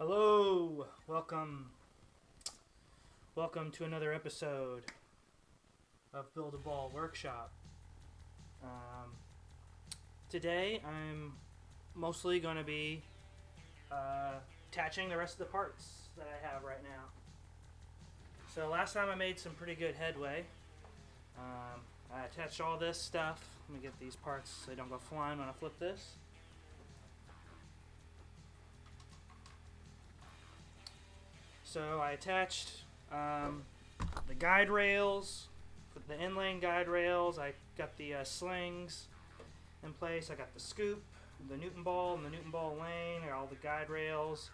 Hello, welcome to another episode of Build a Ball Workshop. Today I'm mostly going to be attaching the rest of the parts that I have right now. So last time I made some pretty good headway. I attached all this stuff. Let me get these parts so they don't go flying when I flip this. So I attached the guide rails, for the inlane guide rails. I got the slings in place. I got the scoop, the Newton ball, and the Newton ball lane, and all the guide rails.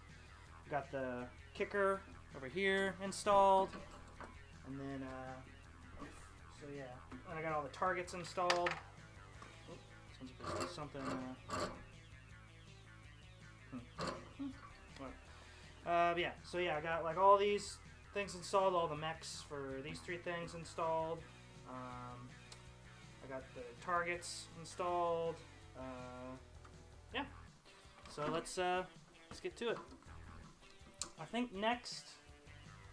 I got the kicker over here installed, and then so yeah, and I got all the targets installed. Oops, something. Yeah, so yeah, I got like all these things installed, all the mechs for these three things installed. I got the targets installed. Yeah, so let's get to it. I think next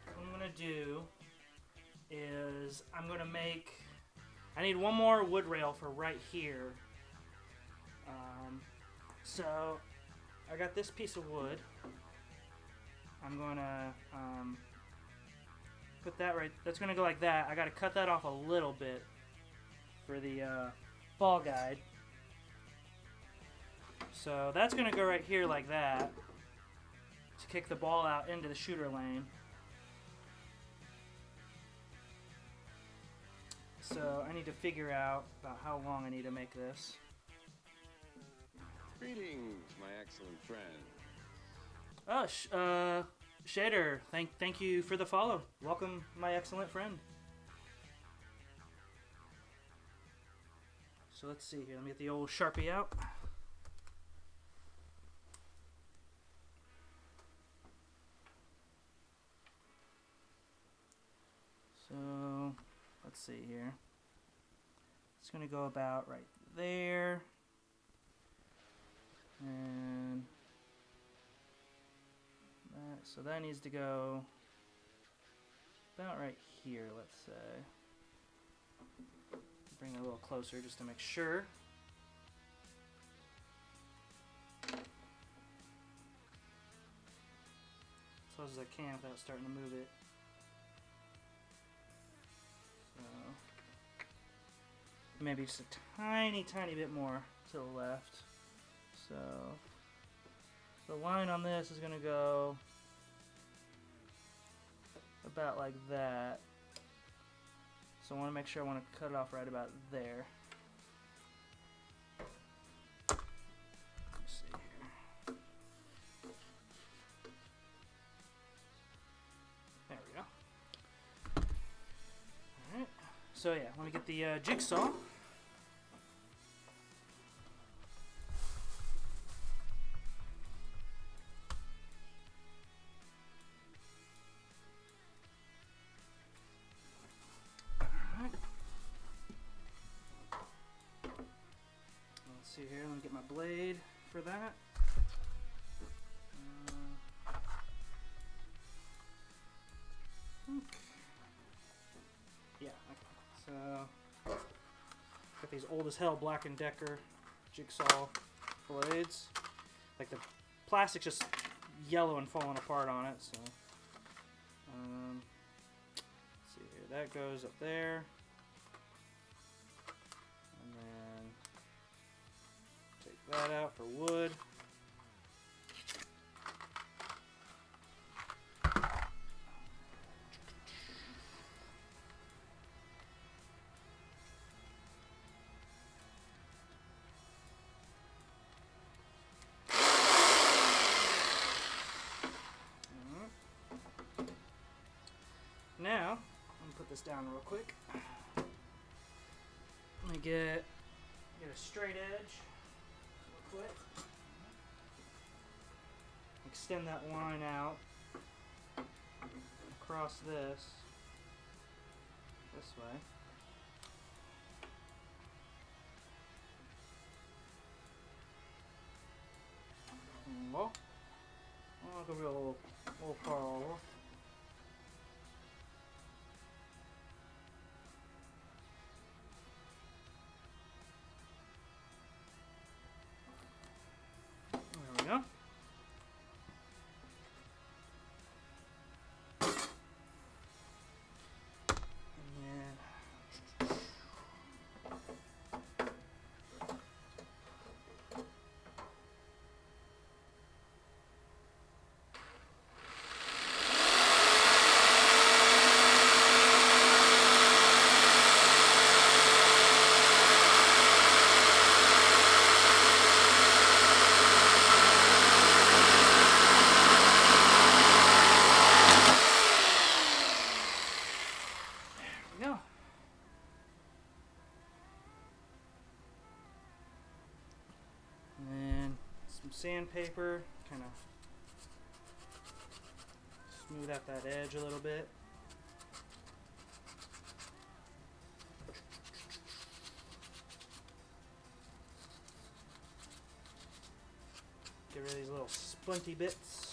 what I'm gonna do is I need one more wood rail for right here. So I got this piece of wood. I'm gonna put that right. That's gonna go like that. I gotta cut that off a little bit for the ball guide. So that's gonna go right here like that to kick the ball out into the shooter lane. So I need to figure out about how long I need to make this. Greetings, my excellent friend. Oh, Shader, thank you for the follow. Welcome, my excellent friend. So let's see here. Let me get the old Sharpie out. So let's see here. It's gonna go about right there, and so that needs to go about right here, let's say. Bring it a little closer just to make sure. As close as I can without starting to move it. So maybe just a tiny bit more to the left. So the line on this is going to go about like that. So I want to make sure I want to cut it off right about there. Let's see here. There we go. Alright. So yeah, let me get the jigsaw. See here, let me get my blade for that. Yeah, okay. So got these old as hell Black & Decker jigsaw blades. Like the plastic's just yellow and falling apart on it. So let's see here, that goes up there. That out for wood. Now, I'm gonna put this down real quick. Let me get a straight edge. Quick. Extend that line out across this way. Well, I'll go real little Carl. There we go. Go. And then some sandpaper, kind of smooth out that edge a little bit. Get rid of these little splinty bits.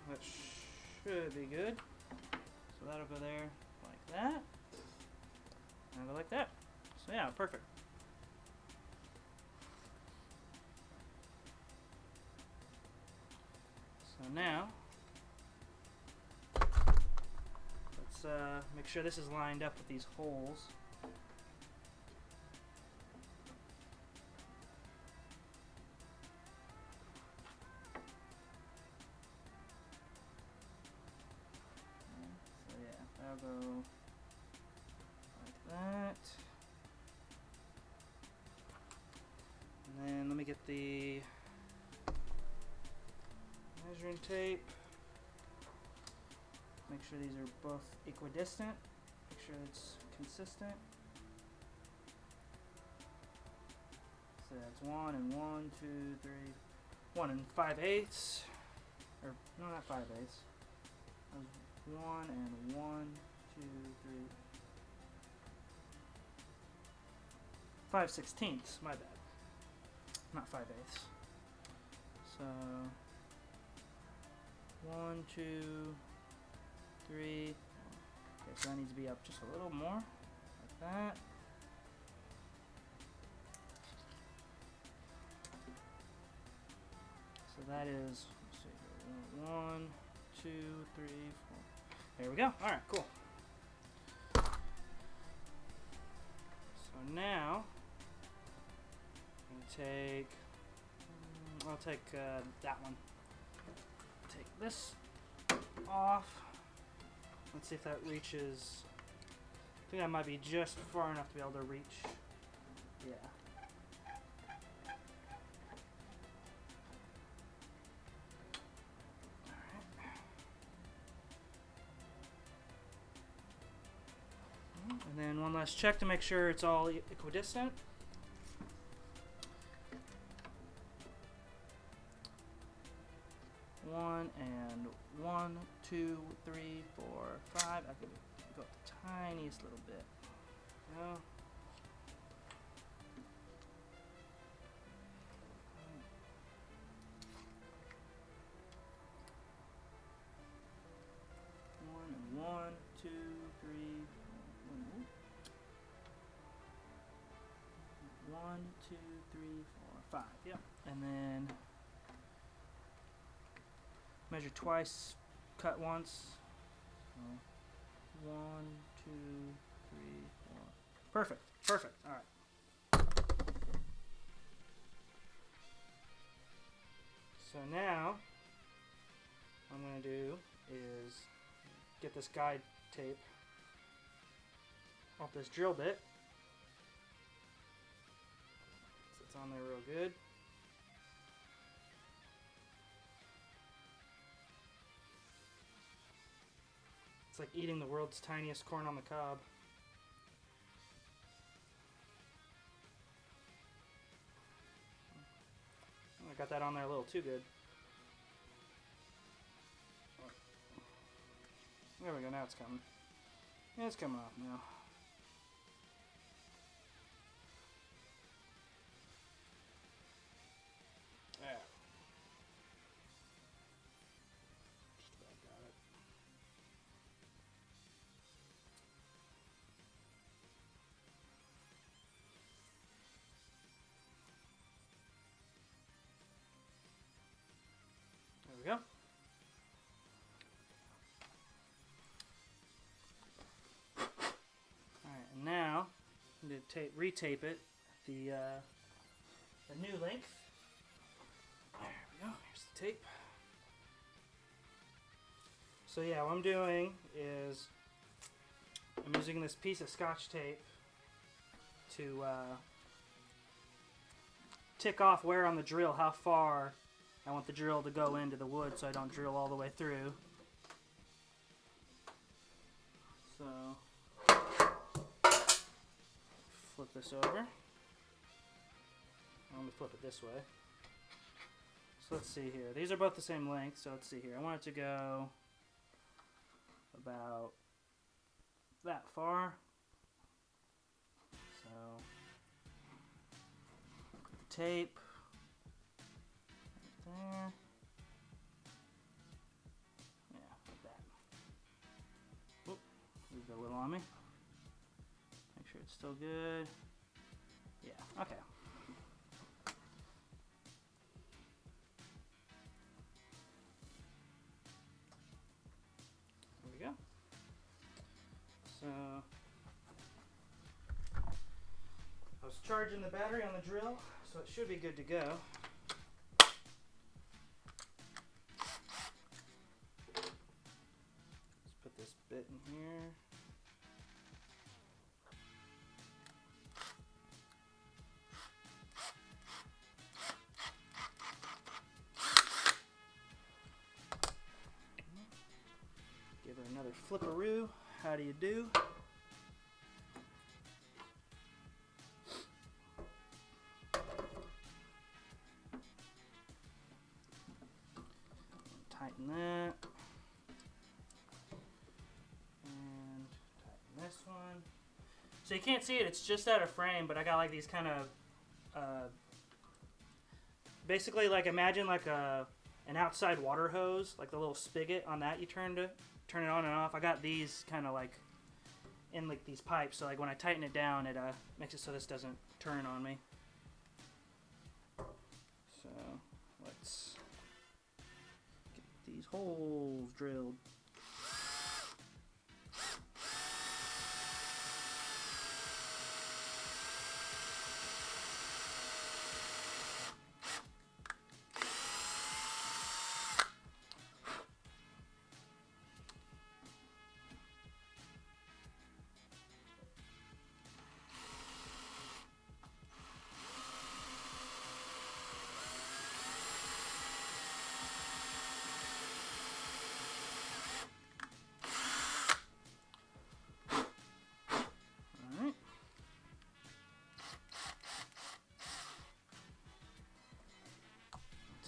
That should be good. So that'll go there like that. And go like that. So yeah, perfect. So now, let's make sure this is lined up with these holes. I'll go like that. And then let me get the measuring tape. Make sure these are both equidistant. Make sure it's consistent. So that's 1 and 1, 2, 3, 1 and 5/8. Or no, not 5/8. 1 and 1, 2, 3, 5/16, my bad. Not 5/8. So 1, 2, 3. Okay, so that needs to be up just a little more, like that. So that is, let's see, 1, 2, 3, 4. There we go. All right, cool. So now, I'm gonna take. I'll take that one. Take this off. Let's see if that reaches. I think that might be just far enough to be able to reach. Yeah. And then one last check to make sure it's all equidistant. One and 1, 2, 3, 4, 5. I could go up the tiniest little bit. Go. One and 1, 2, 3, 4. 1, 2, 3, 4, 5. Yep. And then measure twice, cut once. So 1, 2, 3, 4. Perfect. Perfect. All right. So now, what I'm going to do is get this guide tape off this drill bit. So it's on there real good. It's like eating the world's tiniest corn on the cob. I got that on there a little too good. There we go, now it's coming. Yeah, it's coming off now. Yeah. Just about got it. There we go. Alright, and now I'm going to retape it the new length. There we go. Here's the tape. So yeah, what I'm doing is I'm using this piece of Scotch tape to tick off where on the drill, how far I want the drill to go into the wood so I don't drill all the way through. So flip this over. Let me flip it this way. So let's see here. These are both the same length, so let's see here. I want it to go about that far. So put the tape right there. Yeah, like that. Oop, leave it a little on me. Make sure it's still good. Yeah, okay. There we go. So I was charging the battery on the drill, so it should be good to go. Let's put this bit in here. Give her another flipperoo. How do you do? Tighten that. And tighten this one. So you can't see it, it's just out of frame, but I got like these kind of, basically like imagine like an outside water hose, like the little spigot on that you turn it on and off. I got these kind of like in like these pipes, so like when I tighten it down, it makes it so this doesn't turn on me. So let's get these holes drilled.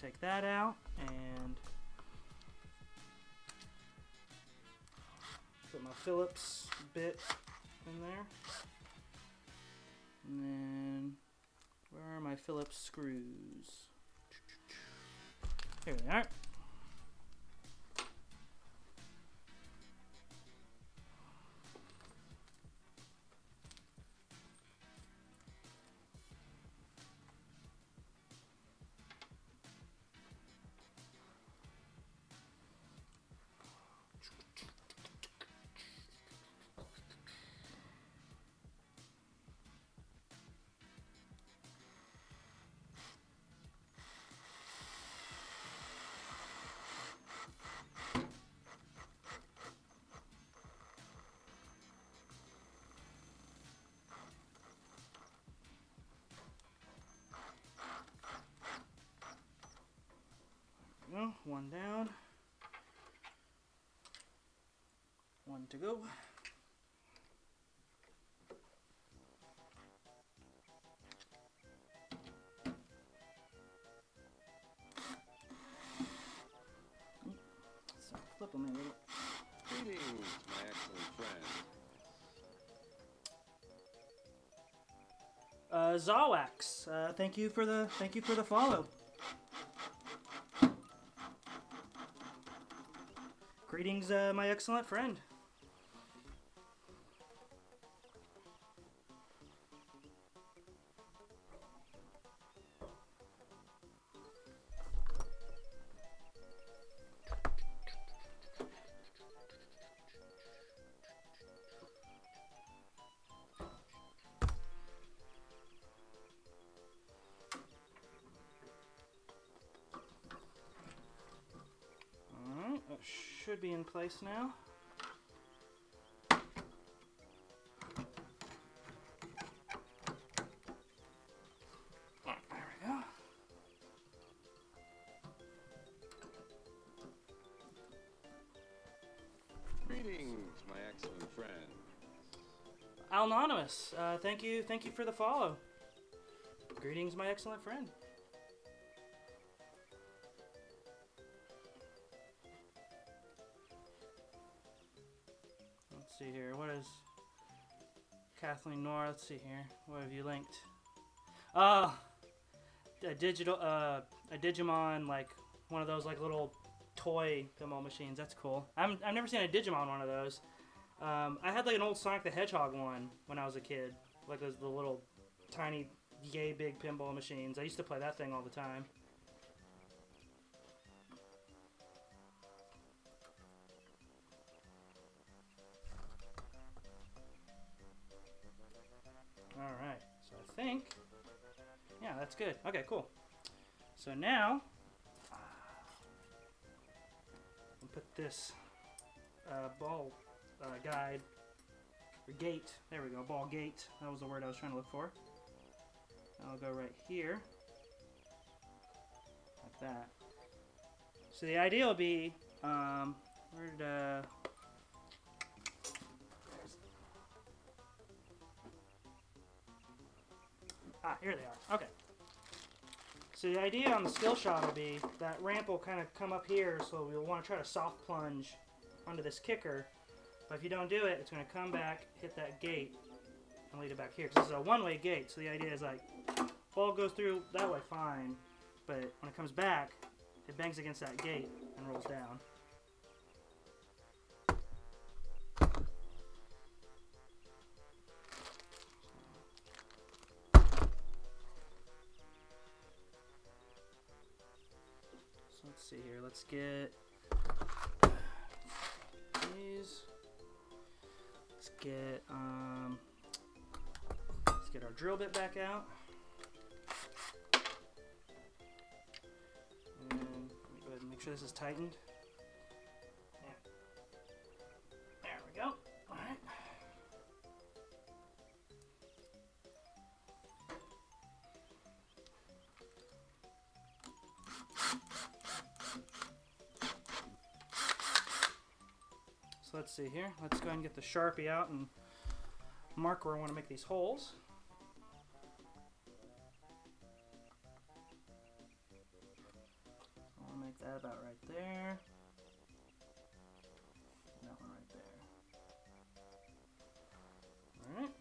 Take that out and put my Phillips bit in there. And then, where are my Phillips screws? Here they are. Well, one down, one to go. So flip them a little. Greetings, my excellent friend. Zawax, thank you for the follow. Greetings, my excellent friend. Alright, that should be in place now. There we go. Greetings, my excellent friend. Anonymous, thank you for the follow. Greetings, my excellent friend. Let's see here. What is Kathleen Nora? Let's see here. What have you linked? A Digimon, like one of those like little toy pinball machines. That's cool. I've never seen a Digimon one of those. I had like an old Sonic the Hedgehog one when I was a kid, like those the little tiny, yay big pinball machines. I used to play that thing all the time. All right, so I think, yeah, that's good. Okay, cool. So now, I'll put this ball guide, or gate, there we go, ball gate, that was the word I was trying to look for. I'll go right here, like that. So the idea will be, here they are. Okay. So the idea on the skill shot will be that ramp will kind of come up here, so we'll want to try to soft plunge onto this kicker. But if you don't do it, it's going to come back, hit that gate, and lead it back here. Because this is a one-way gate, so the idea is like, ball goes through that way fine, but when it comes back, it bangs against that gate and rolls down. Let's see here. Let's get these. Let's get our drill bit back out. And let me go ahead and make sure this is tightened. Yeah. There we go. All right. So let's see here. Let's go ahead and get the Sharpie out and mark where I want to make these holes. I'll make that about right there. And that one right there. All right.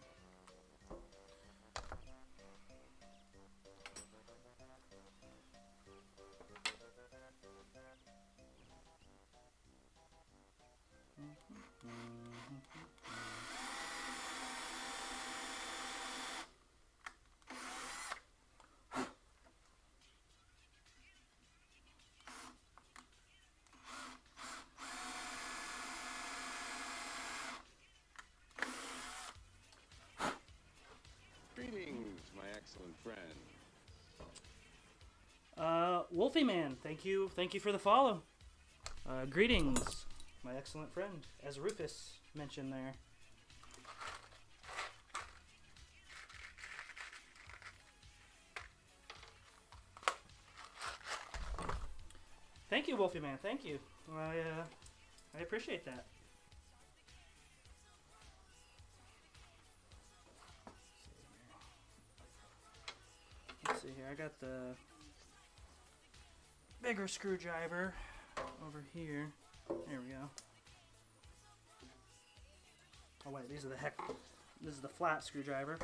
Greetings, my excellent friend. Wolfie Man, thank you for the follow. Greetings, my excellent friend, as Rufus mentioned there. Thank you, Wolfie Man. Thank you. I appreciate that. Let's see here. I got the bigger screwdriver over here. There we go. Oh wait, this is the flat screwdriver.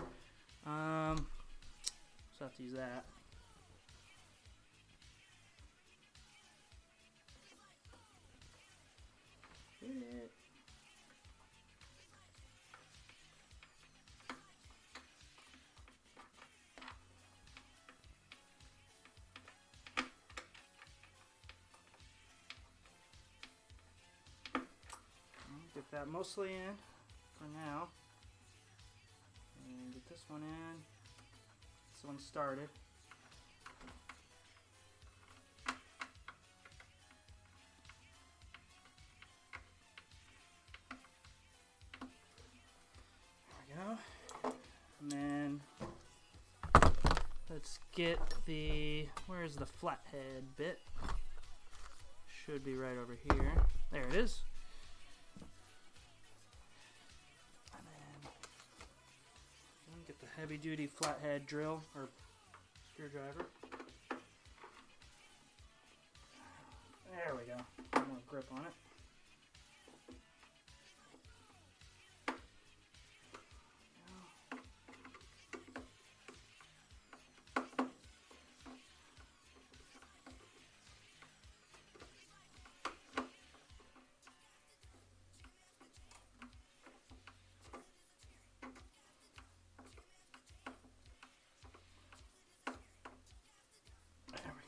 So I have to use that. Hit it. Get that mostly in for now. And get this one in. This one started. There we go. And then let's get the, where's the flathead bit? Should be right over here. There it is. Get the heavy duty flathead drill or screwdriver. There we go. More grip on it.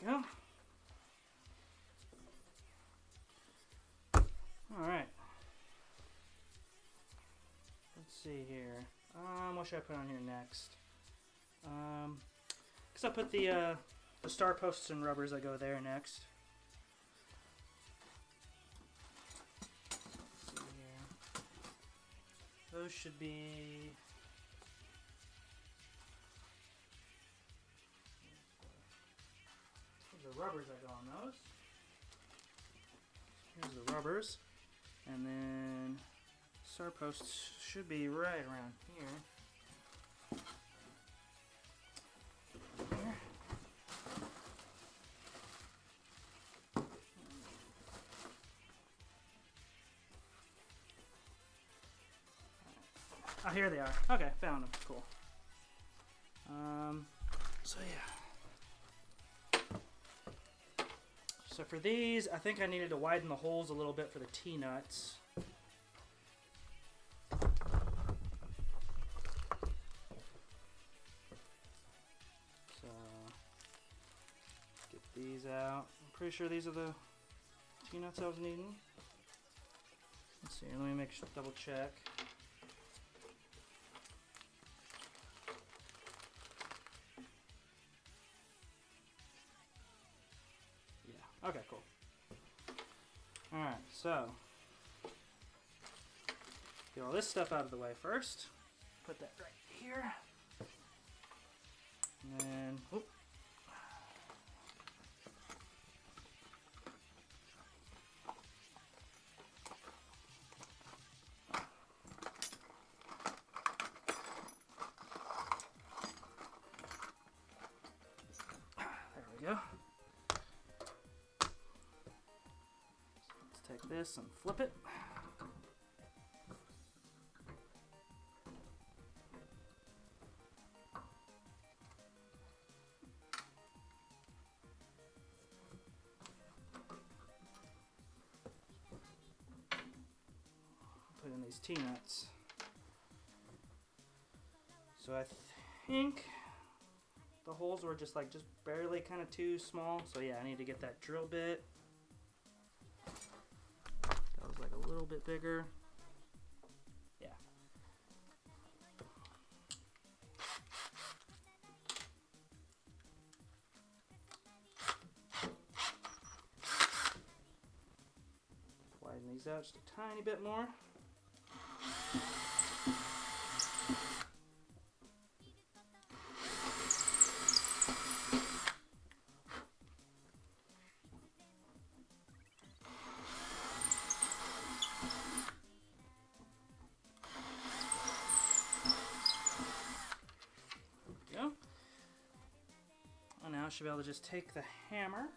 Go. All right. Let's see here. What should I put on here next? Cause I put the star posts and rubbers that go there next. Let's see here. Those should be. The rubbers that go on those. Here's the rubbers, and then star posts should be right around here. Here. Oh, here they are. Okay, found them. Cool. So yeah. So for these, I think I needed to widen the holes a little bit for the T-nuts. So, get these out. I'm pretty sure these are the T-nuts I was needing. Let's see, let me make sure, double check. Okay, cool. Alright, so get all this stuff out of the way first. Put that right here. And then, whoop. There we go. Take this and flip it. Put in these T-nuts. So I think the holes were just barely kind of too small. So yeah, I need to get that drill bit. A little bit bigger. Yeah. Widen these out just a tiny bit more. I should be able to just take the hammer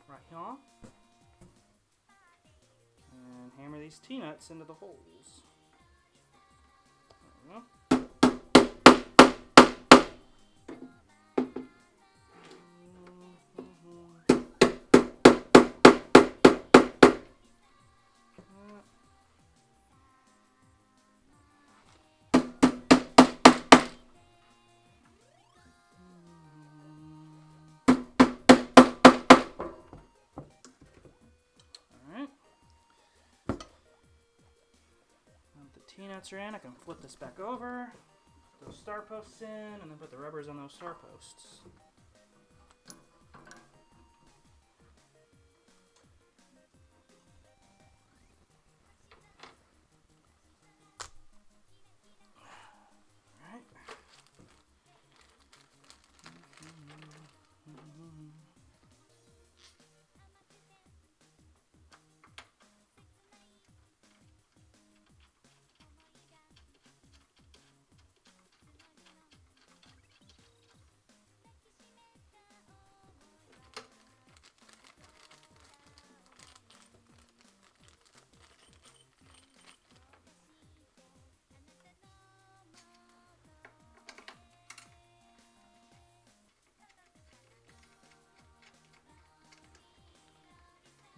right here and hammer these T-nuts into the holes. There we go. nuts are in, I can flip this back over, put those star posts in, and then put the rubbers on those star posts.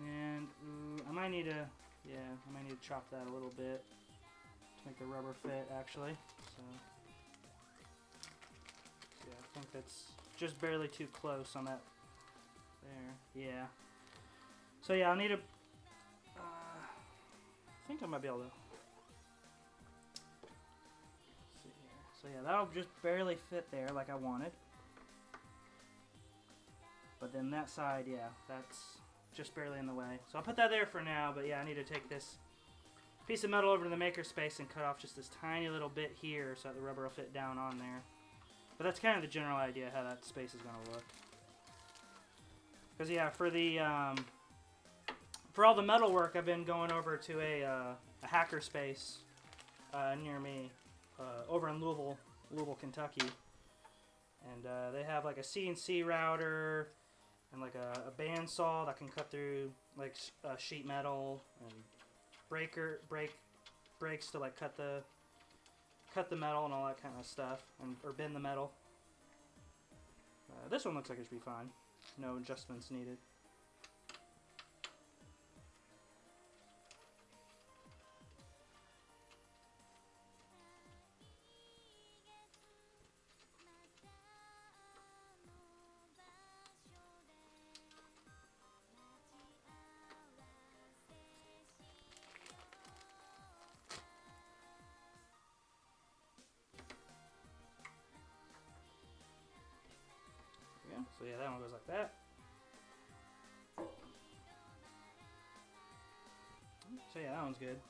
And I might need to, I might need to chop that a little bit to make the rubber fit, actually. So yeah, I think that's just barely too close on that. There, yeah. So yeah, I'll need to. I think I might be able to. See here. So yeah, that'll just barely fit there, like I wanted. But then that side, yeah, that's just barely in the way. So I'll put that there for now, but yeah, I need to take this piece of metal over to the makerspace and cut off just this tiny little bit here so that the rubber will fit down on there. But that's kind of the general idea how that space is going to look. Because yeah, for the for all the metal work, I've been going over to a hacker space near me, over in Louisville, Kentucky, and they have like a CNC router and like a bandsaw that can cut through like sheet metal, and brakes to like cut the metal and all that kind of stuff, or bend the metal. This one looks like it should be fine. No adjustments needed. So yeah, that one goes like that. So yeah, that one's good.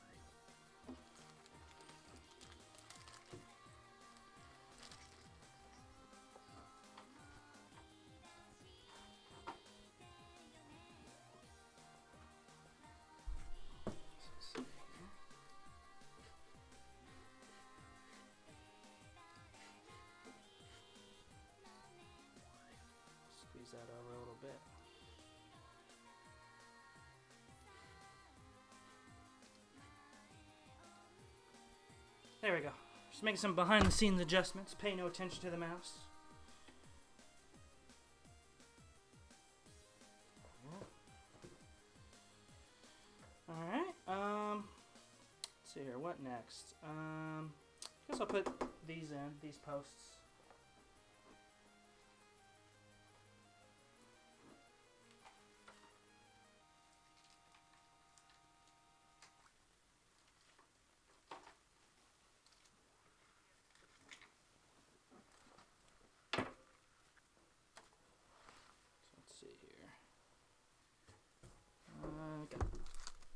Squeeze that over a little bit. There we go. Just making some behind the scenes adjustments. Pay no attention to the mouse. Alright, let's see here, what next? I guess I'll put these in, these posts.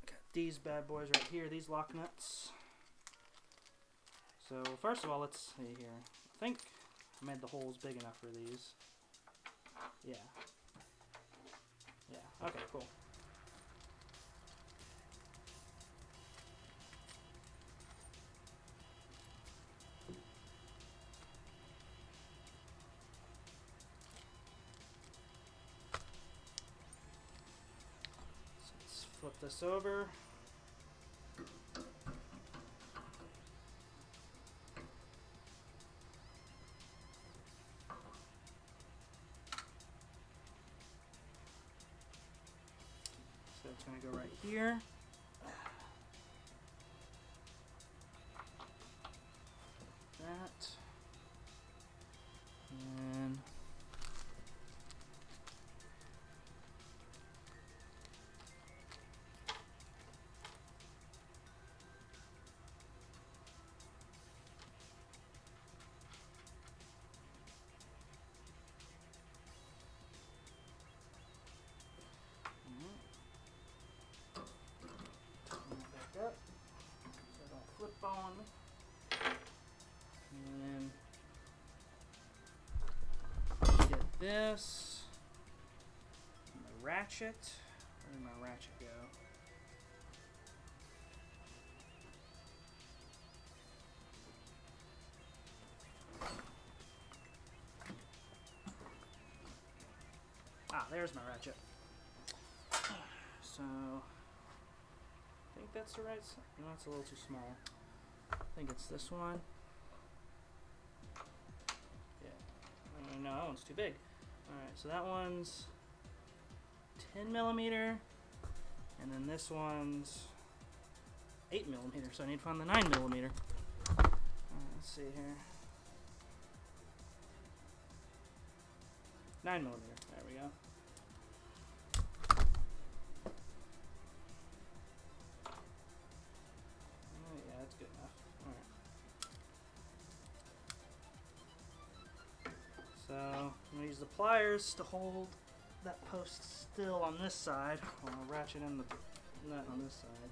Got these bad boys right here, these lock nuts. So first of all, let's see here. I think I made the holes big enough for these. Yeah. Yeah, okay, cool. So let's flip this over. So it's going to go right here. That. And this. My ratchet. Where did my ratchet go? Ah, there's my ratchet. So, I think that's the right size. No, that's a little too small. I think it's this one. Yeah. No, that one's too big. Alright, so that one's 10 millimeter. And then this one's 8 millimeter. So I need to find the 9 millimeter. Let's see here. 9 millimeter. There we go. Oh, yeah, that's good enough. Alright. So I'm going to use the pliers to hold that post still on this side. I'll ratchet in the nut on this side.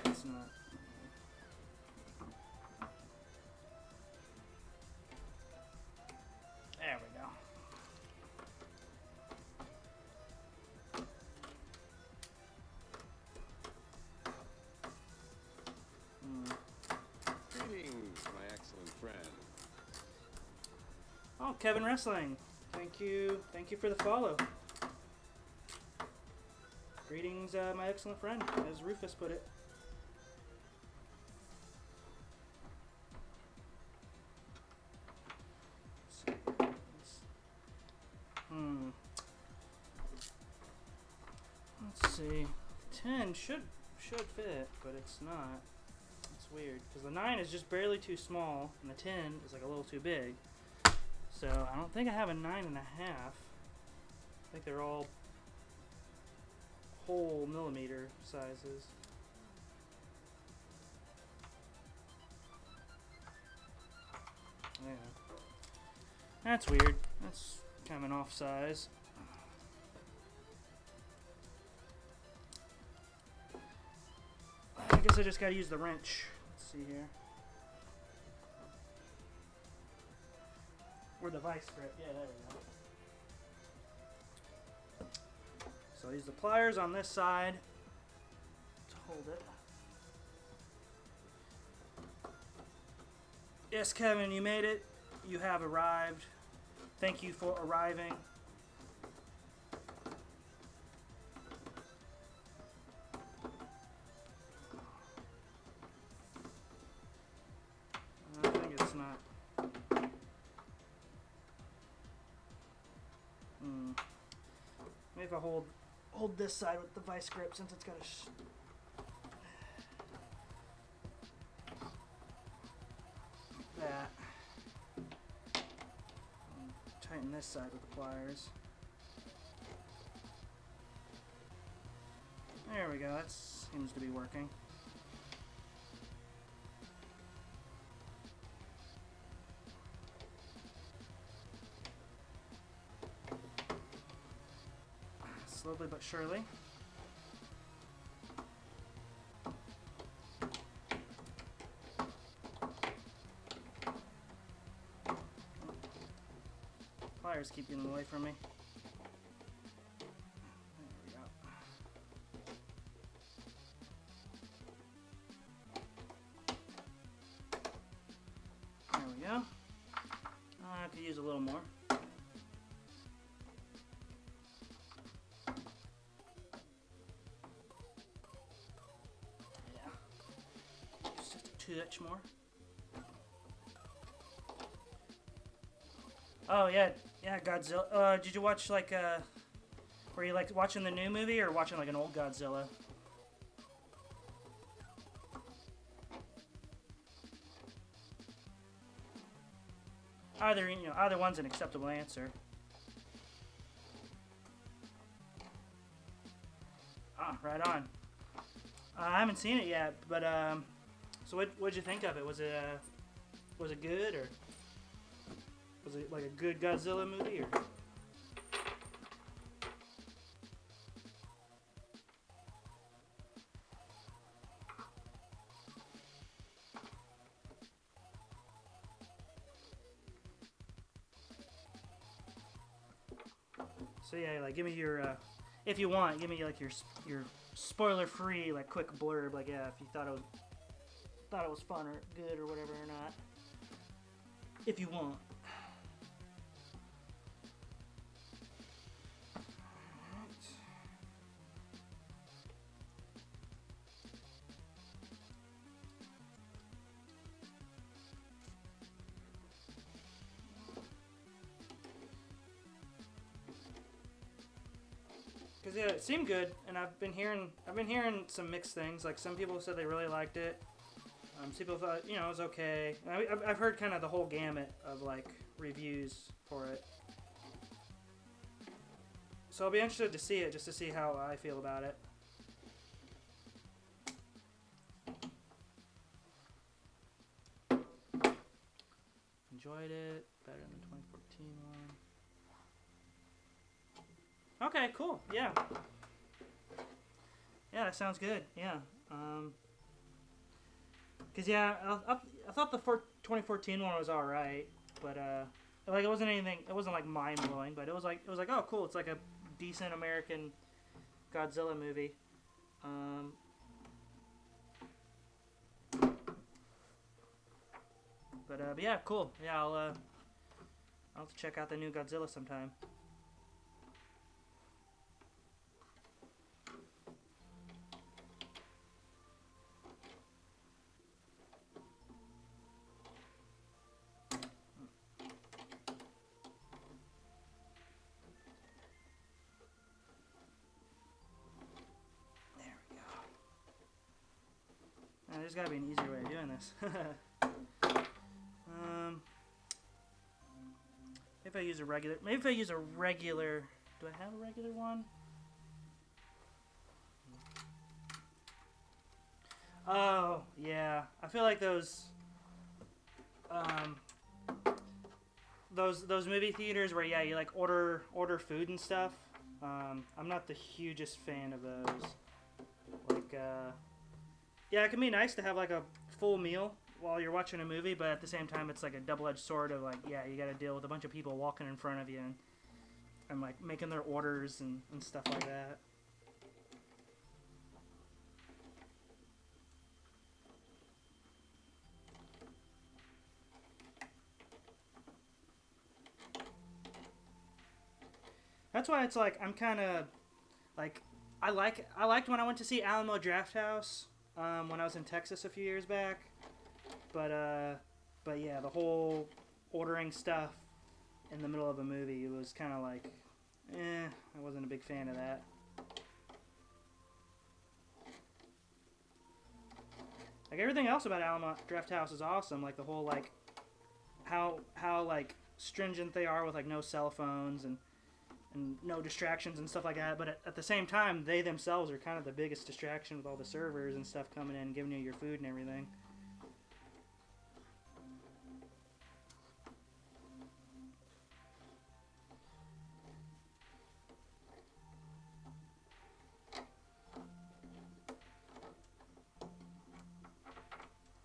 It's not. There we go. Greetings, my excellent friend. Oh, Kevin Wrestling. Thank you for the follow. Greetings, my excellent friend, as Rufus put it. Let's see. 10 should fit, but it's not. It's weird because the 9 is just barely too small, and the 10 is like a little too big. So I don't think I have a 9.5. I think they're all whole millimeter sizes. Yeah. That's weird. That's kind of an off size. I guess I just gotta use the wrench. Let's see here. Or the vice grip. Yeah, there we go. So I use the pliers on this side to hold it. Yes, Kevin, you made it. You have arrived. Thank you for arriving. I think it's not. Maybe if I hold this side with the vice grip, since it's got a that. Tighten this side with the pliers. There we go. That seems to be working. Slowly but surely. Pliers keep getting away from me. There we go. There we go. I could use a little more. Touch more. Oh yeah, Godzilla. Did you watch like were you like watching the new movie or watching like an old Godzilla? Either one's an acceptable answer. Ah, right on. I haven't seen it yet, but so what'd you think of it? Was it good, or was it like a good Godzilla movie, or? So yeah, like give me your, if you want, give me like your spoiler-free like quick blurb. Like yeah, if you thought it was fun or good or whatever or not. If you want. Cause yeah, it seemed good, and I've been hearing some mixed things. Like some people said they really liked it. Some people thought it was okay. I've heard kind of the whole gamut of like reviews for it. So I'll be interested to see it, just to see how I feel about it. Enjoyed it better than the 2014 one. Okay, cool. Yeah. Yeah, that sounds good. Yeah. Cause yeah, I thought the 2014 one was all right, but like it wasn't anything. It wasn't like mind blowing, but it was like oh cool. It's like a decent American Godzilla movie. But yeah, cool. Yeah, I'll have to check out the new Godzilla sometime. There's gotta be an easier way of doing this. If I use a regular, maybe if I use a regular, do I have a regular one? Oh yeah, I feel like those movie theaters where yeah you like order food and stuff. I'm not the hugest fan of those. Like yeah, it can be nice to have like a full meal while you're watching a movie, but at the same time, it's like a double-edged sword of like, yeah, you got to deal with a bunch of people walking in front of you and like making their orders and stuff like that. That's why it's like I'm kind of like I liked when I went to see Alamo Drafthouse when I was in Texas a few years back. But yeah, the whole ordering stuff in the middle of a movie, it was kind of like, I wasn't a big fan of that. Like everything else about Alamo Drafthouse is awesome. Like the whole like how like stringent they are with like no cell phones and no distractions and stuff like that. But at the same time, they themselves are kind of the biggest distraction with all the servers and stuff coming in, giving you your food and everything.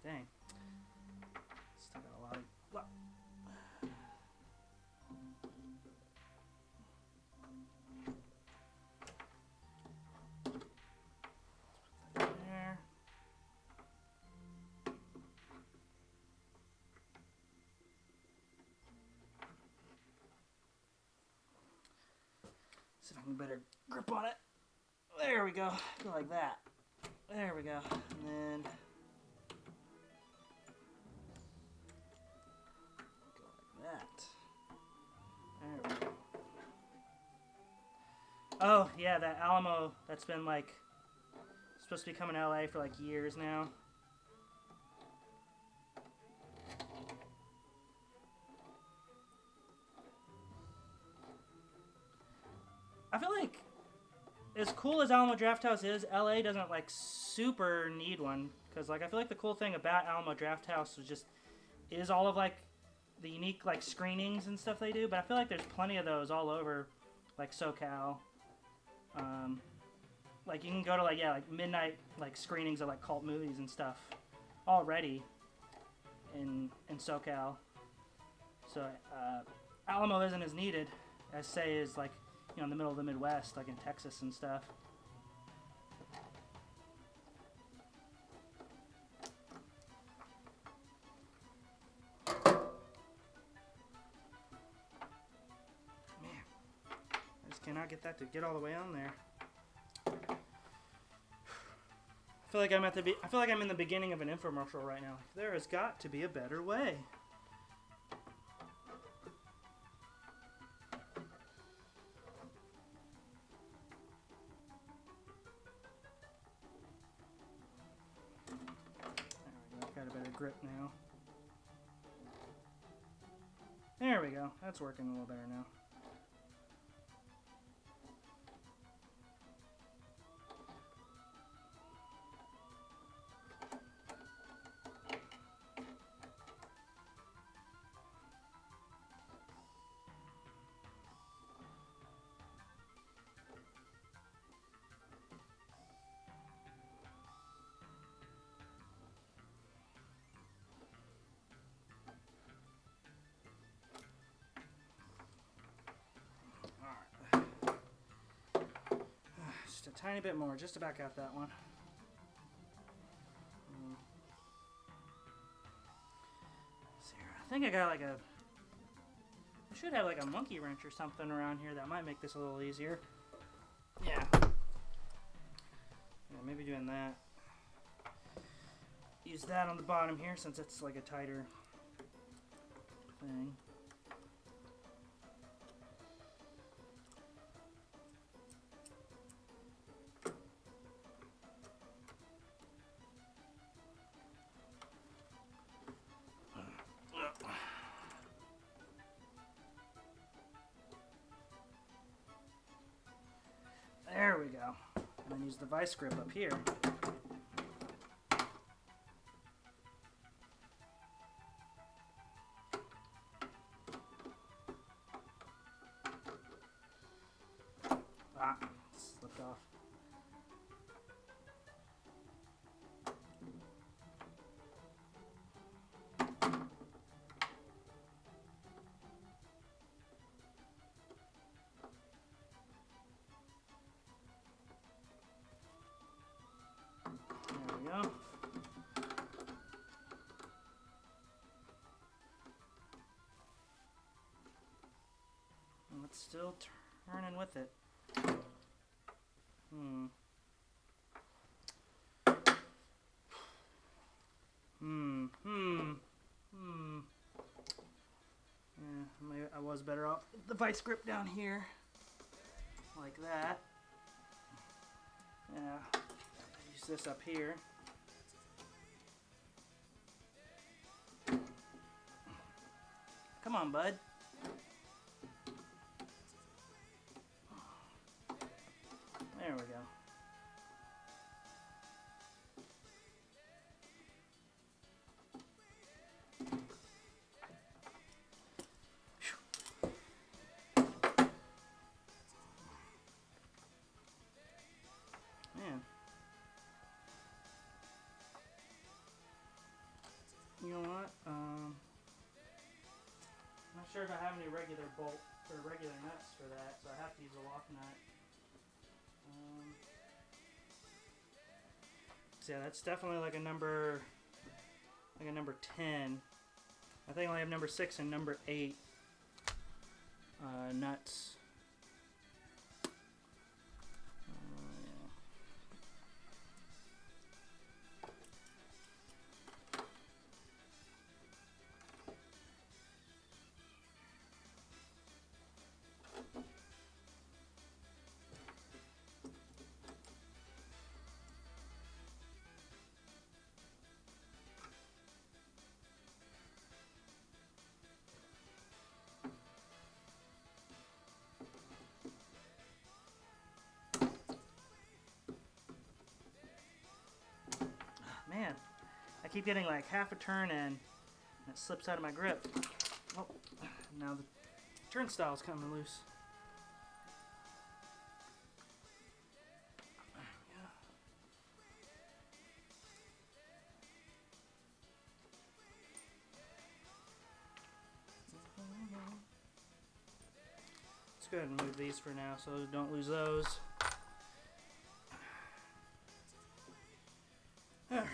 Dang. Still got a lot of... There. See if I can better grip on it. There we go. Go like that. There we go. And then... There we go. Oh, yeah, that Alamo that's been like supposed to be coming to LA for like years now. I feel like as cool as Alamo Drafthouse is, LA doesn't like super need one, because like I feel like the cool thing about Alamo Drafthouse is all of like the unique like screenings and stuff they do, but I feel like there's plenty of those all over like SoCal. Like you can go to like midnight like screenings of like cult movies and stuff already in SoCal. So Alamo isn't as needed as say is like you know, in the middle of the Midwest, like in Texas and stuff. Man, I just cannot get that to get all the way on there. I feel like I'm in the beginning of an infomercial right now. There has got to be a better way. Got a better grip now. There we go. That's working a little better now. Just a tiny bit more, just to back out that one. Let's see here. I think I got like I should have like a monkey wrench or something around here that might make this a little easier. Yeah, maybe doing that. Use that on the bottom here since it's like a tighter thing. There we go. And then use the vice grip up here. Ah, slipped off. There we go. And it's still turning with it. Yeah, maybe I was better off with the vice grip down here. Like that. Yeah. Use this up here. Come on, bud. There we go. Man. You know what? I'm not sure if I have any regular bolt or regular nuts for that, so I have to use a lock nut. So yeah, that's definitely like a number 10. I think I only have number 6 and number 8 nuts. Man, I keep getting like half a turn in, and it slips out of my grip. Oh, now the turnstile's coming loose. let's go ahead and move these for now so don't lose those. Alright.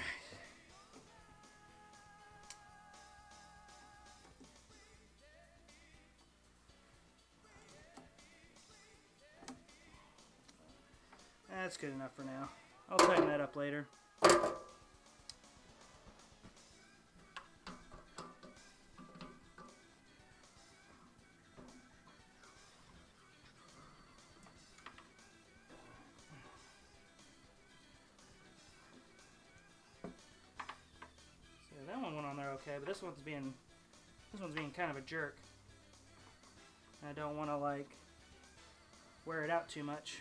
That's good enough for now. I'll tighten that up later. That one went on there okay, but this one's being kind of a jerk. I don't want to like wear it out too much.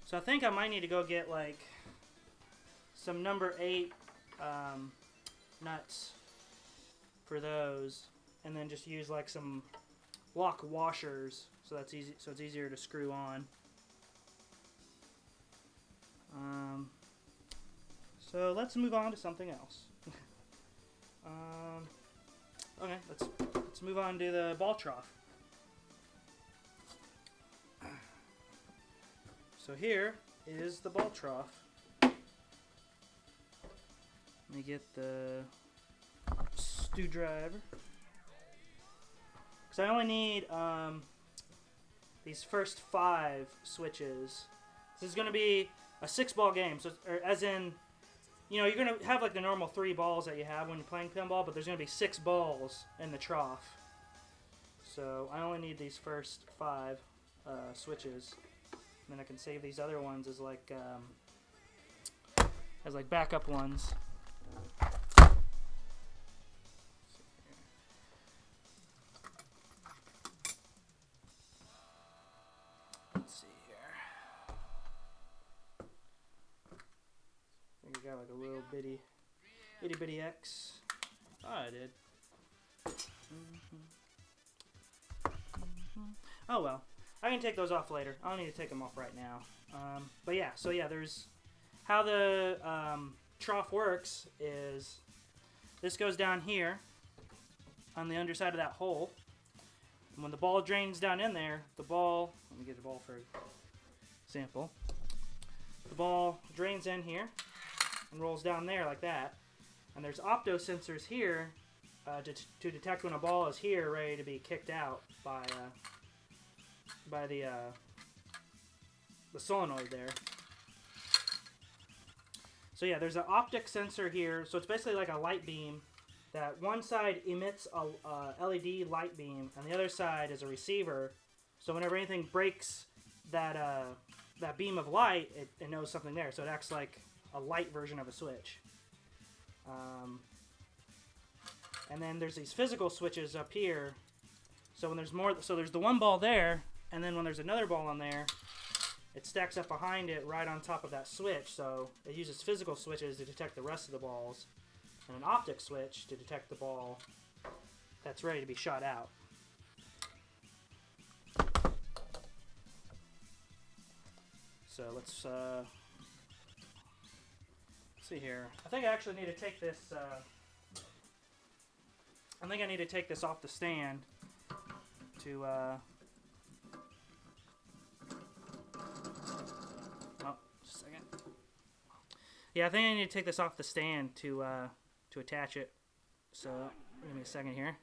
So I think I might need to go get like some number 8 nuts for those, and then just use like some lock washers so that's easy. So it's easier to screw on. So let's move on to something else. Okay, let's move on to the ball trough. So here is the ball trough. Let me get the screwdriver. Because I only need these first 5 switches. This is going to be a 6-ball game. So, as in, you know, you're going to have like the normal 3 balls that you have when you're playing pinball, but there's going to be 6 balls in the trough. So I only need these first 5 switches. And then I can save these other ones as like backup ones. Let's see here. I think I got like a little itty bitty X. Oh, I did. Oh well. I can take those off later. I don't need to take them off right now. But yeah, so yeah, there's how the trough works is this goes down here on the underside of that hole. And when the ball drains down in there, the ball, let me get a ball for example. The ball drains in here and rolls down there like that. And there's opto sensors here to detect when a ball is here ready to be kicked out by the solenoid there. So yeah, there's an optic sensor here. So it's basically like a light beam that one side emits a LED light beam and the other side is a receiver. So whenever anything breaks that beam of light, it knows something there. So it acts like a light version of a switch. And then there's these physical switches up here. So when there's more, so there's the one ball there, and then when there's another ball on there, it stacks up behind it right on top of that switch. So it uses physical switches to detect the rest of the balls, and an optic switch to detect the ball that's ready to be shot out. So let's see here. I think I actually need to take this. I think I need to take this off the stand to. Oh, just a second. Yeah, I think I need to take this off the stand to attach it. So give me a second here.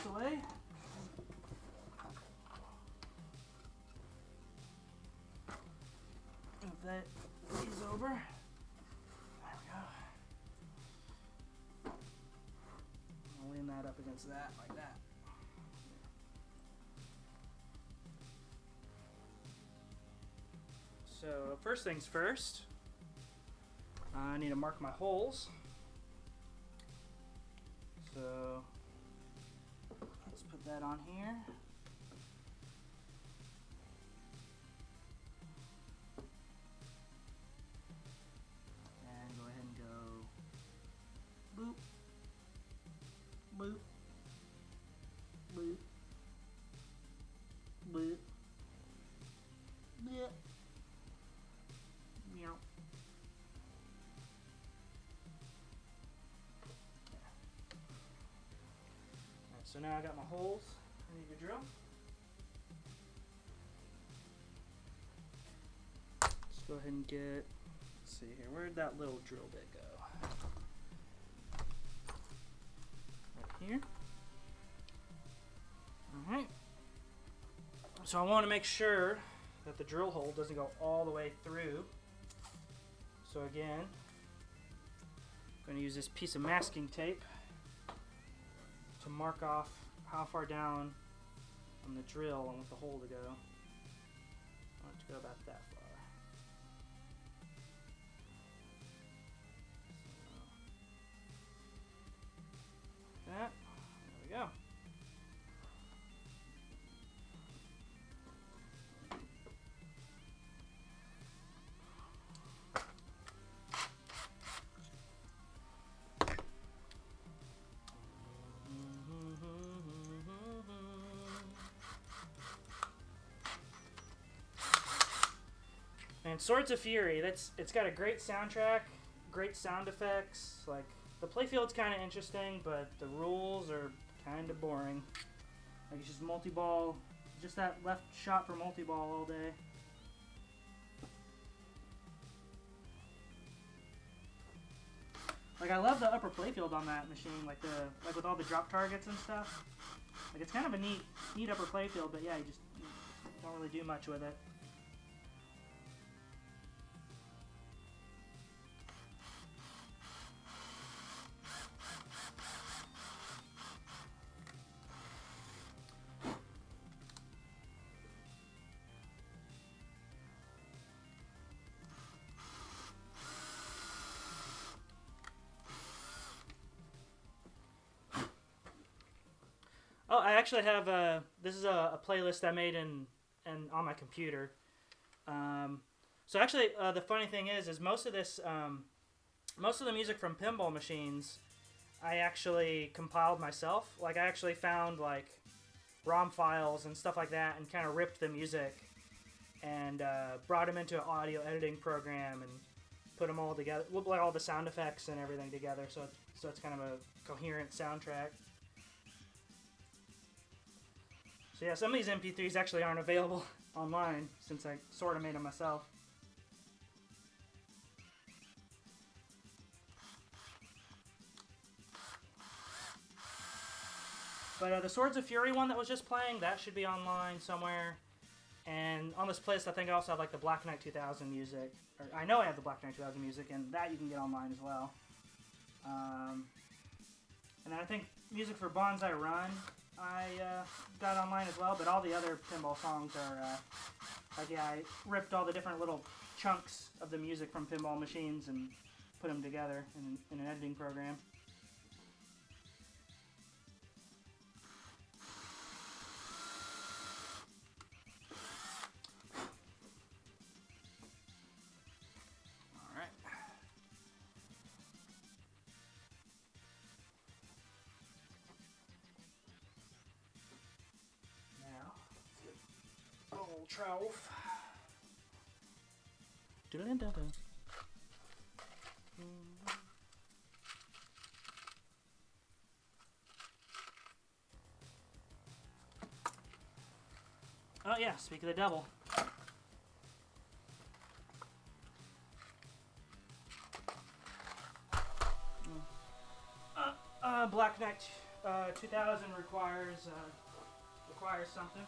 Away. Move that these over. There we go. I'll lean that up against that like that. So first things first, I need to mark my holes. So let's put that on here. And go ahead and go boop, boop, boop, boop, boop, meow. So now I got my holes I need to drill. Let's go ahead and get, let's see here, where'd that little drill bit go? Right here. Alright. So I want to make sure that the drill hole doesn't go all the way through. So again, I'm going to use this piece of masking tape to mark off how far down on the drill I want the hole to go. I want it to go about that far. So, that. There we go. And Swords of Fury, it's got a great soundtrack, great sound effects. Like, the playfield's kind of interesting, but the rules are kind of boring. Like, it's just multi-ball, just that left shot for multi-ball all day. Like, I love the upper playfield on that machine, like with all the drop targets and stuff. Like, it's kind of a neat upper playfield, but yeah, you just don't really do much with it. Oh, I actually have this is a playlist I made in on my computer. So actually, the funny thing is most of this, most of the music from Pinball Machines, I actually compiled myself. Like, I actually found like ROM files and stuff like that, and kind of ripped the music and brought them into an audio editing program and put them all together, like all the sound effects and everything together. So it's kind of a coherent soundtrack. So yeah, some of these MP3s actually aren't available online since I sort of made them myself. But the Swords of Fury one that was just playing, that should be online somewhere. And on this playlist, I think I also have like the Black Knight 2000 music. Or I know I have the Black Knight 2000 music, and that you can get online as well. And then I think music for Bonsai Run I got online as well, but all the other pinball songs are, like, yeah, I ripped all the different little chunks of the music from Pinball Machines and put them together in an editing program. Trough. Oh yeah, speak of the devil. Black Knight 2000 requires something.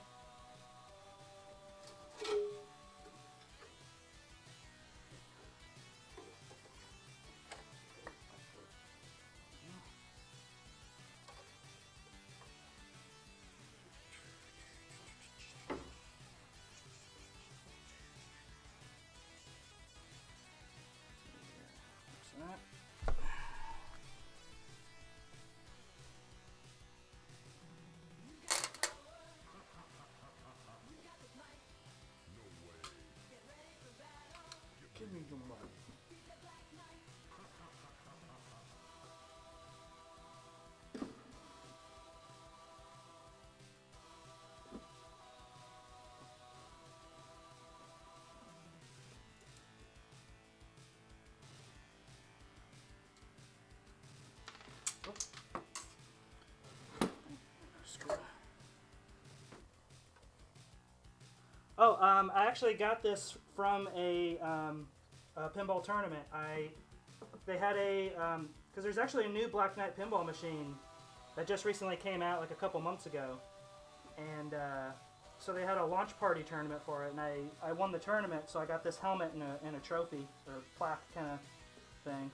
Oh, I actually got this from a pinball tournament. They had because there's actually a new Black Knight pinball machine that just recently came out like a couple months ago, and so they had a launch party tournament for it, and I won the tournament, so I got this helmet and a trophy or plaque kind of thing.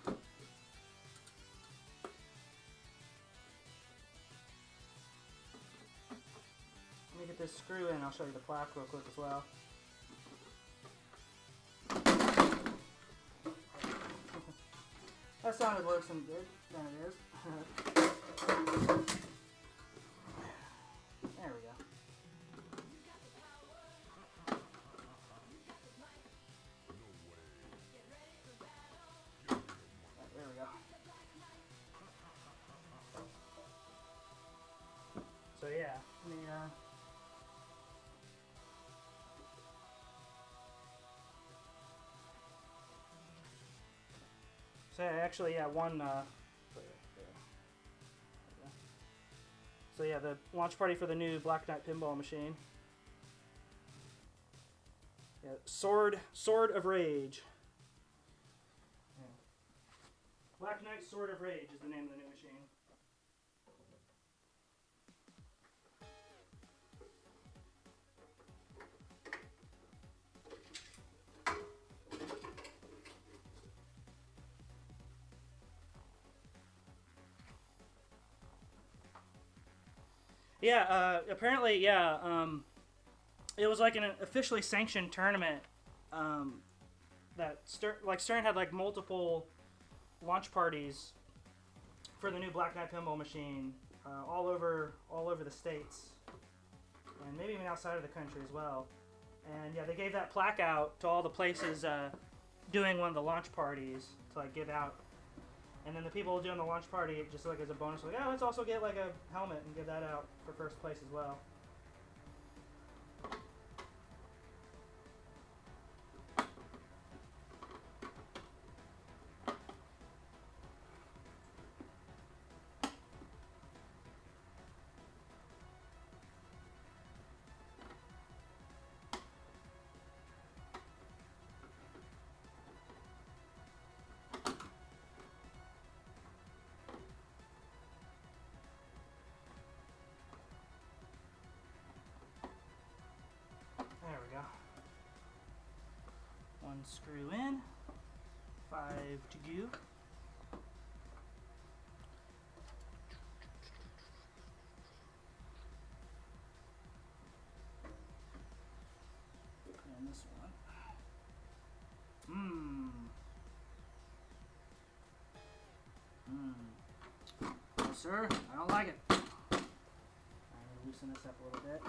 Let me get this screw in. I'll show you the plaque real quick as well. That sounded worse than good. There it is. There we go. There we go. So yeah, so I actually won. So yeah, the launch party for the new Black Knight pinball machine. Yeah, Sword of Rage. Yeah. Black Knight Sword of Rage is the name of the new machine. Yeah, apparently, yeah, it was like an officially sanctioned tournament that Stern had like multiple launch parties for the new Black Knight pinball machine all over the states and maybe even outside of the country as well. And yeah, they gave that plaque out to all the places doing one of the launch parties to like give out. And then the people doing the launch party, just like as a bonus, like, oh, let's also get like a helmet and give that out for first place as well. There we go. One screw in, 5 to go. And this one. No, sir, I don't like it. I'm going to loosen this up a little bit.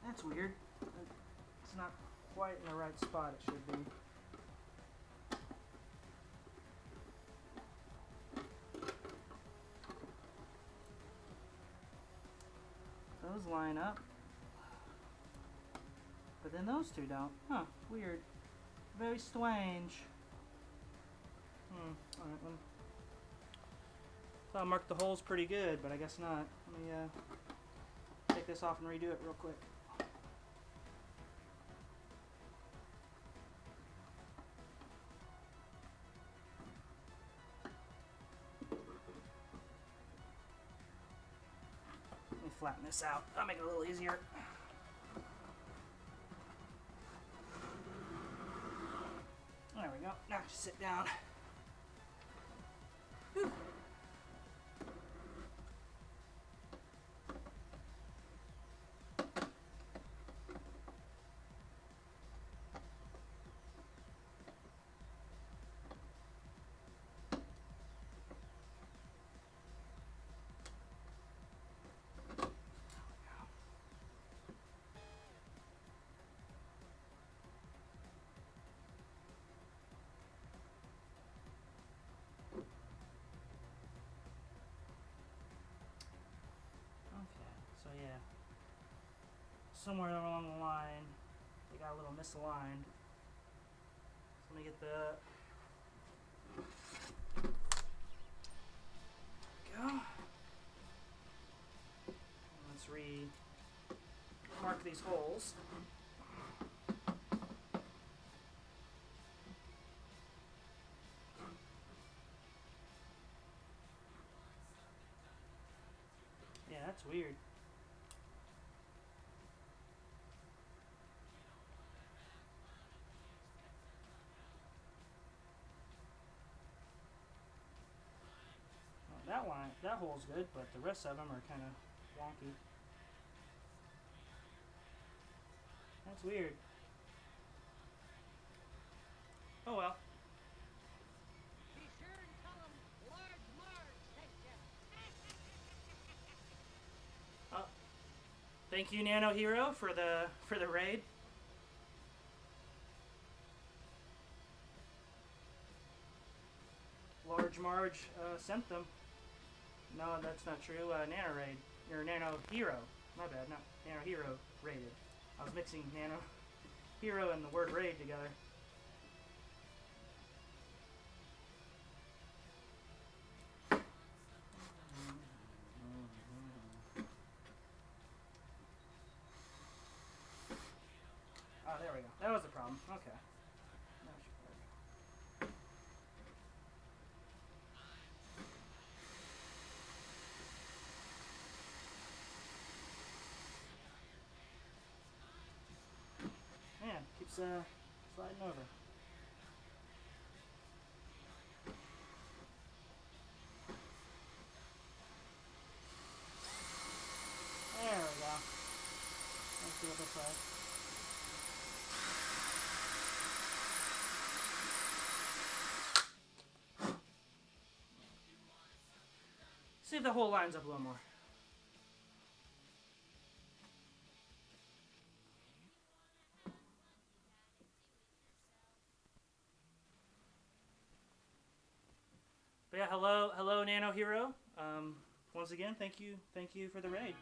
That's weird. It's not quite in the right spot it should be. Those line up. But then those two don't. Huh, weird. Very strange. Alright, well. Thought I marked the holes pretty good, but I guess not. Let me take this off and redo it real quick. Let me flatten this out. That'll make it a little easier. There we go. Now just sit down. Whew. somewhere along the line, they got a little misaligned. So let me get the... There we go. Let's mark these holes. Yeah, that's weird. Well, that hole's good, but the rest of them are kind of wonky. That's weird. Oh well. Be sure and tell him Large Marge sent you. Thank you, Nano Hero, for the raid. Large Marge sent them. No, that's not true. Nano Raid. Or Nano Hero. My bad, not Nano Hero raided. I was mixing Nano Hero and the word raid together. Oh, there we go. That was the problem. Okay. That should work. Man, keeps sliding over. There we go. Let's do it this way. See if the hole lines up a little more. But yeah, hello, Nano Hero. Once again, thank you for the raid.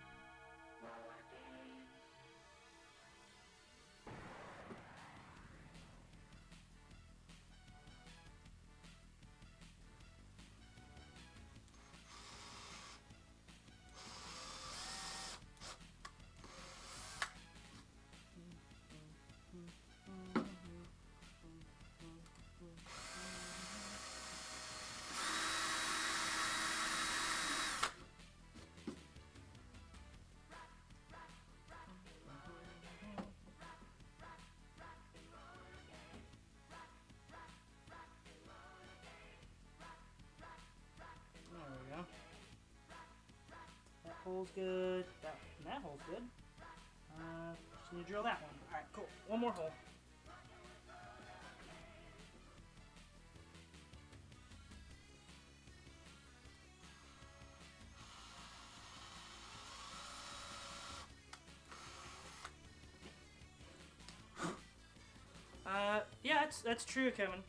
Hole's good. That hole's good. Just need to drill that one. Alright, cool. One more hole. Yeah, that's true, Kevin.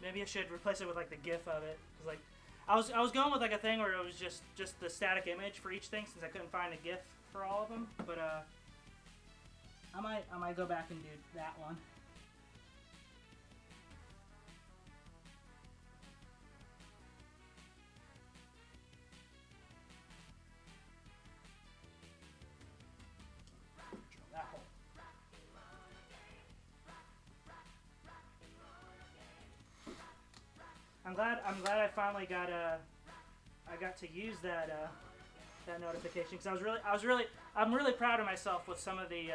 Maybe I should replace it with like the GIF of it, cause like I was going with like a thing where it was just the static image for each thing, since I couldn't find a GIF for all of them. But I might go back and do that one. Drill that hole. I'm glad I finally got to use that notification, because I'm really proud of myself with some of the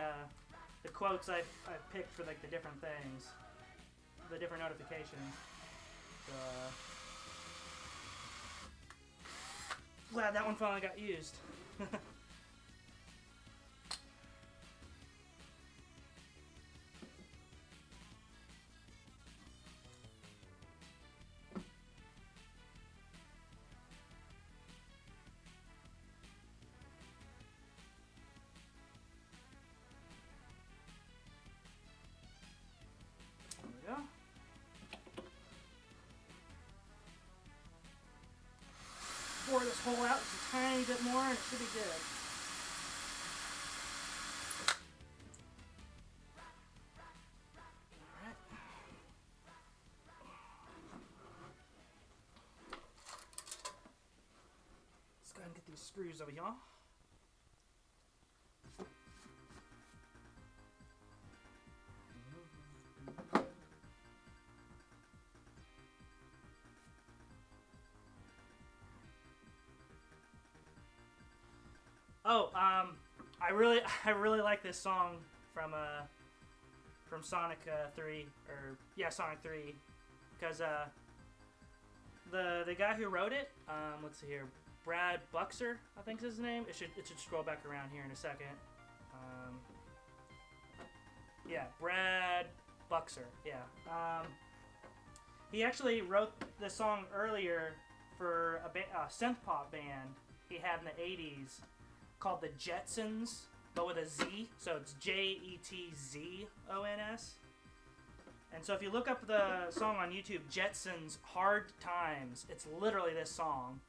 quotes I've picked for like the different things, the different notifications. So, glad that one finally got used. There we go. Pour this hole out just a tiny bit more and it should be good. screws over here. Oh, I really like this song from Sonic 3, or yeah, Sonic 3, because the guy who wrote it, let's see here, Brad Buxer, I think is his name. It should scroll back around here in a second. Yeah, Brad Buxer. Yeah. He actually wrote the song earlier for a synth pop band he had in the 80s called the Jetsons, but with a Z, so it's Jetzons. And so if you look up the song on YouTube, Jetsons Hard Times, it's literally this song,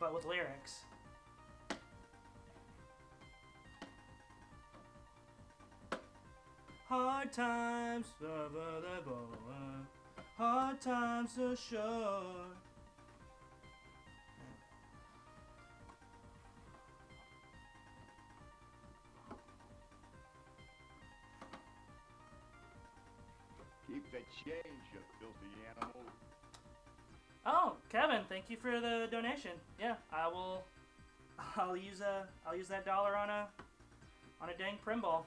but with lyrics. Hard times, hard times are sure. Keep the change, you filthy animal. Oh, Kevin, thank you for the donation. Yeah, I'll use that dollar on a dang PINBALL.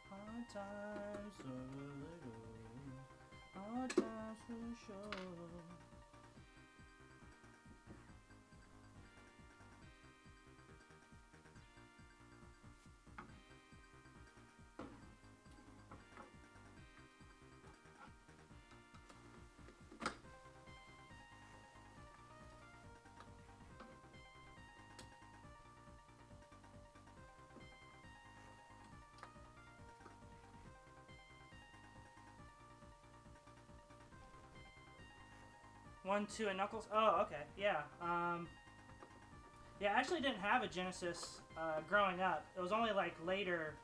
Hard times hard times for sure. One, two, and Knuckles. Oh, okay, yeah. Yeah, I actually didn't have a Genesis growing up. It was only like later,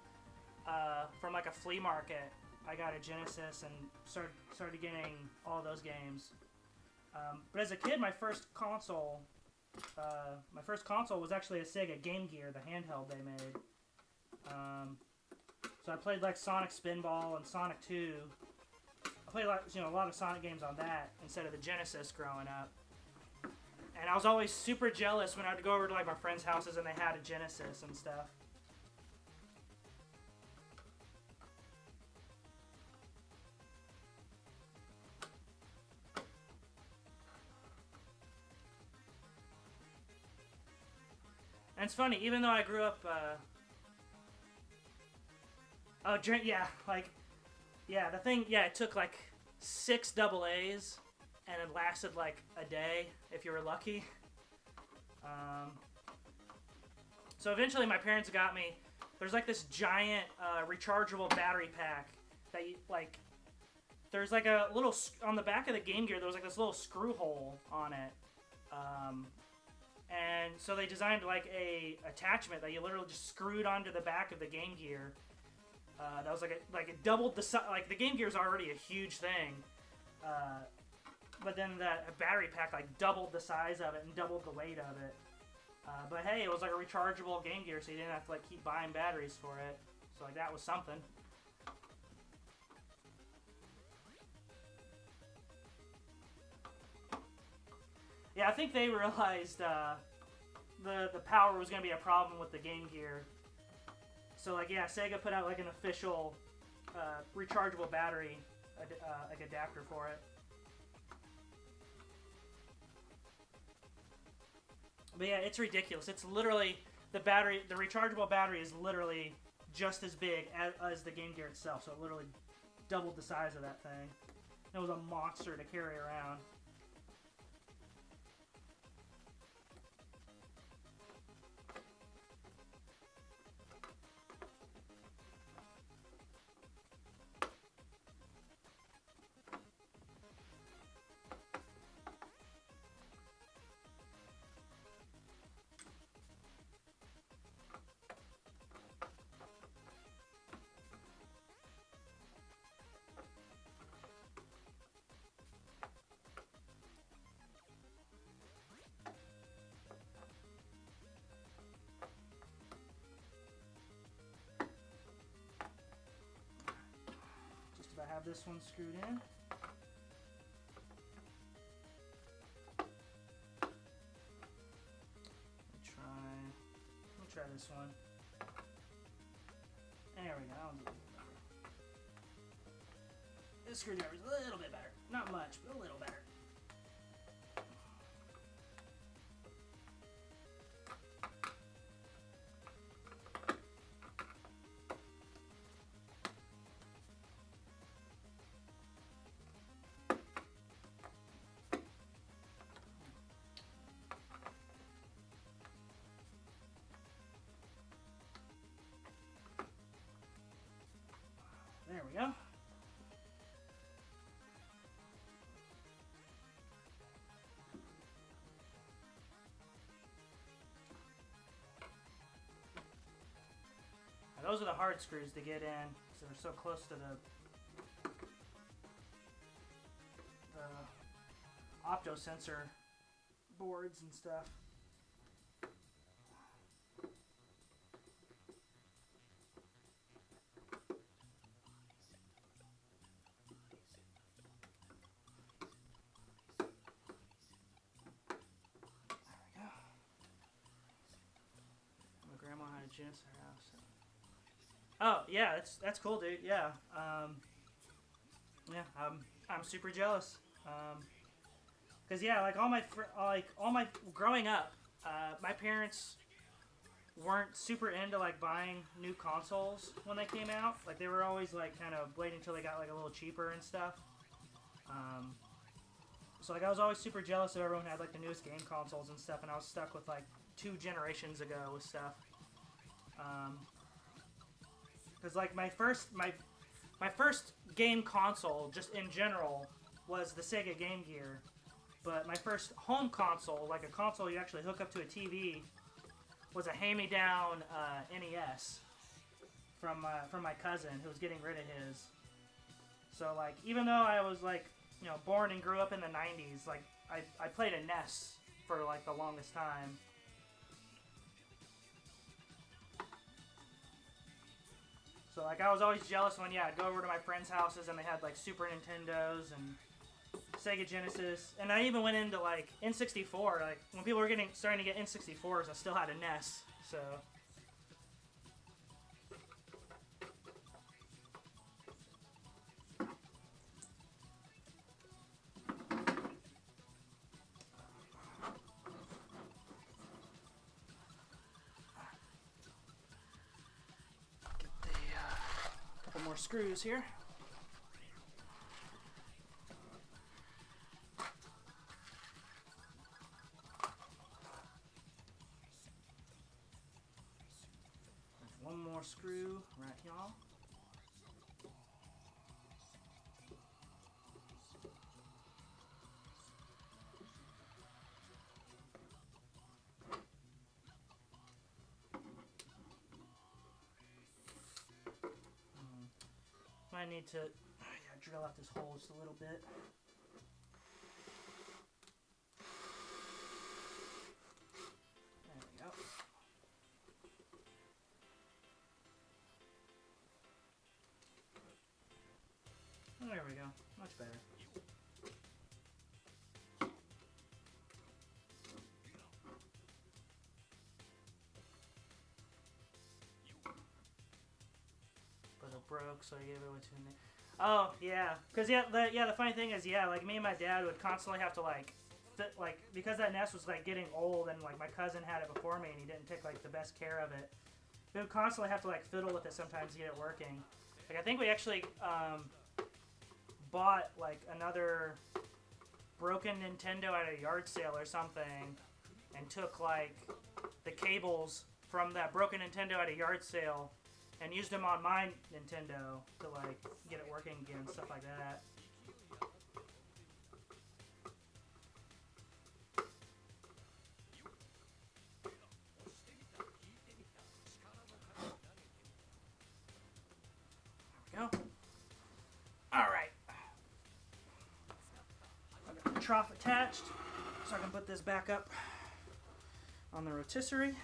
from like a flea market, I got a Genesis and started getting all those games. But as a kid, my first console was actually a Sega Game Gear, the handheld they made. So I played like Sonic Spinball and Sonic 2. I played a lot of Sonic games on that instead of the Genesis growing up. And I was always super jealous when I would go over to like my friends' houses and they had a Genesis and stuff. And it's funny, even though I grew up, it took like 6 double A's, and it lasted like a day if you were lucky. So eventually my parents got me, there's like this giant rechargeable battery pack that you, like, there's like a little, on the back of the Game Gear, there was like this little screw hole on it. And so they designed like a attachment that you literally just screwed onto the back of the Game Gear. That was it doubled the size. Like the Game Gear is already a huge thing, but then that battery pack like doubled the size of it and doubled the weight of it. But hey, it was like a rechargeable Game Gear, so you didn't have to like keep buying batteries for it. So like that was something. Yeah, I think they realized the power was going to be a problem with the Game Gear. So like yeah, Sega put out like an official rechargeable battery like adapter for it. But yeah, it's ridiculous. It's literally the rechargeable battery is literally just as big as the Game Gear itself. So it literally doubled the size of that thing. It was a monster to carry around. have this one screwed in. Let me try this one. There we go. That one's a little better. This screwdriver's a little bit better. Not much, but a little better. There we go. Now those are the hard screws to get in because they're so close to the opto sensor boards and stuff. My grandma had a genius in her house. Oh yeah, that's cool, dude. Yeah, yeah, I'm super jealous. Cause yeah, like all my growing up, my parents weren't super into like buying new consoles when they came out. Like they were always like kind of waiting until they got like a little cheaper and stuff. So like I was always super jealous of everyone who had like the newest game consoles and stuff, and I was stuck with like 2 generations ago with stuff. Because like my first game console, just in general, was the Sega Game Gear. But my first home console, like a console you actually hook up to a TV, was a hand-me-down NES from my cousin who was getting rid of his. So like even though I was like born and grew up in the 90s, like I played a NES for like the longest time. So like I was always jealous when I'd go over to my friends' houses and they had like Super Nintendos and Sega Genesis, and I even went into like N64. Like when people were starting to get N64s, I still had a NES. So get the couple more screws here. One more screw right here. Might need to drill out this hole just a little bit. There we go. There we go. Much better. But it broke, so I gave it away to him. Oh yeah, because the funny thing is like me and my dad would constantly have to like because that nest was like getting old and like my cousin had it before me and he didn't take like the best care of it. We would constantly have to like fiddle with it sometimes to get it working. Like I think we actually bought like another broken Nintendo at a yard sale or something and took like the cables from that broken Nintendo at a yard sale and used them on my Nintendo to like get it working again, stuff like that. There we go. Alright. I've got the trough attached, so I can put this back up on the rotisserie.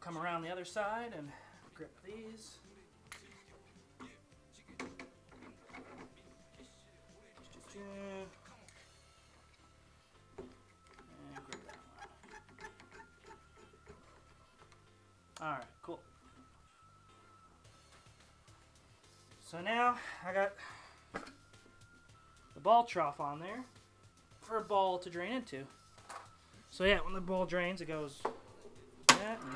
come around the other side and grip these. And grip that one. Alright, cool. So now I got the ball trough on there for a ball to drain into. So yeah, when the ball drains, it goes like that and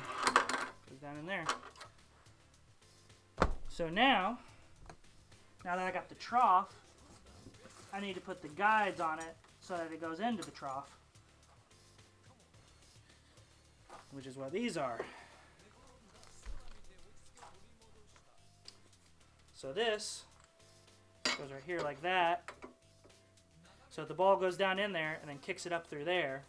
goes down in there. So now that I got the trough, I need to put the guides on it so that it goes into the trough, which is what these are. So this goes right here like that. So the ball goes down in there and then kicks it up through there.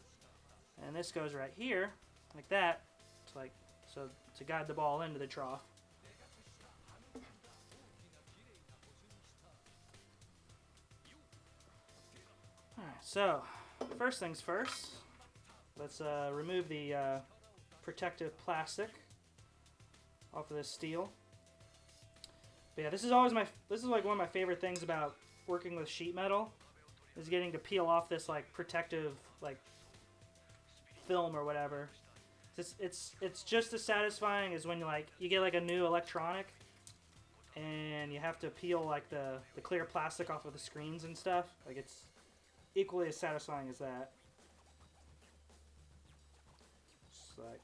And this goes right here like that. It's like so to guide the ball into the trough. Alright, so first things first, let's remove the protective plastic off of this steel. But yeah, this is like one of my favorite things about working with sheet metal, is getting to peel off this like protective like film or whatever. It's just as satisfying as when you get like a new electronic and you have to peel like the clear plastic off of the screens and stuff. Like it's equally as satisfying as that. Just like that.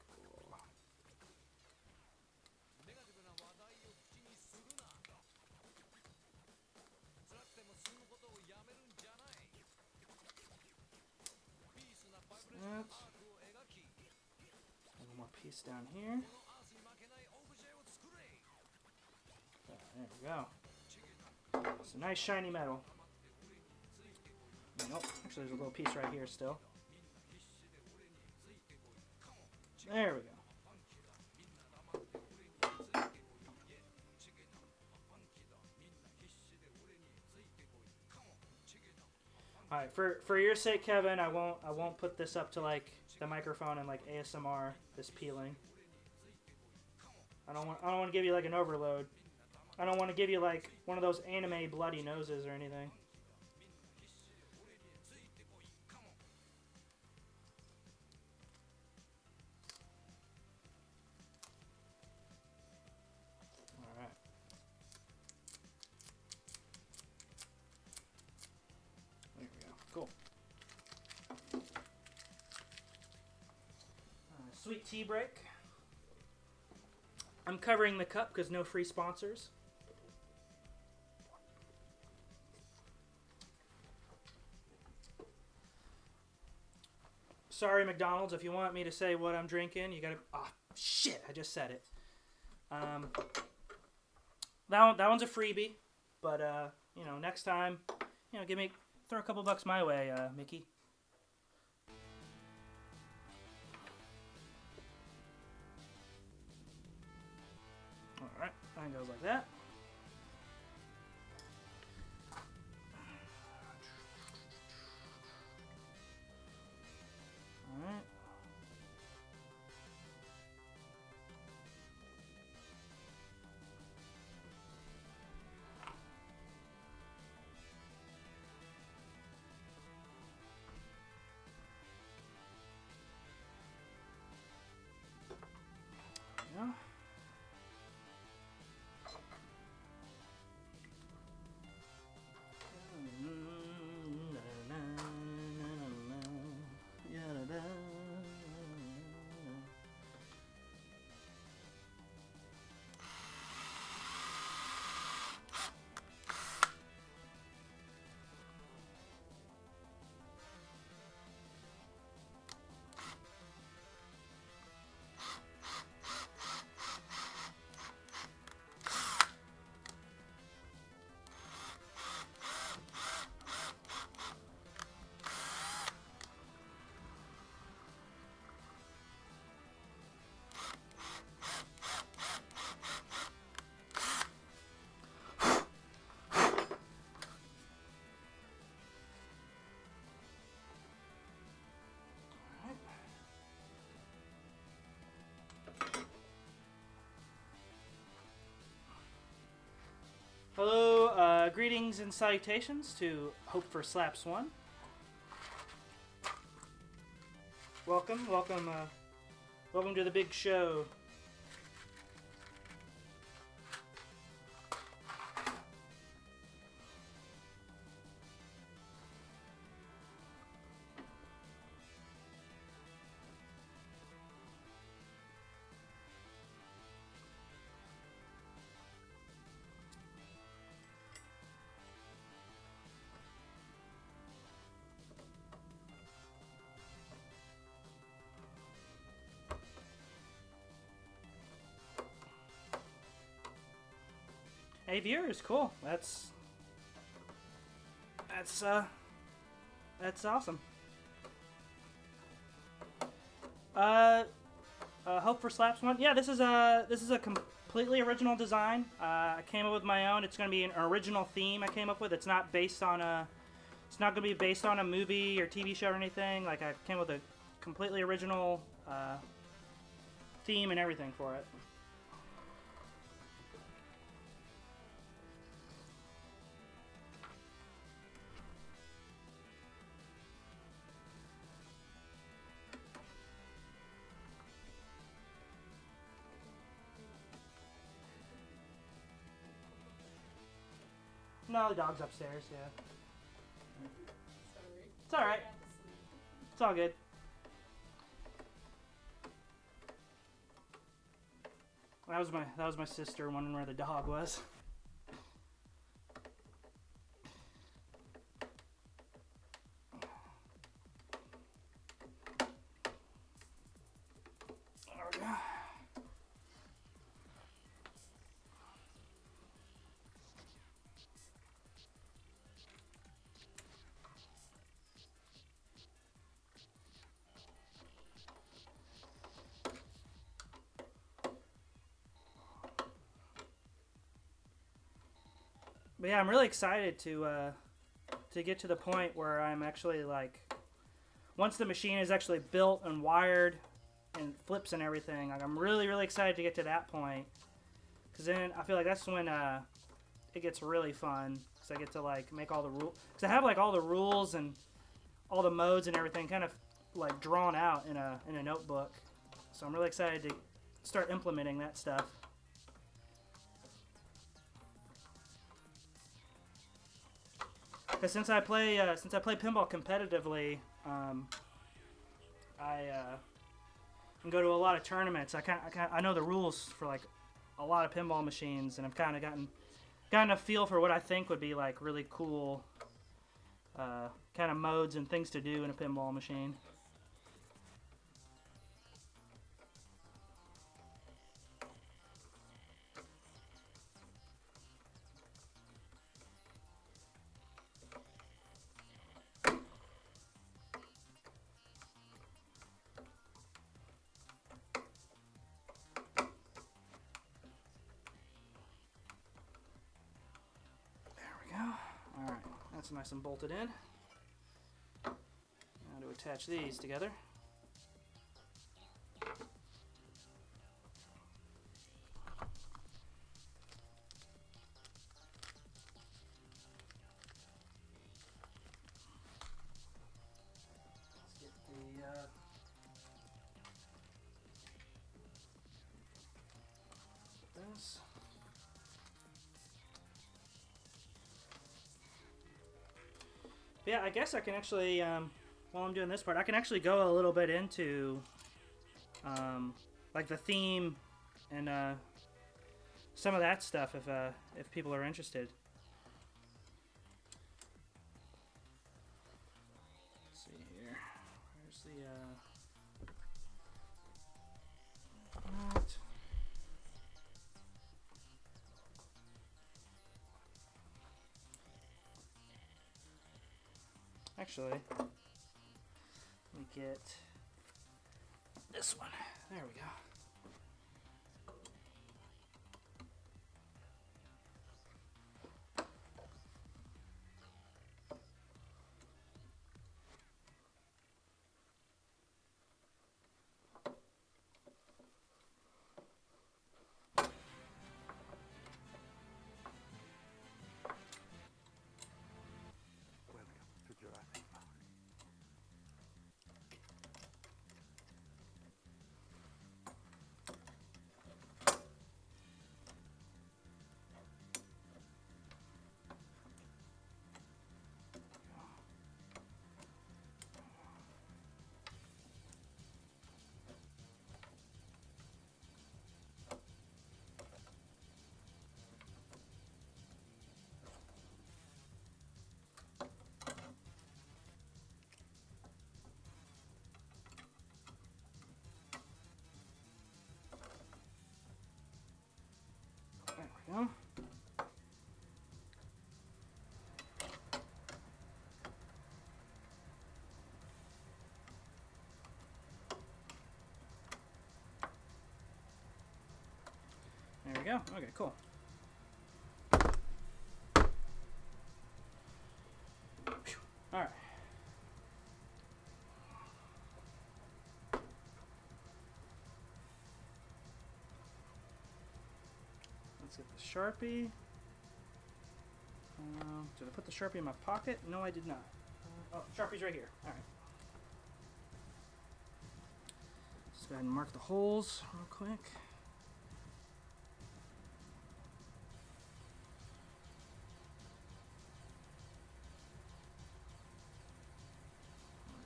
One more piece down here. There we go. It's a nice shiny metal. Nope, actually there's a little piece right here still. There we go. All right, for your sake, Kevin, I won't put this up to like the microphone and like ASMR this peeling. I don't want to give you like an overload. I don't want to give you like one of those anime bloody noses or anything. All right. There we go. Cool. Sweet tea break. I'm covering the cup because no free sponsors. Sorry, McDonald's, if you want me to say what I'm drinking, you gotta... Oh, shit, I just said it. That one's a freebie, but, you know, next time, you know, throw a couple bucks my way, Mickey. Alright, that goes like that. Alright. Yeah. Hello, greetings and salutations to Hope for Slaps 1. Welcome, welcome, welcome to the big show. Hey viewers, cool. That's awesome. Hope for Slaps 1. Yeah, this is a completely original design. I came up with my own. It's gonna be an original theme I came up with. It's not based on a. It's not gonna be based on a movie or TV show or anything. Like I came with a completely original theme and everything for it. No, the dog's upstairs, yeah. Sorry. It's alright. It's all good. That was my sister wondering where the dog was. There we go. But yeah, I'm really excited to get to the point where I'm actually like, once the machine is actually built and wired and flips and everything, like I'm really excited to get to that point, because then I feel like that's when it gets really fun, because I get to like make all the rules, because I have like all the rules and all the modes and everything kind of like drawn out in a notebook, so I'm really excited to start implementing that stuff. Because since I play pinball competitively, I can go to a lot of tournaments. I know the rules for like a lot of pinball machines, and I've kind of gotten a feel for what I think would be like really cool kind of modes and things to do in a pinball machine. Alright, that's nice and bolted in. Now to attach these together. Let's get this. Yeah, I guess I can actually, while I'm doing this part, I can actually go a little bit into, like the theme and some of that stuff if people are interested. Let's see here. Where's the that. Actually, let me get this one. There we go. we go. Okay, cool. All right. Let's get the Sharpie. Did I put the Sharpie in my pocket? No, I did not. Oh, Sharpie's right here. All right. Let's go ahead and mark the holes real quick.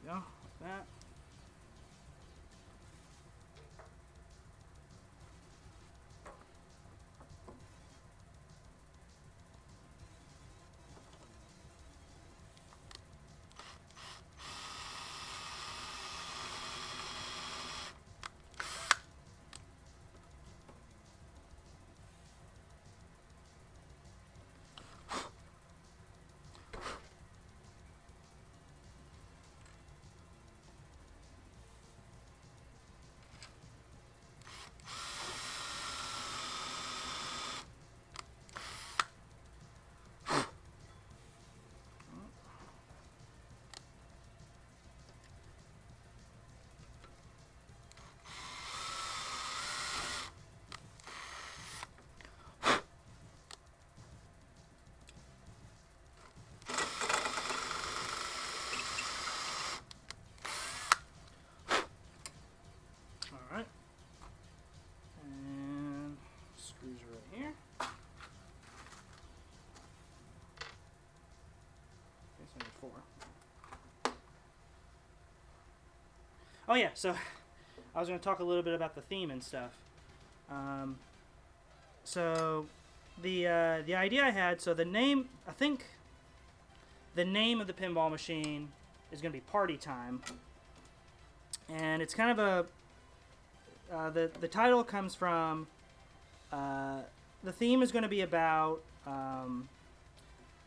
There we go, like that. Alright. And screws are right here. Okay, so I need 4. Oh yeah, so I was going to talk a little bit about the theme and stuff. So the idea I had, so the name, I think the name of the pinball machine is going to be Party Time. And it's kind of a, the title comes from, the theme is going to be about,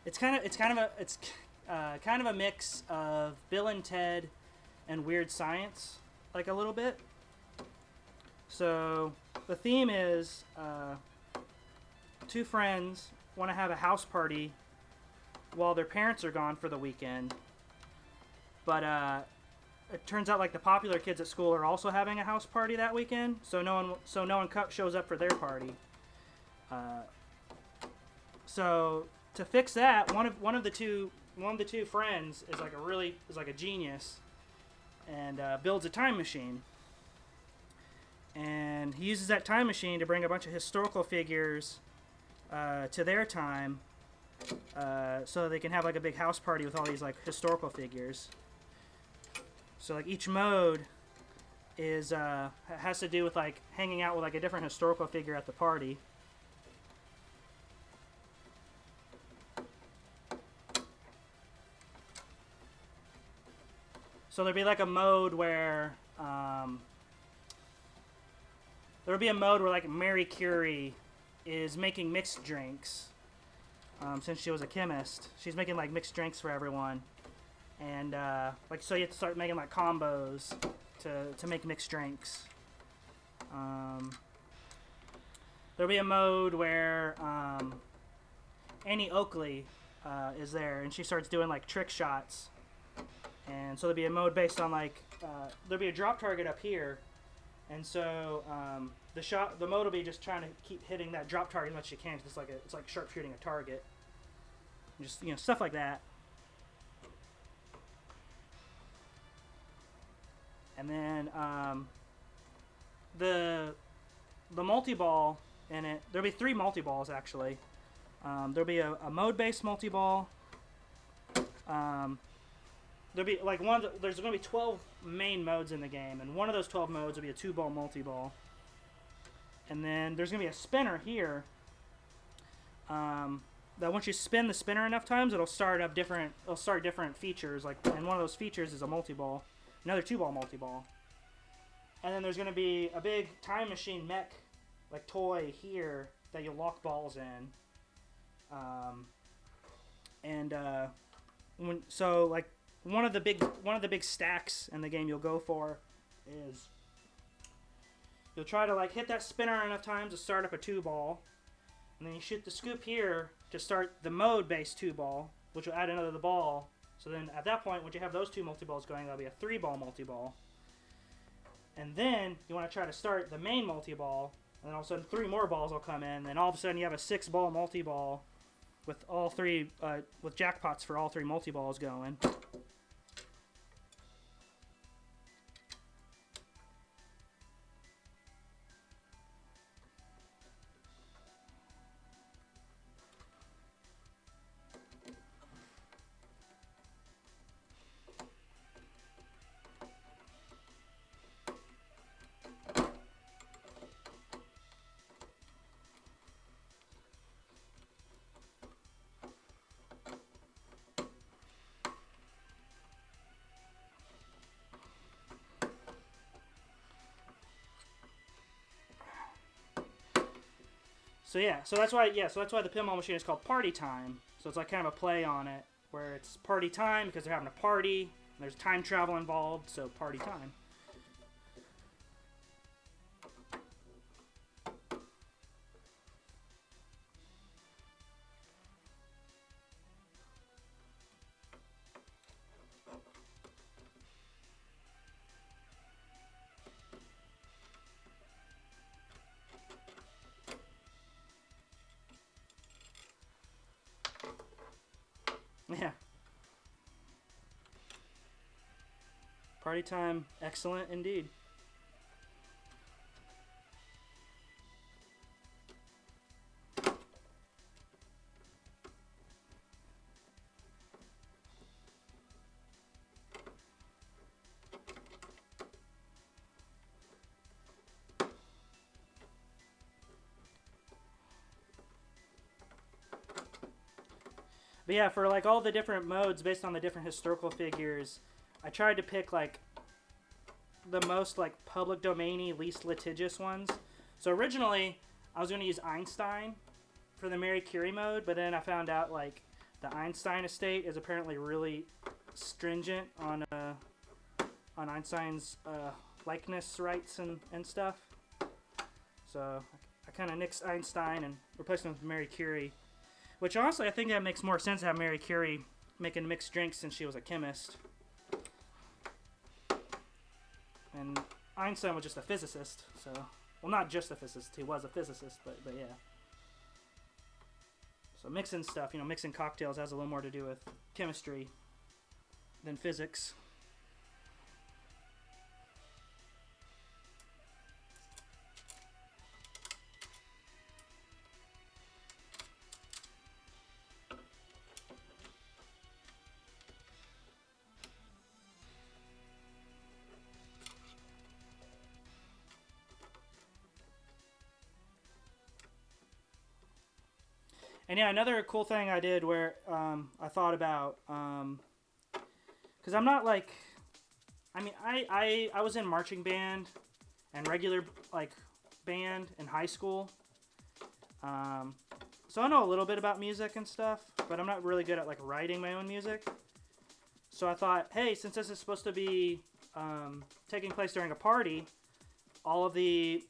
it's kind of a mix of Bill and Ted and Weird Science, like a little bit. So the theme is, 2 friends want to have a house party while their parents are gone for the weekend. But it turns out like the popular kids at school are also having a house party that weekend, so no one shows up for their party. So to fix that, one of the two friends is like a genius and builds a time machine. And he uses that time machine to bring a bunch of historical figures to their time, so they can have like a big house party with all these like historical figures. So like each mode is has to do with like hanging out with like a different historical figure at the party. So there'd be like a mode where like Mary Curie is making mixed drinks. Since she was a chemist, she's making like mixed drinks for everyone, and like so you have to start making like combos to make mixed drinks. There'll be a mode where Annie Oakley is there, and she starts doing like trick shots, and so there'll be a mode based on like there'll be a drop target up here. And so the mode will be just trying to keep hitting that drop target as much as you can. It's like sharpshooting a target. Just stuff like that. And then the multi-ball in it. There'll be 3 multi-balls actually. There'll be a mode-based multi-ball. There'll be like there's going to be 12 main modes in the game, and one of those 12 modes will be a 2-ball multi-ball. And then there's going to be a spinner here. That once you spin the spinner enough times, it'll start different features. Like, and one of those features is a multi-ball, another 2-ball multi-ball. And then there's going to be a big time machine mech, like toy here that you'll lock balls in. One of the big stacks in the game you'll go for is you'll try to like hit that spinner enough times to start up a 2-ball, and then you shoot the scoop here to start the mode-based 2-ball, which will add another ball. So then at that point, once you have those 2 multi-balls going, that'll be a 3-ball multi-ball. And then you want to try to start the main multi-ball, and then all of a sudden 3 more balls will come in, and all of a sudden you have a 6-ball multi-ball with all 3 with jackpots for all 3 multi-balls going. So yeah, so that's why the pinball machine is called Party Time. So it's like kind of a play on it, where it's party time because they're having a party. And there's time travel involved, so party time. Yeah. Party time, excellent indeed. But yeah, for like all the different modes based on the different historical figures, I tried to pick like the most like public domainy, least litigious ones. So originally I was going to use Einstein for the Mary Curie mode, but then I found out like the Einstein estate is apparently really stringent on Einstein's likeness rights and stuff. So I kind of nixed Einstein and replaced him with Mary Curie. Which honestly, I think that makes more sense to have Mary Curie making mixed drinks since she was a chemist. And Einstein was just a physicist, so... Well, not just a physicist, he was a physicist, but yeah. So mixing stuff, mixing cocktails has a little more to do with chemistry than physics. And yeah, another cool thing I did where I thought about, because I'm not like, I was in marching band and regular like band in high school, so I know a little bit about music and stuff, but I'm not really good at like writing my own music. So I thought, hey, since this is supposed to be taking place during a party, all of the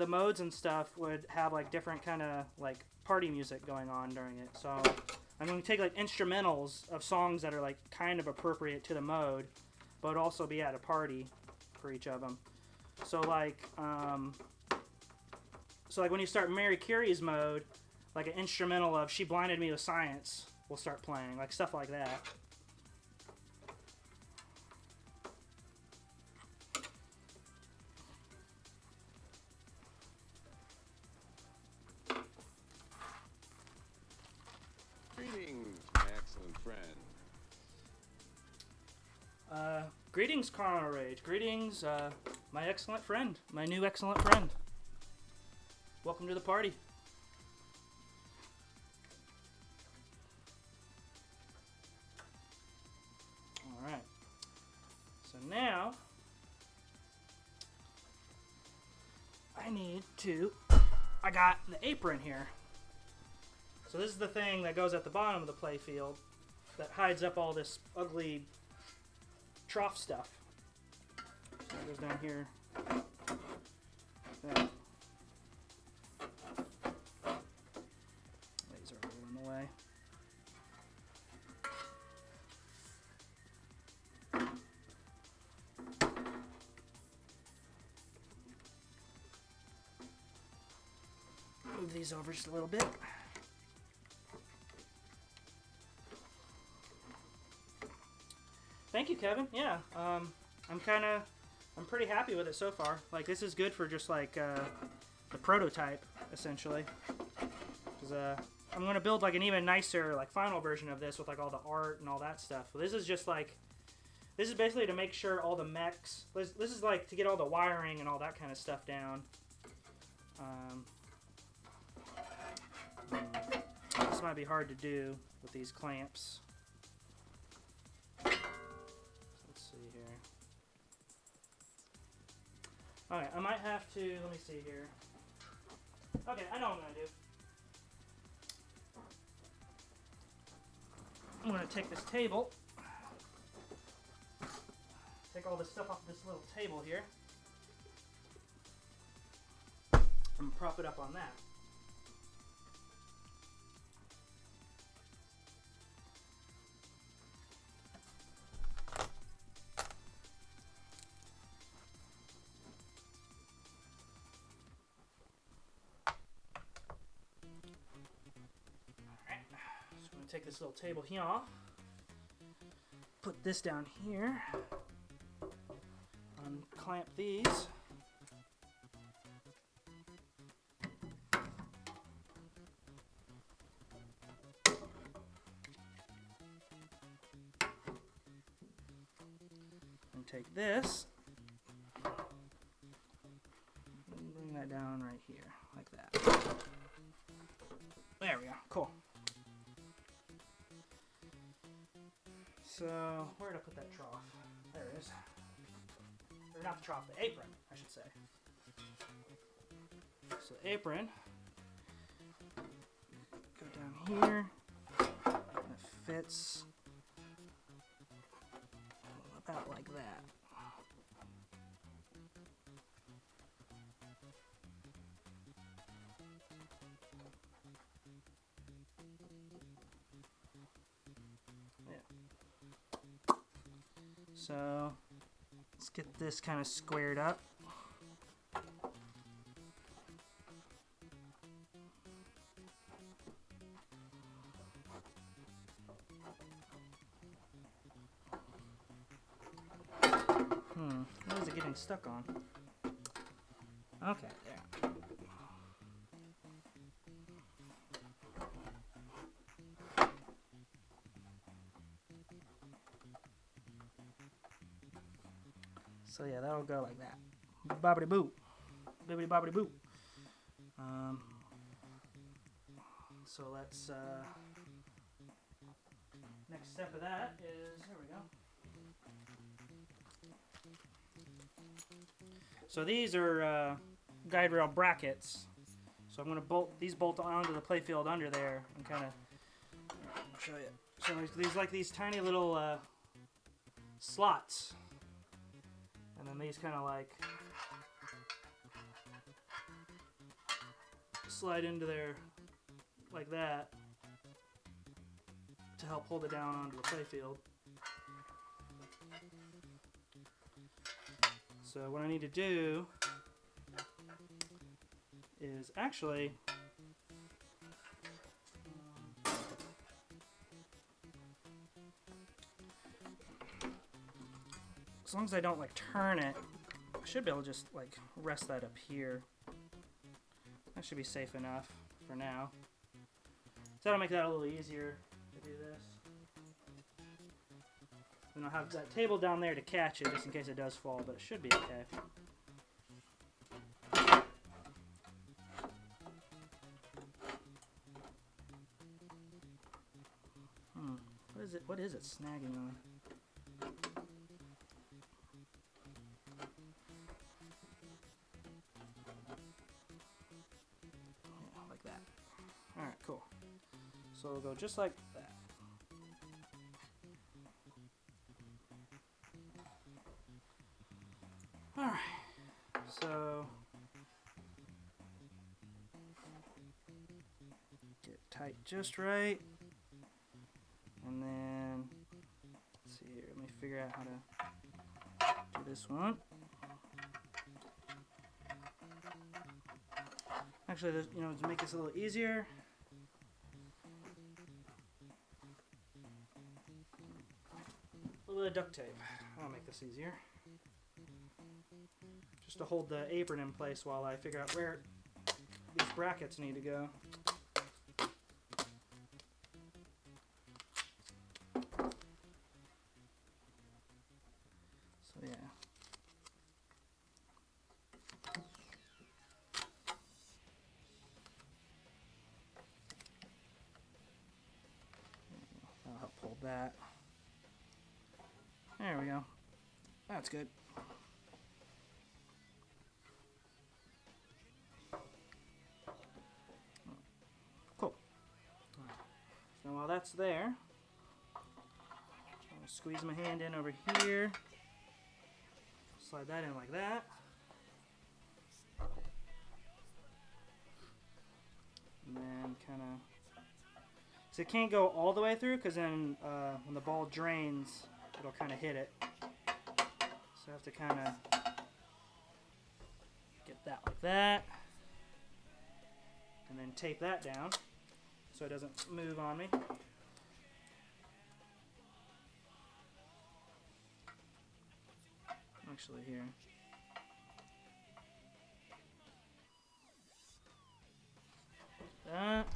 modes and stuff would have like different kind of like party music going on during it. So I'm going to take like instrumentals of songs that are like kind of appropriate to the mode, but also be at a party for each of them. So like when you start Mary Curie's mode, like an instrumental of "She Blinded Me with Science" will start playing, like stuff like that. Greetings, my excellent friend. Greetings, Carnal Rage. Greetings, my excellent friend. My new excellent friend. Welcome to the party. Alright. So now, I got the apron here. So this is the thing that goes at the bottom of the play field that hides up all this ugly trough stuff. So it goes down here. that. These are all in the way. Move these over just a little bit. Thank you, Kevin. Yeah, I'm pretty happy with it so far. Like, this is good for just like the prototype, essentially. Because I'm gonna build like an even nicer like final version of this with like all the art and all that stuff. So this is just like, this is basically to make sure all the mechs. This is like to get all the wiring and all that kind of stuff down. This might be hard to do with these clamps. Here. Okay, I might have to, let me see here. Okay, I know what I'm going to do. I'm going to take this table, take all this stuff off this little table here, and prop it up on that. Take this little table here off, put this down here, unclamp these, and take this and bring that down right here, like that. There we go, cool. So, where did I put that trough? There it is. Or not the trough, the apron, I should say. So the apron, go down here. It fits about like that. So let's get this kind of squared up. What is it getting stuck on? Okay, there. So yeah, that'll go like that. Bobbity boo. Bibbity bobbity boo. So let's, next step of that is, here we go. So these are guide rail brackets. So I'm going to bolt onto the playfield under there and kind of, I'll show you. So there's these like these tiny little slots. And then these kind of like slide into there like that to help hold it down onto the playfield. So what I need to do is actually as long as I don't like turn it, I should be able to just like rest that up here. That should be safe enough for now. So that'll make that a little easier to do this. And I'll have that table down there to catch it just in case it does fall, but it should be okay. What is it snagging on? Yeah, like that. Alright, cool. So we'll go just like that. Alright. So tight just right. And then, let's see here, let me figure out how to do this one. Actually, to make this a little easier, a little bit of duct tape. That'll make this easier. Just to hold the apron in place while I figure out where these brackets need to go. So yeah. That'll help hold that. There we go. That's good. Cool. So while that's there, I'll squeeze my hand in over here. Slide that in like that. And then kind of... So it can't go all the way through because then when the ball drains, it'll kind of hit it. So I have to kind of get that like that. And then tape that down so it doesn't move on me. Actually here. That.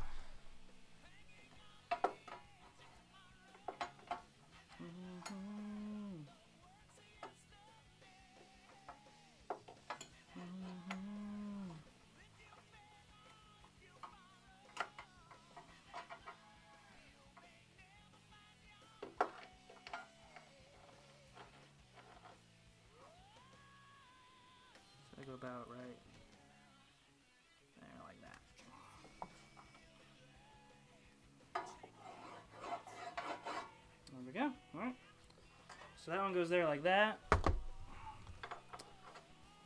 So I go about right there like that. There we go. Alright. So that one goes there like that.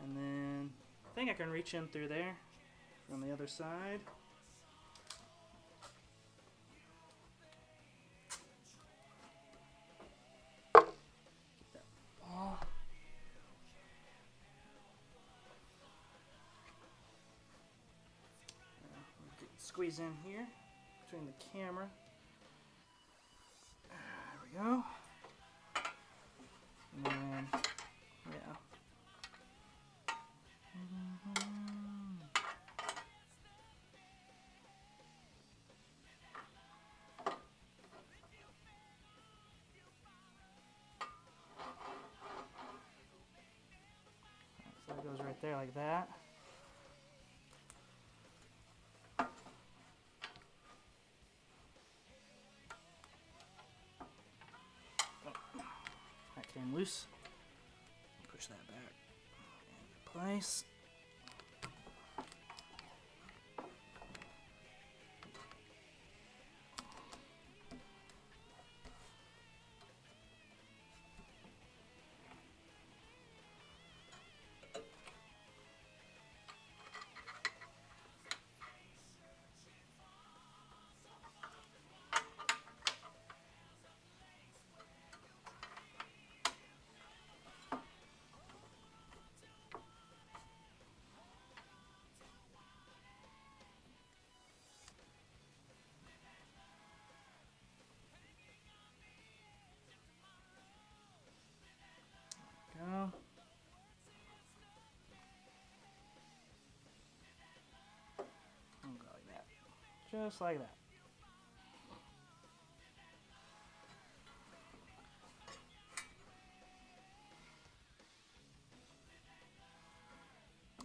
And then I think I can reach in through there from the other side. Get that ball. Squeeze in here between the camera. There we go. And then, yeah. So it goes right there like that. That came loose. Push that back into place. Go. And go like that. Just like that.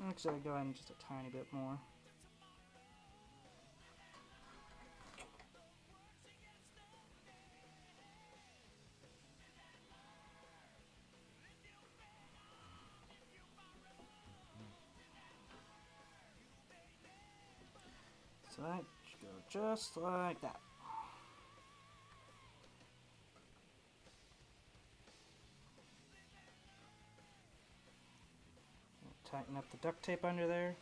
Actually, I'll go ahead and just a tiny bit more. So that should go just like that. Tighten up the duct tape under there.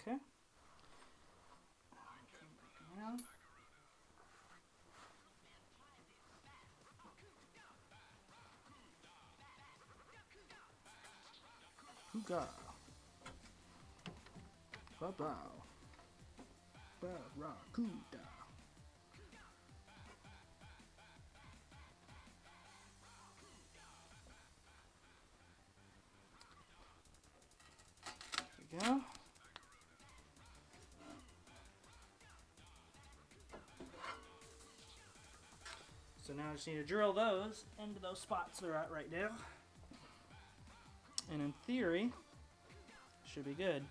Okay. Down. Hooga. Ba-bow. Barracuda. There we go. So now I just need to drill those into those spots they're at right now. And in theory, should be good.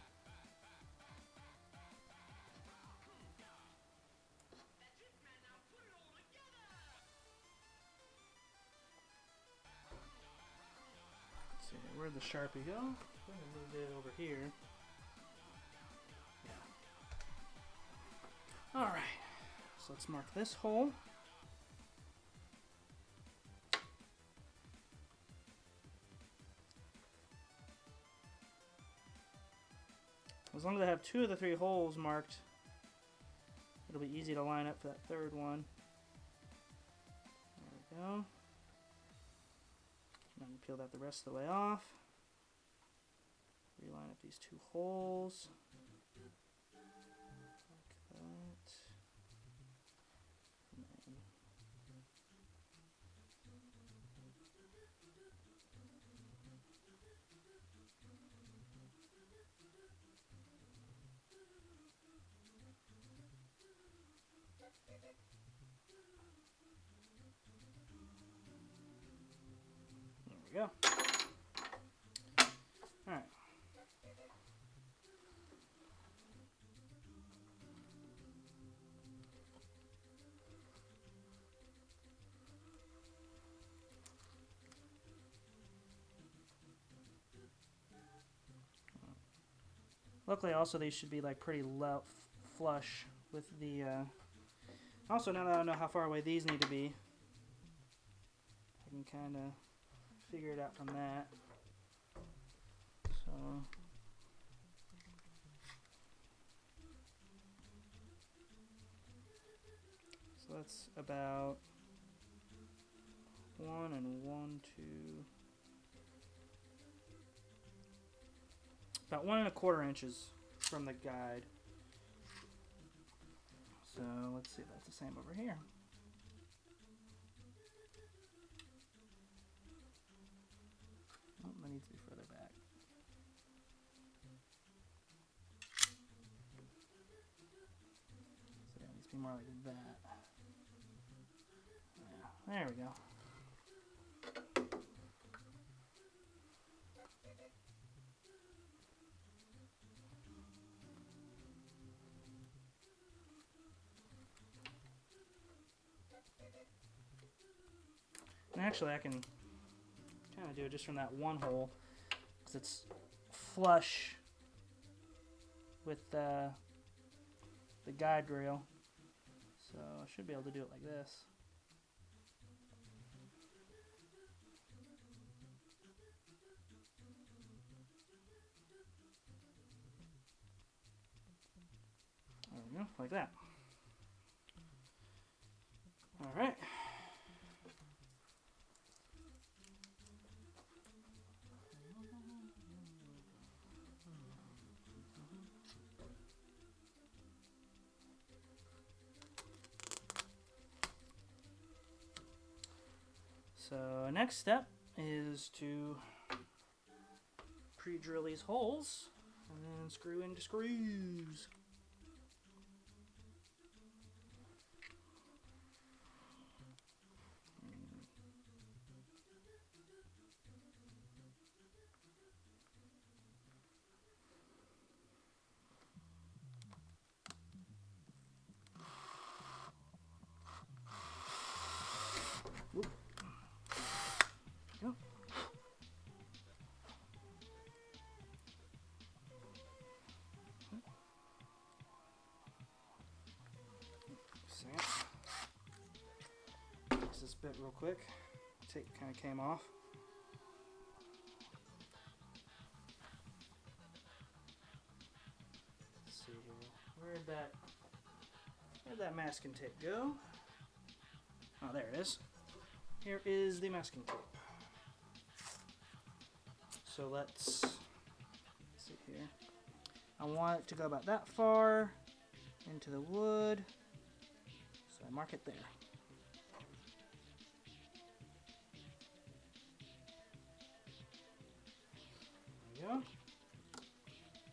Let's see, where'd the Sharpie go? I'm going to move it over here. Yeah. Alright, so let's mark this hole. As long as I have 2 of the 3 holes marked, it'll be easy to line up for that third one. There we go. Now I'm going to peel that the rest of the way off. Reline up these 2 holes. Like that. And then there we go. Alright. Luckily, also these should be like pretty low, flush with the. Also, now that I know how far away these need to be, I can kind of figure it out from that. So that's about 1 and 1, 2. About 1 1/4 inches from the guide. So let's see if that's the same over here. Oh, that needs to be further back. So yeah, it needs to be more like that. Yeah, there we go. And actually, I can kind of do it just from that one hole, because it's flush with the guide rail. So I should be able to do it like this. There we go, like that. All right. So next step is to pre-drill these holes and then screw into screws. Whoop. Go. Fix this bit real quick. Tape kind of came off. Where'd that masking tape go? Oh, there it is. Here is the masking tape. So let's see here. I want it to go about that far into the wood. So I mark it there. There we go.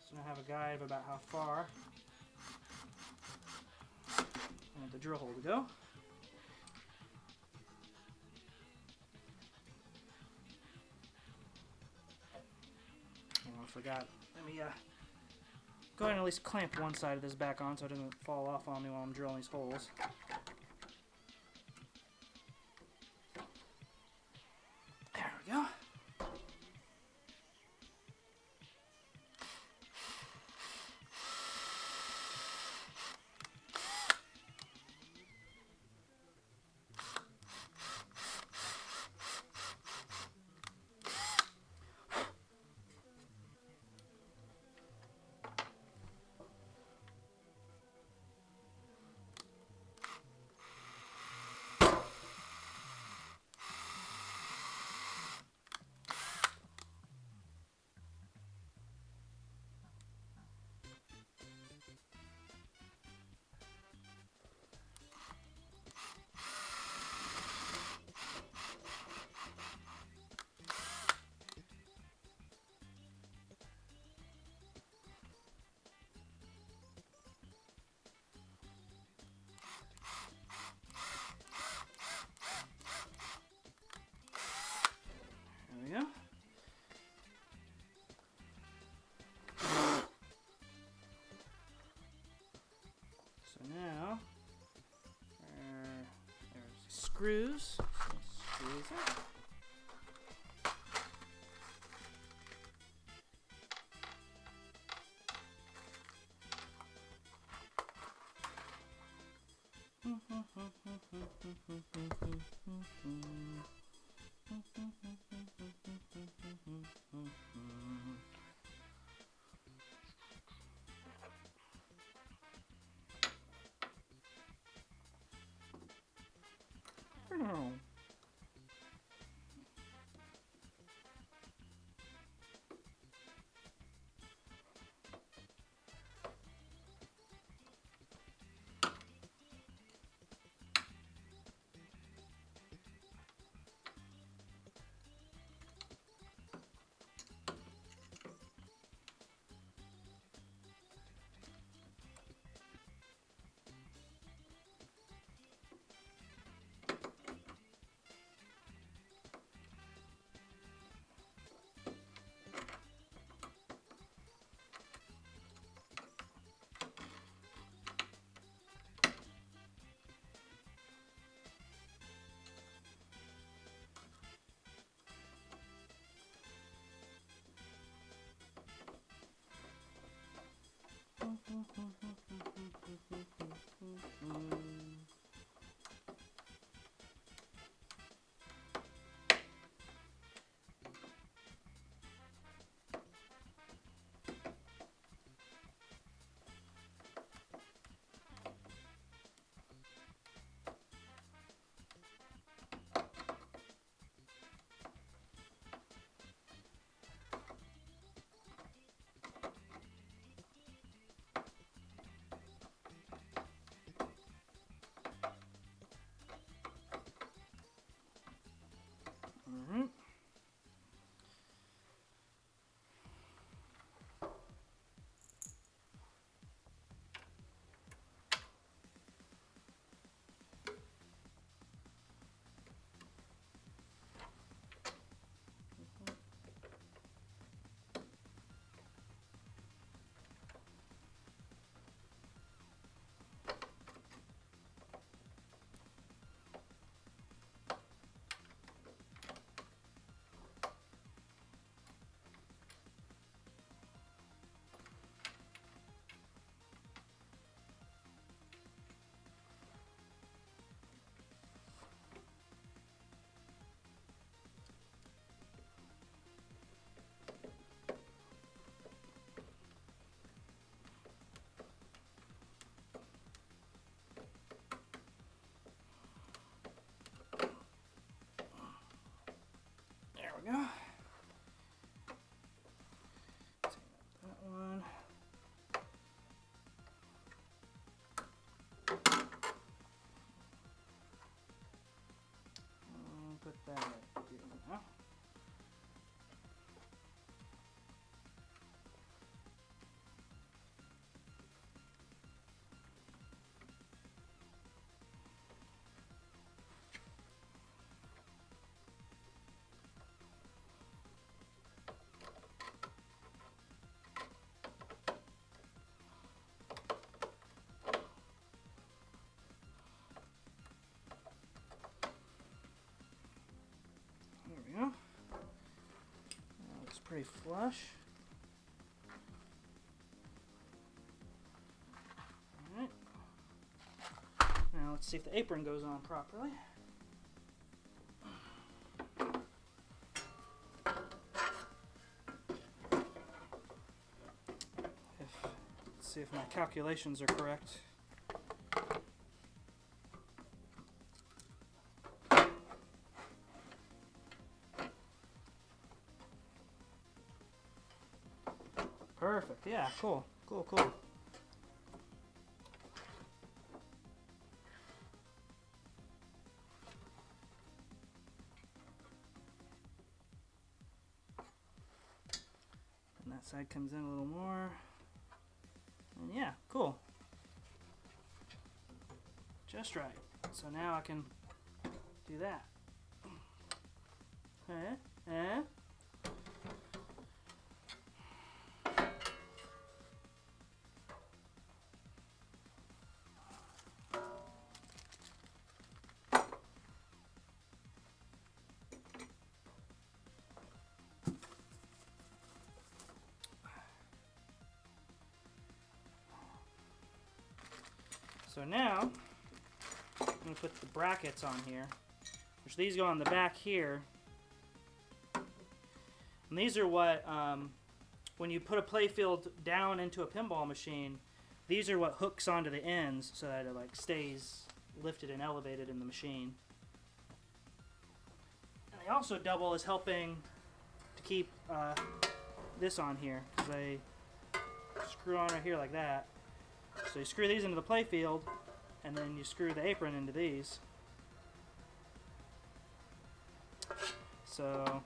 So I have a guide of about how far I want the drill hole to go. Oh, I forgot. Let me go ahead and at least clamp one side of this back on so it doesn't fall off on me while I'm drilling these holes. There we go. There we go. So now, there's screws. Screws it. Oh. we go. Take that one. Put that right here now. There we go. That looks pretty flush. Alright. Now let's see if the apron goes on properly. Let's see if my calculations are correct. Perfect. Yeah, cool. Cool, cool. And that side comes in a little more. And yeah, cool. Just right. So now I can do that. So now, I'm going to put the brackets on here, which these go on the back here. And these are what, when you put a playfield down into a pinball machine, these are what hooks onto the ends so that it like stays lifted and elevated in the machine. And they also double as helping to keep this on here, because they screw on right here like that. So you screw these into the playfield, and then you screw the apron into these. So,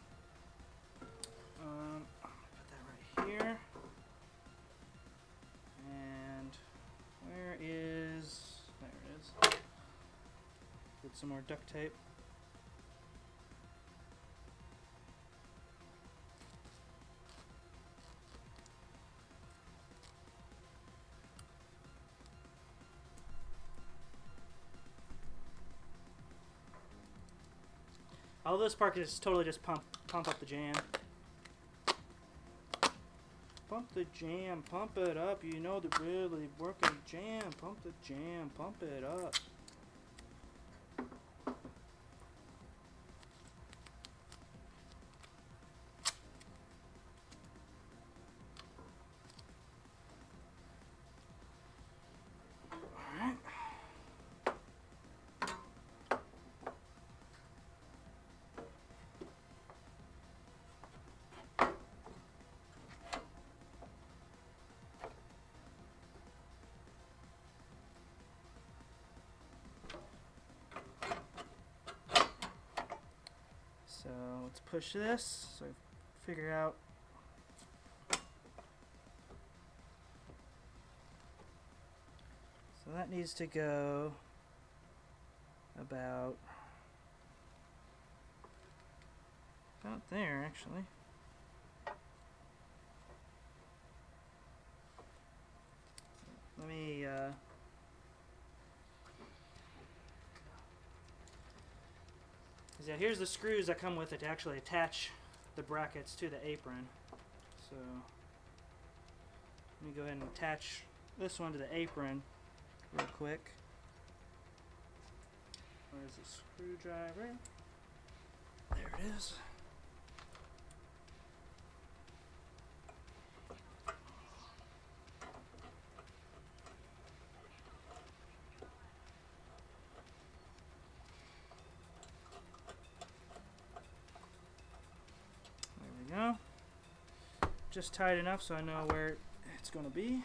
put that right here. And where is, there it is. Get some more duct tape. All this part is totally just pump up the jam. Pump the jam, pump it up. You know the really working jam. Pump the jam, pump it up. Alright. So let's push this so I figure out so that needs to go about there actually. Let me yeah, here's the screws that come with it to actually attach the brackets to the apron. So let me go ahead and attach this one to the apron real quick. Where's the screwdriver? There it is. just tight enough so I know where it's going to be.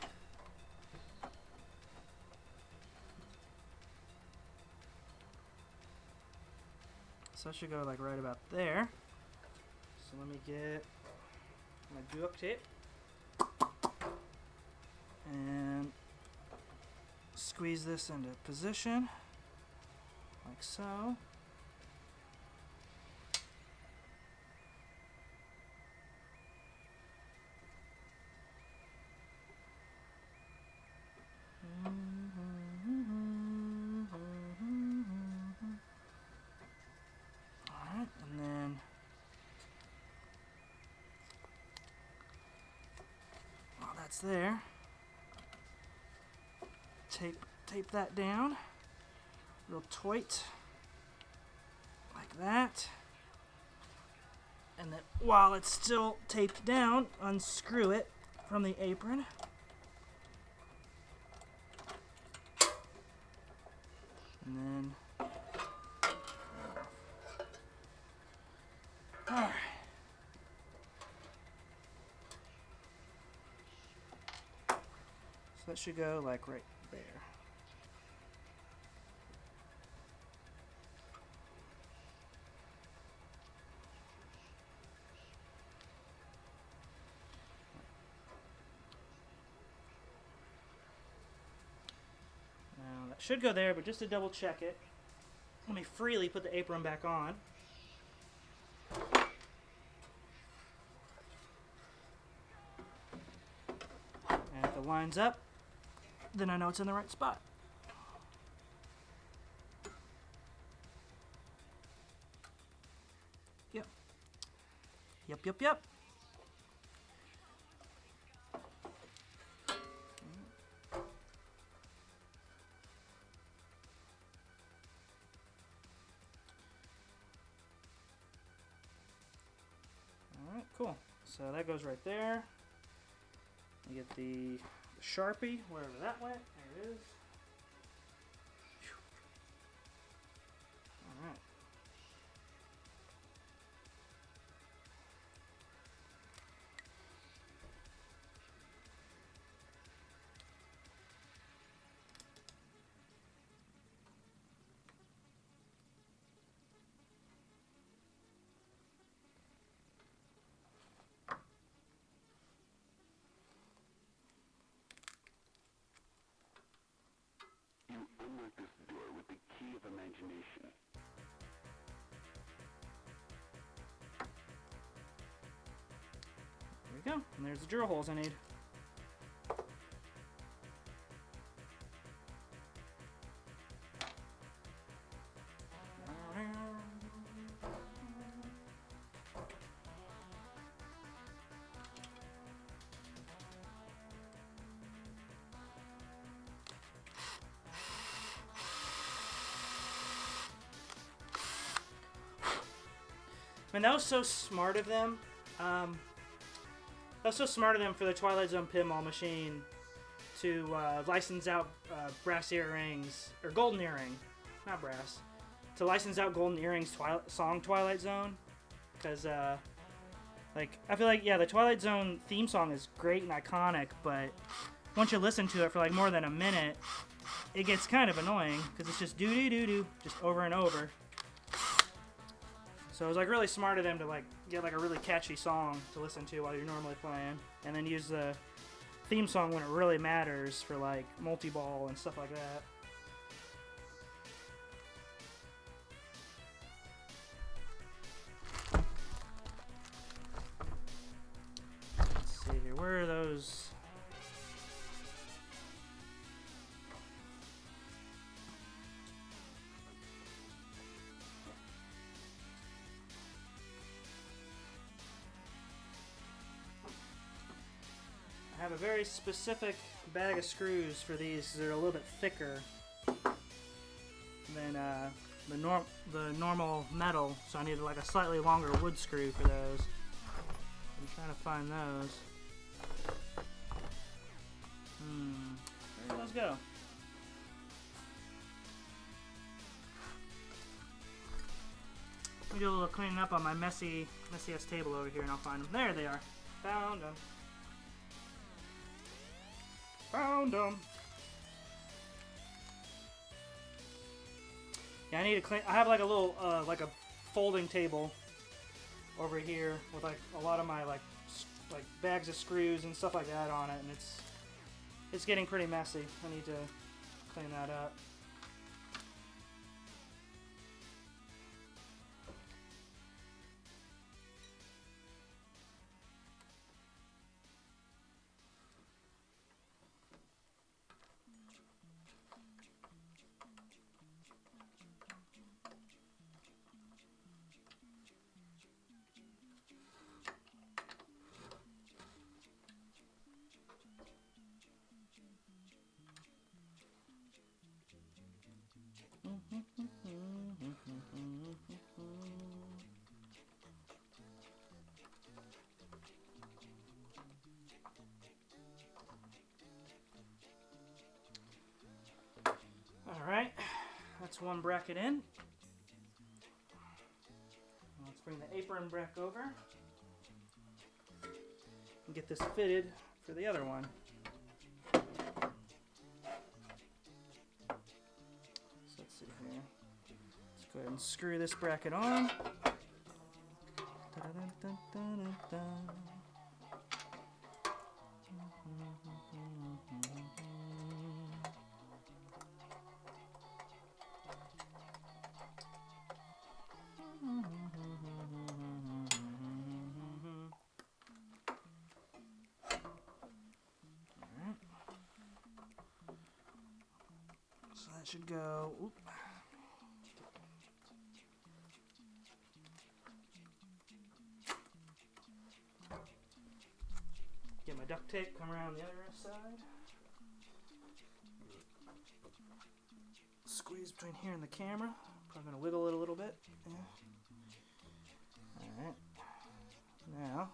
So that should go like right about there. So let me get my duct tape and squeeze this into position like so. Alright, and then while that's there, tape that down real tight like that. And then while it's still taped down, unscrew it from the apron. And then, alright. So that should go like right there. Now that should go there, but just to double check it, let me freely put the apron back on. And if it lines up, then I know it's in the right spot. Yep. Yep. Alright, cool. So that goes right there. I get the Sharpie, wherever that went. There it is. Alright. You unlock this door with the key of imagination. There we go. And there's the drill holes I need. Man, that was so smart of them. That was so smart of them for the Twilight Zone pinball machine to license out brass earrings, or golden earring, not brass, to license out golden earrings song Twilight Zone. Because, like, I feel like, yeah, the Twilight Zone theme song is great and iconic, but once you listen to it for like more than a minute, it gets kind of annoying because it's just doo-doo-doo-doo, just over and over. So it was like really smart of them to like get like a really catchy song to listen to while you're normally playing, and then use the theme song when it really matters for like multi-ball and stuff like that. Let's see here, where are those? I have a very specific bag of screws for these because they're a little bit thicker than the normal metal, so I need like a slightly longer wood screw for those. I'm trying to find those. Where did those go? Let me do a little cleaning up on my messy ass table over here and I'll find them. There they are. Found them. Found them. Yeah, I need to clean. I have like a little, like a folding table over here with like a lot of my like bags of screws and stuff like that on it, and it's getting pretty messy. I need to clean that up. Alright, that's one bracket in. Let's bring the apron back over and get this fitted for the other one. So let's see here. Let's go ahead and screw this bracket on. So that should go. Oop. Get my duct tape, come around the other side. Squeeze between here and the camera. Probably gonna wiggle it a little bit. Yeah. Alright. Now.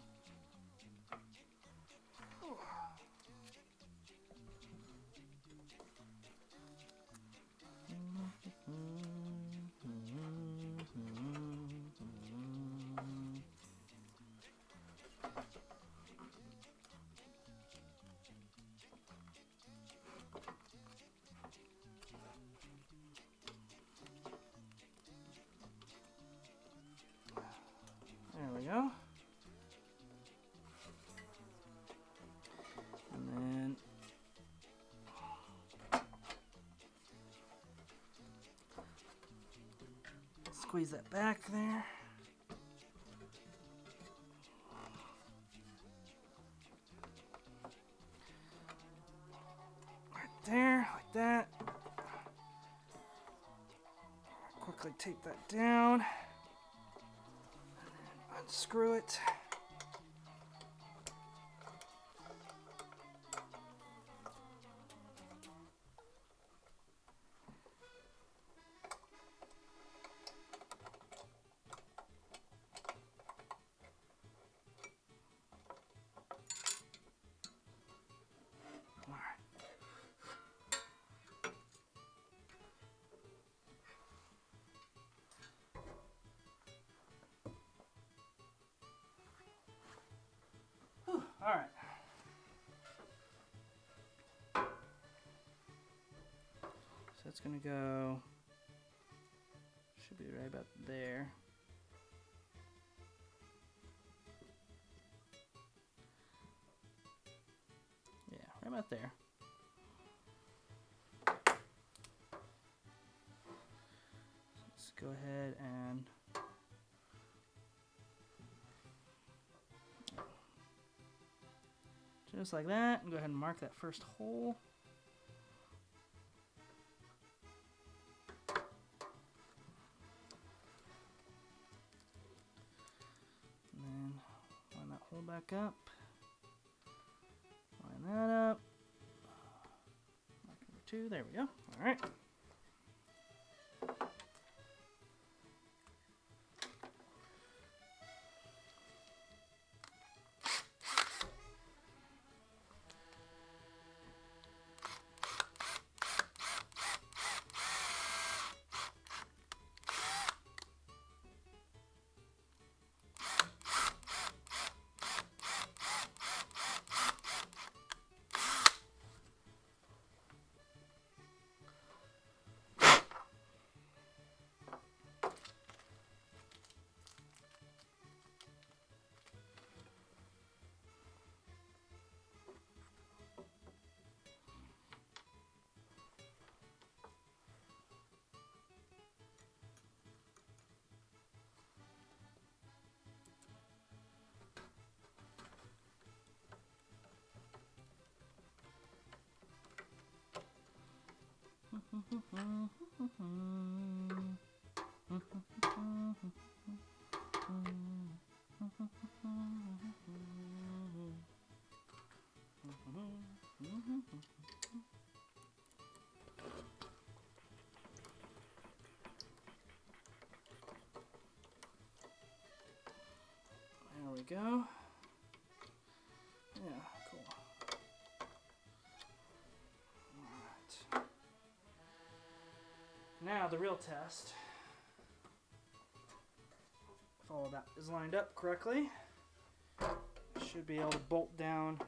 There we go. And then squeeze that back there. Right there, like that. Quickly tape that down. Unscrew it. All right. Whew, all right. So it's gonna go. Should be right about there. Yeah, right about there. Let's go ahead and just like that, and go ahead and mark that first hole. And then line that hole back up. Line that up. Mark number 2, there we go. All right. There we go. Yeah, cool. Alright. Now the real test. If all of that is lined up correctly, should be able to bolt down.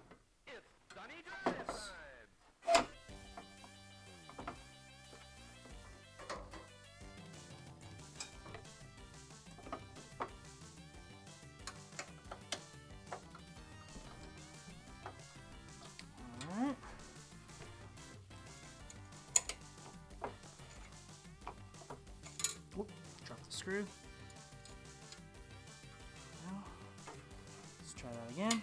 Alright. Whoop, drop the screw. Now, let's try that again.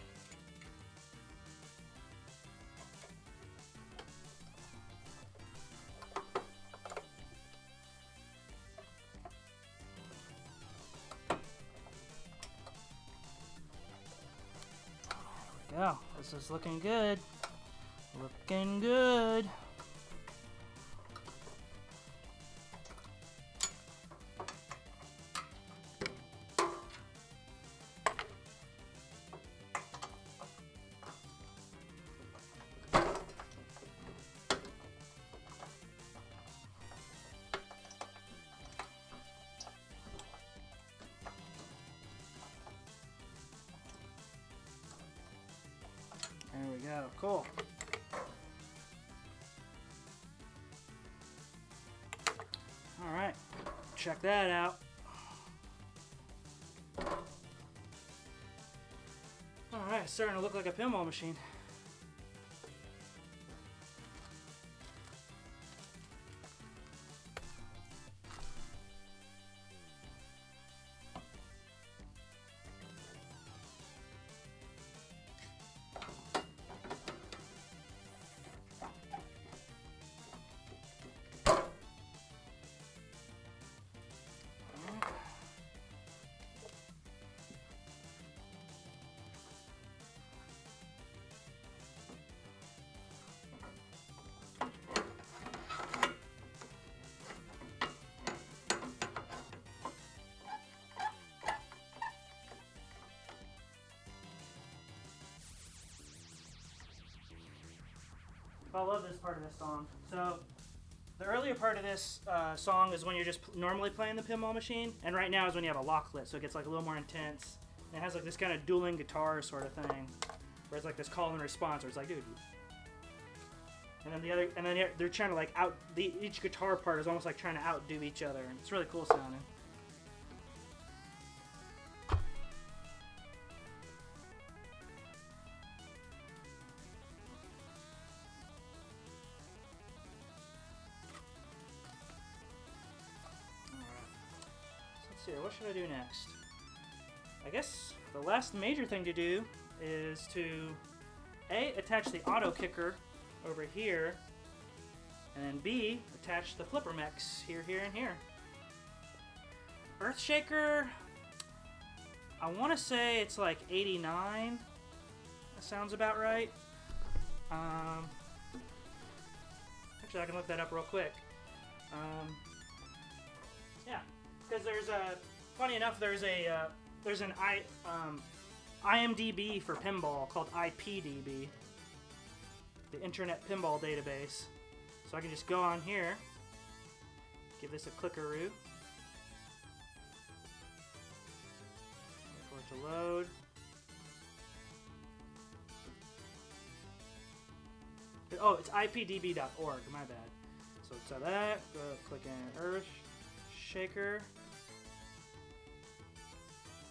There we go. This is looking good. Looking good. There we go. Cool. All right. Check that out. All right, it's starting to look like a pinball machine. I love this part of this song. So, the earlier part of this song is when you're just normally playing the pinball machine, and right now is when you have a lock lit, so it gets like a little more intense. And it has like this kind of dueling guitar sort of thing, where it's like this call and response, where it's like, dude. And then they're trying to like each guitar part is almost like trying to outdo each other, and it's really cool sounding. Let's see, what should I do next? I guess the last major thing to do is to A, attach the auto kicker over here, and then B, attach the flipper mechs here, here, and here. Earthshaker, I want to say it's like 89. That sounds about right. Actually, I can look that up real quick. Yeah. Because there's funny enough, there's an IMDb for pinball called IPDB, the Internet Pinball Database. So I can just go on here, give this a clickaroo, wait for it to load. Oh, it's ipdb.org. My bad. So that. Go click in Earthshaker.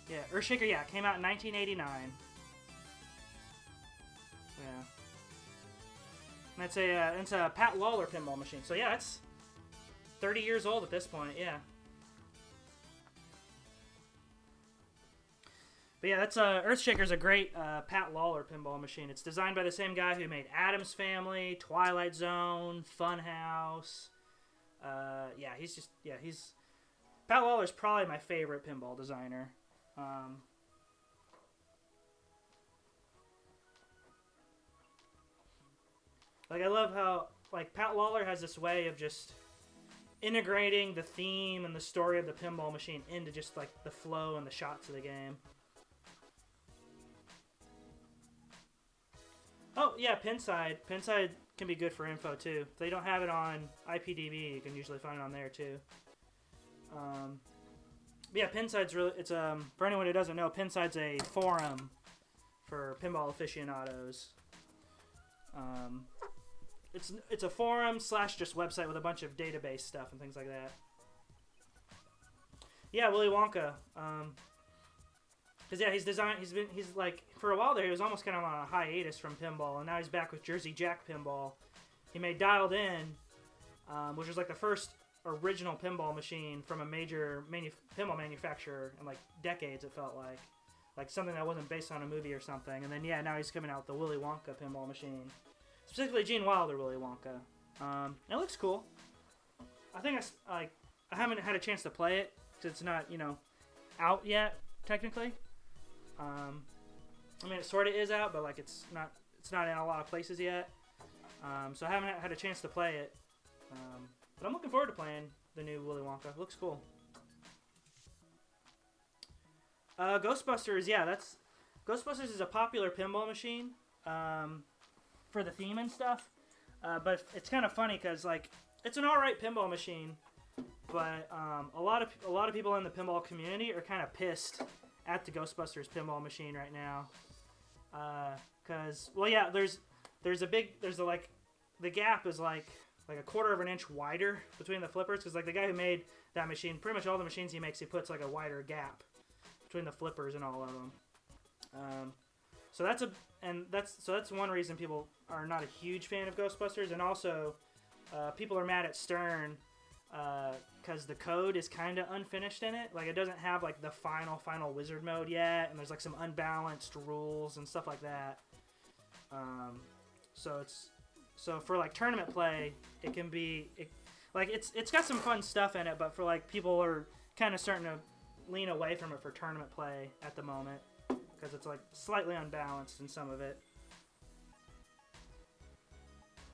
Yeah, Earthshaker, yeah, came out in 1989. Yeah. And it's a Pat Lawler pinball machine. So yeah, it's 30 years old at this point, yeah. But yeah, that's Earthshaker's a great Pat Lawler pinball machine. It's designed by the same guy who made Addams Family, Twilight Zone, Funhouse. Yeah, he's Pat Lawler's probably my favorite pinball designer. Like I love how like Pat Lawler has this way of just integrating the theme and the story of the pinball machine into just like the flow and the shots of the game. Oh yeah, Pinside. Pinside can be good for info too. If they don't have it on IPDB, you can usually find it on there too. But yeah, Pinside's really it's for anyone who doesn't know, Pinside's a forum for pinball aficionados. It's a forum / just website with a bunch of database stuff and things like that. Yeah, Willy Wonka. Cause yeah, he's like for a while there he was almost kind of on a hiatus from pinball, and now he's back with Jersey Jack Pinball. He made Dialed In, which was like the first original pinball machine from a major pinball manufacturer in like decades. It felt like something that wasn't based on a movie or something. And then yeah, now he's coming out with the Willy Wonka pinball machine. Specifically, Gene Wilder Willy Wonka. It looks cool. I think I haven't had a chance to play it because it's not out yet technically. I mean it sort of is out, but like it's not in a lot of places yet. So I haven't had a chance to play it. But I'm looking forward to playing the new Willy Wonka. It looks cool. Ghostbusters, yeah, Ghostbusters is a popular pinball machine. For the theme and stuff, but it's kind of funny because like it's an alright pinball machine, but a lot of people in the pinball community are kind of pissed at the Ghostbusters pinball machine right now, because well yeah, there's the gap is like a quarter of an inch wider between the flippers, because like the guy who made that machine, pretty much all the machines he makes, he puts like a wider gap between the flippers and all of them. So that's one reason people are not a huge fan of Ghostbusters, and also people are mad at Stern because the code is kind of unfinished in it. Like it doesn't have like the final wizard mode yet, and there's like some unbalanced rules and stuff like that. So for like tournament play, it can be it's got some fun stuff in it, but for like people are kind of starting to lean away from it for tournament play at the moment, because it's like slightly unbalanced in some of it.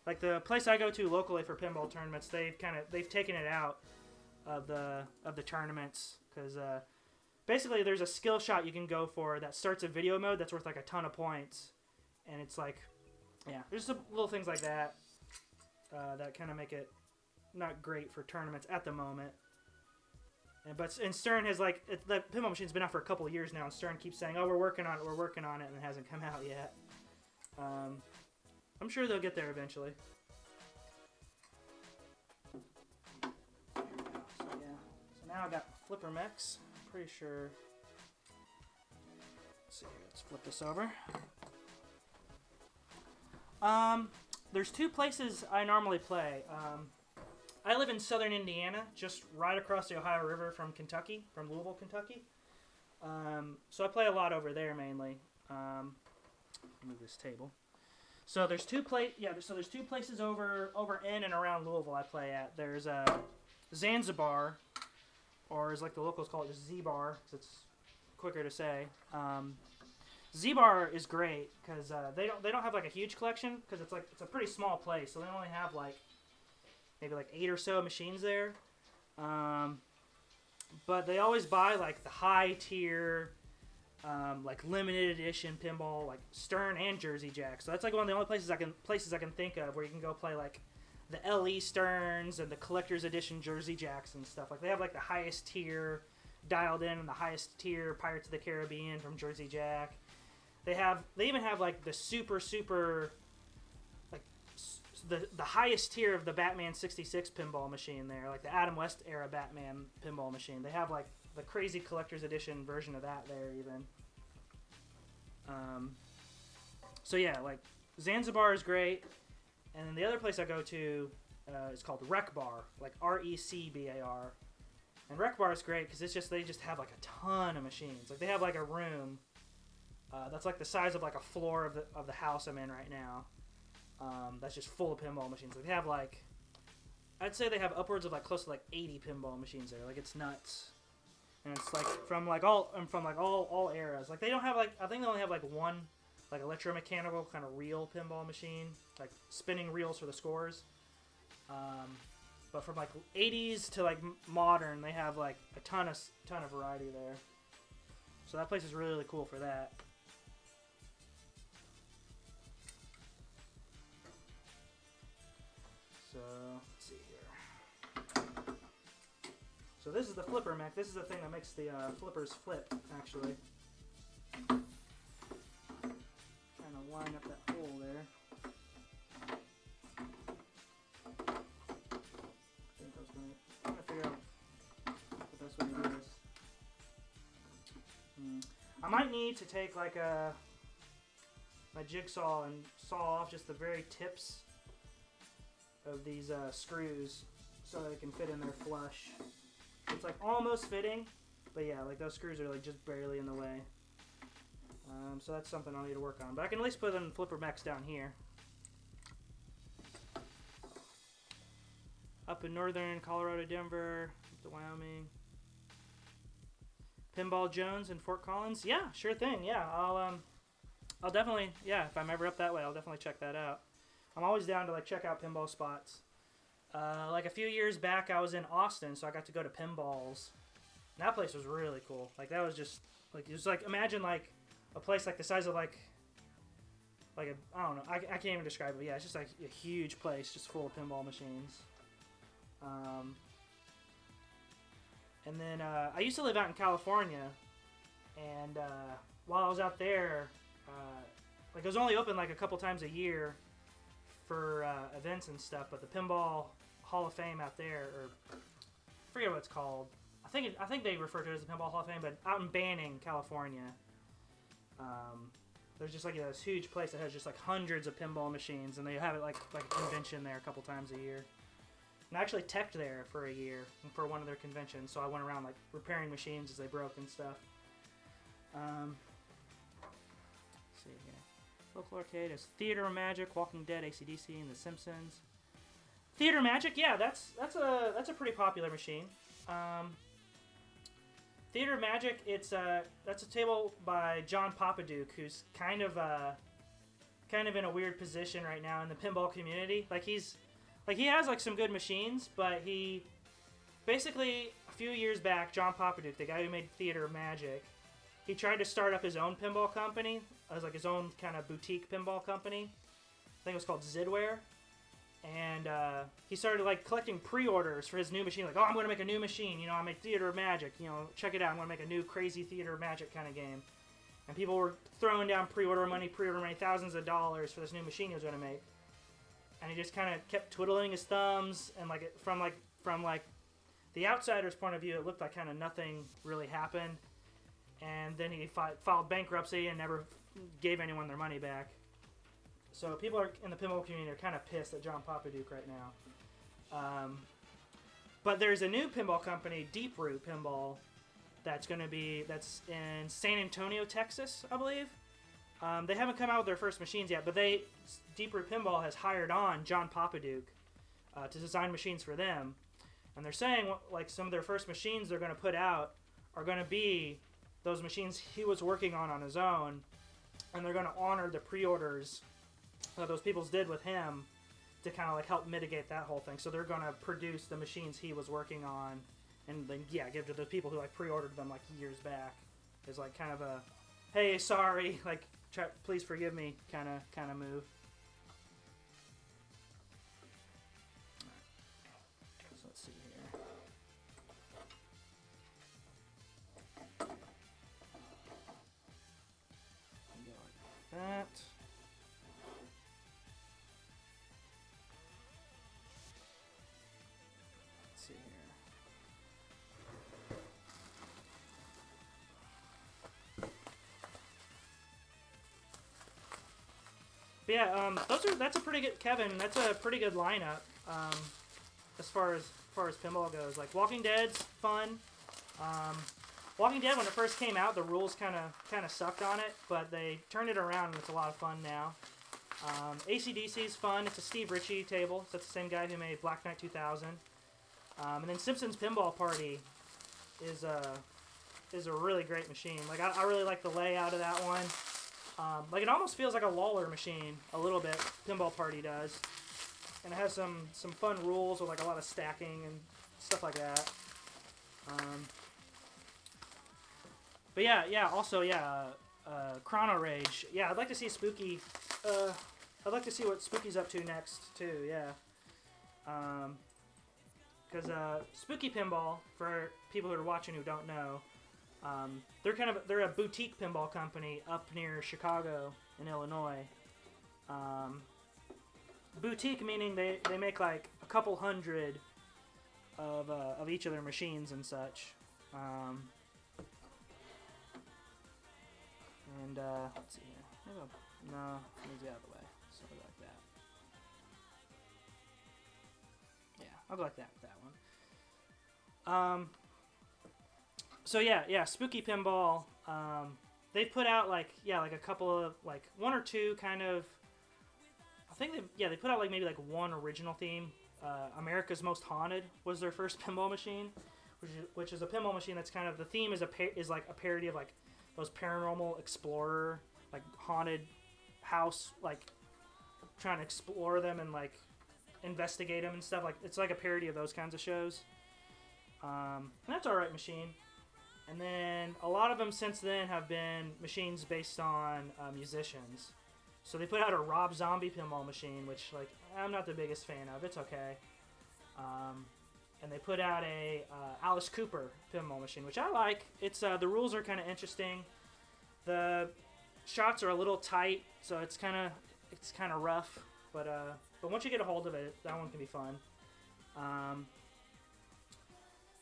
Like the place I go to locally for pinball tournaments, they've taken it out of the tournaments, because basically there's a skill shot you can go for that starts a video mode that's worth like a ton of points, and it's like yeah, there's some little things like that that kind of make it not great for tournaments at the moment. And Stern has the pinball machine's been out for a couple of years now, and Stern keeps saying, "Oh, we're working on it," and it hasn't come out yet. I'm sure they'll get there eventually. So now I got Flipper Mechs. Pretty sure. Let's see. Let's flip this over. There's two places I normally play. I live in southern Indiana, just right across the Ohio River from Louisville, Kentucky. So I play a lot over there mainly. Move this table. So there's two places over in and around Louisville I play at. There's Zanzibar, or as like the locals call it, Z-Bar, because it's quicker to say. Z-Bar is great because they don't have like a huge collection, because it's a pretty small place, so they only have like maybe like 8 or so machines there. But they always buy like the high tier, like limited edition pinball, like Stern and Jersey Jack. So that's like one of the only places I can think of where you can go play like the LE Sterns and the collector's edition Jersey Jacks and stuff. Like they have like the highest tier Dialed In and the highest tier Pirates of the Caribbean from Jersey Jack. They even have like the super like the highest tier of the Batman 66 pinball machine there, like the Adam West era Batman pinball machine. They have like the crazy collector's edition version of that there even. So yeah, like Zanzibar is great, and then the other place I go to is called Rec Bar, like RECBAR. And Rec Bar is great because they just have like a ton of machines. Like they have like a room that's like the size of like a floor of the house I'm in right now. That's just full of pinball machines. Like they have like I'd say they have upwards of like close to like 80 pinball machines there. Like it's nuts. And it's like from all eras. Like they don't have like I think they only have like one like electromechanical kind of reel pinball machine, like spinning reels for the scores. But from like 80s to like modern, they have like a ton of variety there. So that place is really, really cool for that. So let's see here. So this is the flipper mech. This is the thing that makes the flippers flip, actually. Trying to line up that hole there. I think I was trying to figure out the best way to do this. I might need to take like my jigsaw and saw off just the very tips of these screws so they can fit in there flush. It's like almost fitting, but yeah, like those screws are like just barely in the way. So that's something I'll need to work on. But I can at least put in flipper mechs down here. Up in northern Colorado, Denver, up to Wyoming. Pinball Jones in Fort Collins. Yeah, sure thing. Yeah, I'll definitely, yeah, if I'm ever up that way, I'll definitely check that out. I'm always down to like check out pinball spots. Like a few years back, I was in Austin, so I got to go to PINBALL's. And that place was really cool. Like that was just like it was like imagine like a place like the size of like a I don't know I can't even describe it. But yeah, it's just like a huge place just full of pinball machines. And then I used to live out in California, and while I was out there, like it was only open like a couple times a year for events and stuff. But the Pinball Hall of Fame out there, or I forget what it's called. I think they refer to it as the Pinball Hall of Fame, but out in Banning, California, there's just like this huge place that has just like hundreds of pinball machines, and they have it like a convention there a couple times a year. And I actually teched there for a year for one of their conventions, so I went around like repairing machines as they broke and stuff. Let's see here. Local arcade is Theater Magic, Walking Dead, AC/DC, and The Simpsons. Theater Magic, yeah, that's a pretty popular machine. Theater Magic, that's a table by John Papaduke, who's kind of in a weird position right now in the pinball community. He has like some good machines, but he basically a few years back, John Papaduke, the guy who made Theater Magic, he tried to start up his own pinball company, as like his own kind of boutique pinball company. I think it was called Zidware. And he started like collecting pre-orders for his new machine. Like, oh, I'm going to make a new machine. You know, I make Theater Magic. You know, check it out. I'm going to make a new crazy Theater Magic kind of game. And people were throwing down pre-order money, thousands of dollars for this new machine he was going to make. And he just kind of kept twiddling his thumbs. And like from the outsider's point of view, it looked like kind of nothing really happened. And then he filed bankruptcy and never gave anyone their money back. So people are in the pinball community are kind of pissed at John Papaduke right now. But there's a new pinball company, Deep Root Pinball, that's in San Antonio, Texas, I believe. They haven't come out with their first machines yet, but Deep Root Pinball has hired on John Papaduke to design machines for them. And they're saying like some of their first machines they're going to put out are going to be those machines he was working on his own, and they're going to honor the pre-orders that those people did with him to kind of like help mitigate that whole thing. So they're going to produce the machines he was working on and then give to the people who like pre-ordered them like years back. It's like kind of a, hey, sorry, like please forgive me kind of move. So let's see here. That. See here. But yeah, that's a pretty good Kevin. That's a pretty good lineup. As far as pinball goes, like Walking Dead's fun. Walking Dead when it first came out, the rules kind of sucked on it, but they turned it around and it's a lot of fun now. AC/DC is fun. It's a Steve Ritchie table. So that's the same guy who made Black Knight 2000. And then Simpsons Pinball Party is a really great machine. Like I really like the layout of that one. Like it almost feels like a Lawler machine a little bit. Pinball Party does, and it has some fun rules with like a lot of stacking and stuff like that. But yeah. Also, Chrono Rage. Yeah, I'd like to see Spooky. I'd like to see what Spooky's up to next too. Yeah. Because Spooky Pinball, for people who are watching who don't know, they're a boutique pinball company up near Chicago in Illinois. Boutique meaning they make like a couple hundred of each of their machines and such. Let's see here. Maybe no, let me get out of the way. Something like that. Yeah, I'll go like that with that one. So yeah, Spooky Pinball. They've put out like a couple of like one or two kind of. I think they put out like maybe like one original theme. America's Most Haunted was their first pinball machine, which is a pinball machine that's kind of the theme is like a parody of like those paranormal explorer like haunted house like trying to explore them and like investigate them and stuff. Like it's like a parody of those kinds of shows. And that's alright machine. And then a lot of them since then have been machines based on musicians. So they put out a Rob Zombie pinball machine, which like I'm not the biggest fan of. It's okay. And they put out a Alice Cooper pinball machine, which I like. It's the rules are kind of interesting. The shots are a little tight, so it's kind of rough. But once you get a hold of it, that one can be fun.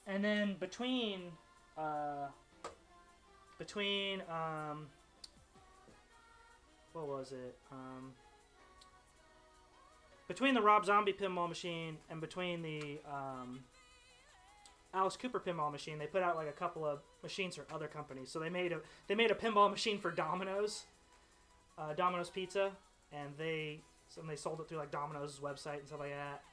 And then between what was it? Between the Rob Zombie pinball machine and between the Alice Cooper pinball machine, they put out like a couple of machines for other companies. So they made a pinball machine for Domino's, Domino's Pizza, and they sold it through like Domino's website and stuff like that.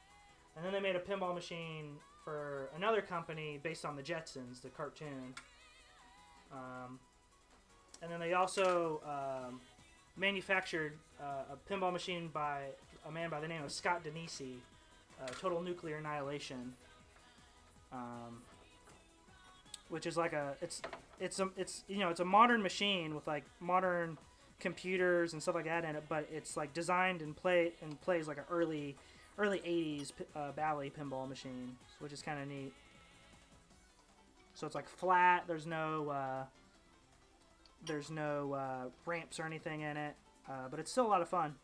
And then they made a pinball machine for another company based on the Jetsons, the cartoon. And then they also manufactured a pinball machine by a man by the name of Scott Denisi, Total Nuclear Annihilation, which is like it's a modern machine with like modern computers and stuff like that in it, but it's like designed and plays like an early 80s Bally pinball machine, which is kind of neat. So it's like flat. There's no ramps or anything in it, but it's still a lot of fun.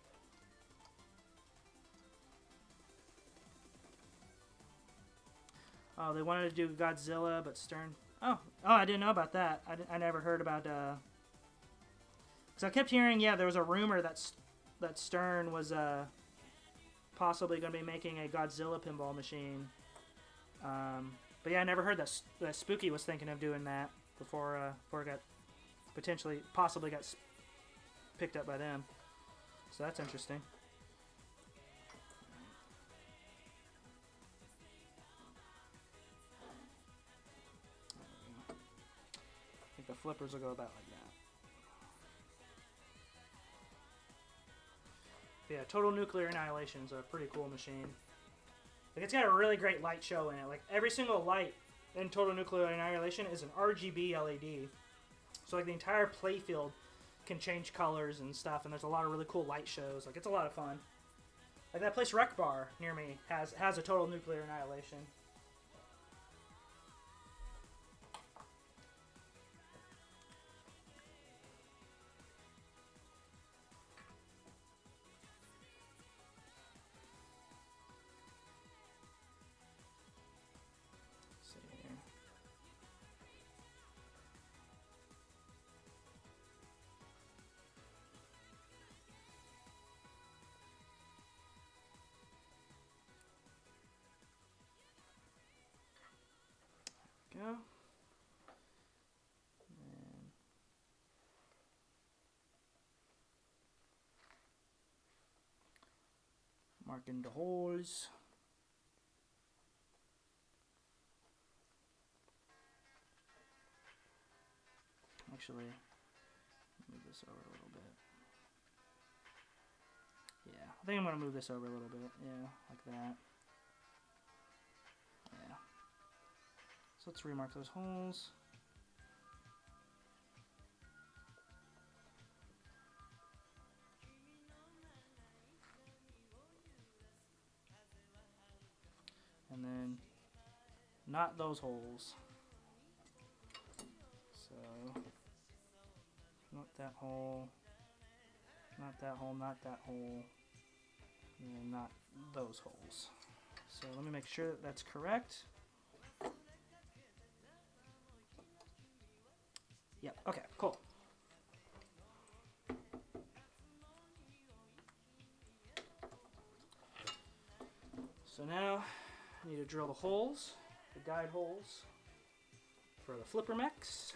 Oh, they wanted to do Godzilla, but Stern. Oh, I didn't know about that. I never heard about. Because I kept hearing, there was a rumor that Stern was possibly going to be making a Godzilla pinball machine. But yeah, I never heard that Spooky was thinking of doing that before it got possibly got picked up by them. So that's interesting. I think the flippers will go about like that. But yeah, Total Nuclear Annihilation is a pretty cool machine. Like it's got a really great light show in it. Like every single light in Total Nuclear Annihilation is an RGB LED. So like the entire playfield can change colors and stuff, and there's a lot of really cool light shows. Like it's a lot of fun. Like that place Rec Bar near me has a Total Nuclear Annihilation. Marking the holes. Actually, move this over a little bit. Yeah, I think I'm going to move this over a little bit. Yeah, like that. Yeah. So let's remark those holes. And then not those holes. So not that hole, not that hole, not that hole, and then not those holes. So let me make sure that that's correct. Yep, okay, cool. So now I need to drill the holes, the guide holes for the flipper mechs.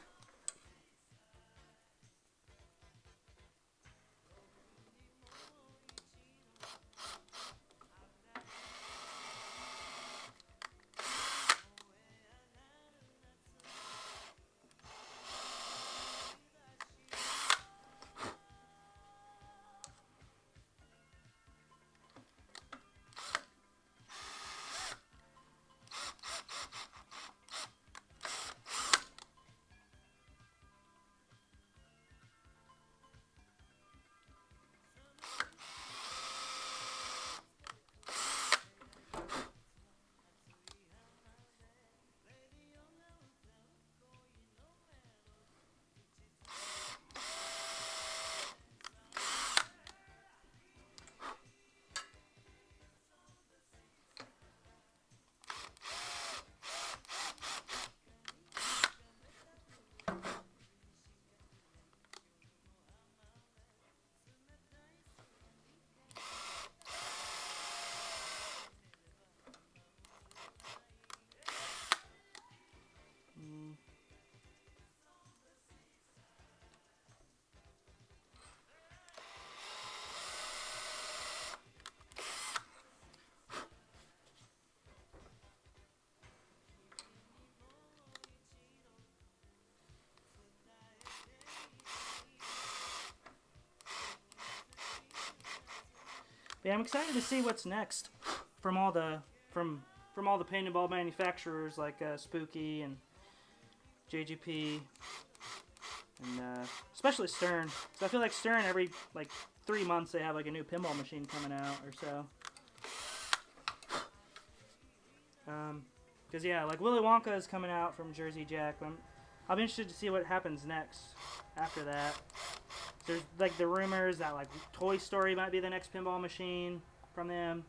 Yeah, I'm excited to see what's next from all the from all the paint and ball manufacturers like Spooky and JGP and especially Stern. So I feel like Stern every like 3 months they have like a new pinball machine coming out or so. Because yeah, like Willy Wonka is coming out from Jersey Jack. I'll be interested to see what happens next after that. There's like the rumors that like Toy Story might be the next pinball machine from them.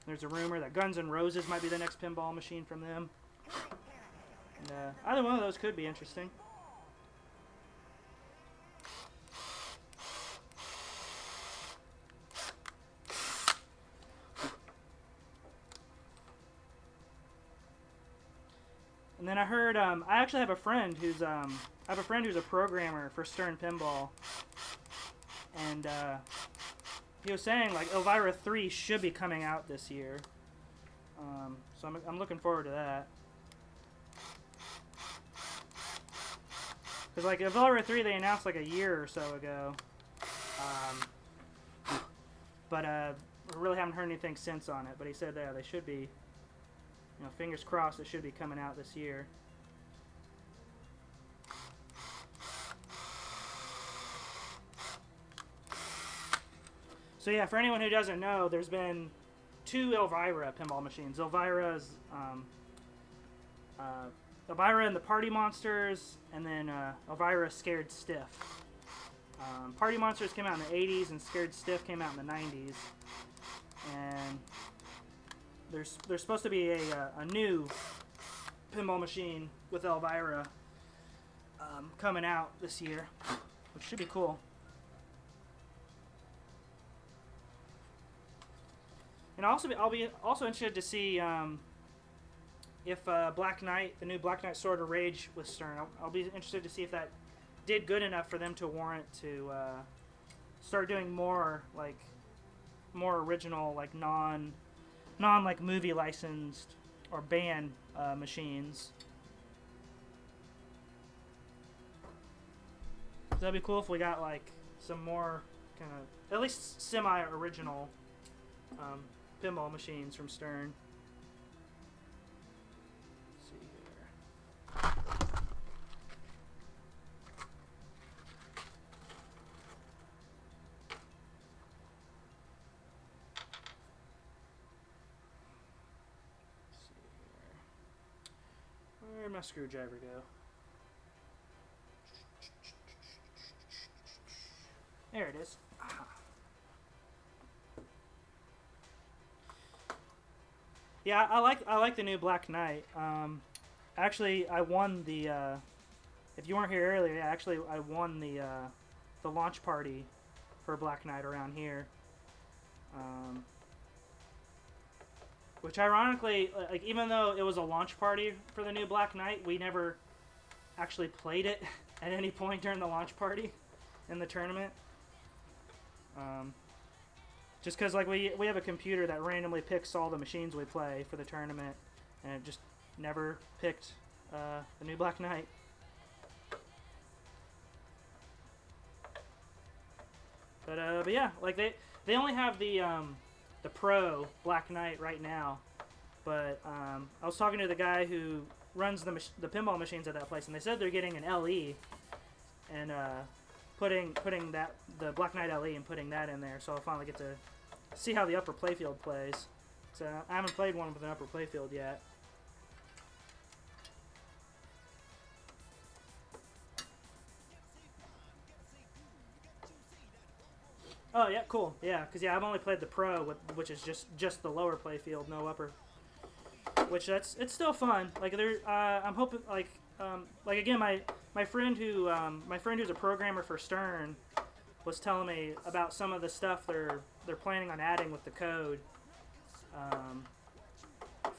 There's a rumor that Guns N' Roses might be the next pinball machine from them. And, either one of those could be interesting. And then I heard I actually have a friend who's a programmer for Stern Pinball, and he was saying like Elvira 3 should be coming out this year. So I'm looking forward to that. Because like Elvira 3 they announced like a year or so ago, but we really haven't heard anything since on it. But he said that they should be. You know, fingers crossed it should be coming out this year. So yeah, for anyone who doesn't know, there's been 2 Elvira pinball machines. Elvira's Elvira and the Party Monsters, and then Elvira Scared Stiff. Party Monsters came out in the 80s, and Scared Stiff came out in the 90s. And there's supposed to be a new pinball machine with Elvira coming out this year, which should be cool. And I'll be also interested to see if Black Knight, the new Black Knight Sword of Rage with Stern, I'll be interested to see if that did good enough for them to warrant to start doing more like more original, like non like movie licensed or banned machines. So that'd be cool if we got like some more kind of at least semi-original pinball machines from Stern. Let's see here. Let's see here. Where'd my screwdriver go? There it is. Yeah, I like the new Black Knight. Actually, I won the. If you weren't here earlier, actually, I won the launch party for Black Knight around here. Which ironically, like even though it was a launch party for the new Black Knight, we never actually played it at any point during the launch party in the tournament. Just because like we have a computer that randomly picks all the machines we play for the tournament, and it just never picked the new Black Knight. But yeah, like they only have the Pro Black Knight right now, but I was talking to the guy who runs the pinball machines at that place, and they said they're getting an LE and putting that the Black Knight LE and putting that in there, so I'll finally get to see how the upper playfield plays. So I haven't played one with an upper playfield yet. Oh yeah, cool. Yeah, because yeah, I've only played the Pro, which is just the lower playfield, no upper. Which it's still fun. Like I'm hoping like again my friend who's a programmer for Stern was telling me about some of the stuff they're planning on adding with the code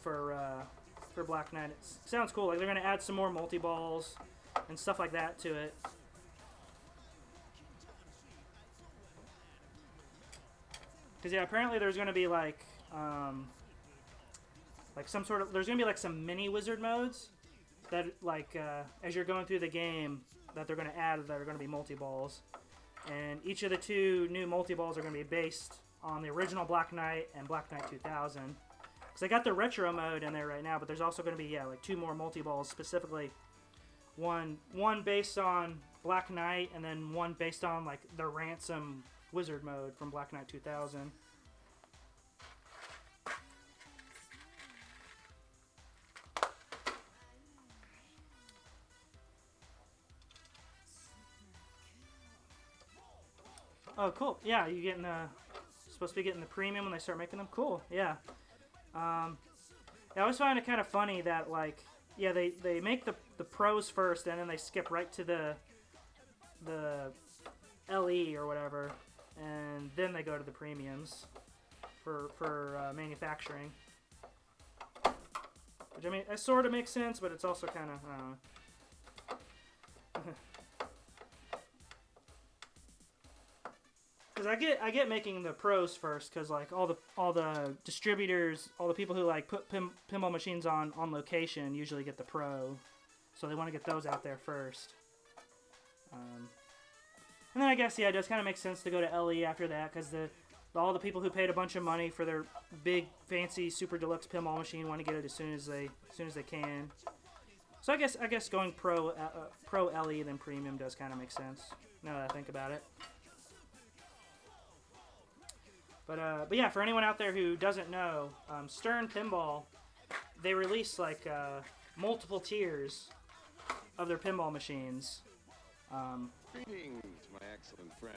for Black Knight. It sounds cool. Like they're gonna add some more multi-balls and stuff like that to it. Because yeah, apparently there's gonna be like some sort of there's gonna be like some mini wizard modes that like as you're going through the game that they're gonna add that are gonna be multi-balls, and each of the two new multi-balls are gonna be based on the original Black Knight and Black Knight 2000. Because I got the retro mode in there right now, but there's also gonna be like two more multi-balls, specifically one based on Black Knight and then one based on like the Ransom Wizard mode from Black Knight 2000. Oh, cool. Yeah, you getting supposed to be getting the premium when they start making them. Cool. Yeah. I always find it kind of funny that like yeah they make the pros first and then they skip right to the LE or whatever, and then they go to the premiums for manufacturing. Which I mean, it sort of makes sense, but it's also kind of because I get making the pros first because like all the distributors, all the people who like put pinball machines on location usually get the pro, so they want to get those out there first. And then I guess, yeah, it does kind of make sense to go to LE after that, because all the people who paid a bunch of money for their big, fancy, super deluxe pinball machine want to get it as soon as they can. So I guess going pro LE then premium does kind of make sense now that I think about it. But yeah, for anyone out there who doesn't know, Stern Pinball, they release like multiple tiers of their pinball machines. Greetings, my excellent friend.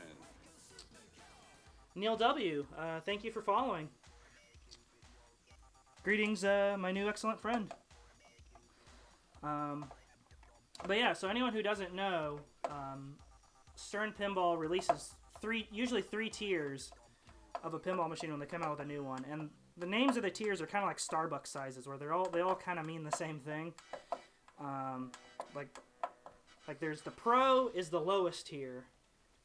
Neil W., thank you for following. Greetings, my new excellent friend. But yeah, so anyone who doesn't know, Stern Pinball releases usually three tiers of a pinball machine when they come out with a new one, and the names of the tiers are kind of like Starbucks sizes, where they all kind of mean the same thing. Like there's the Pro is the lowest tier,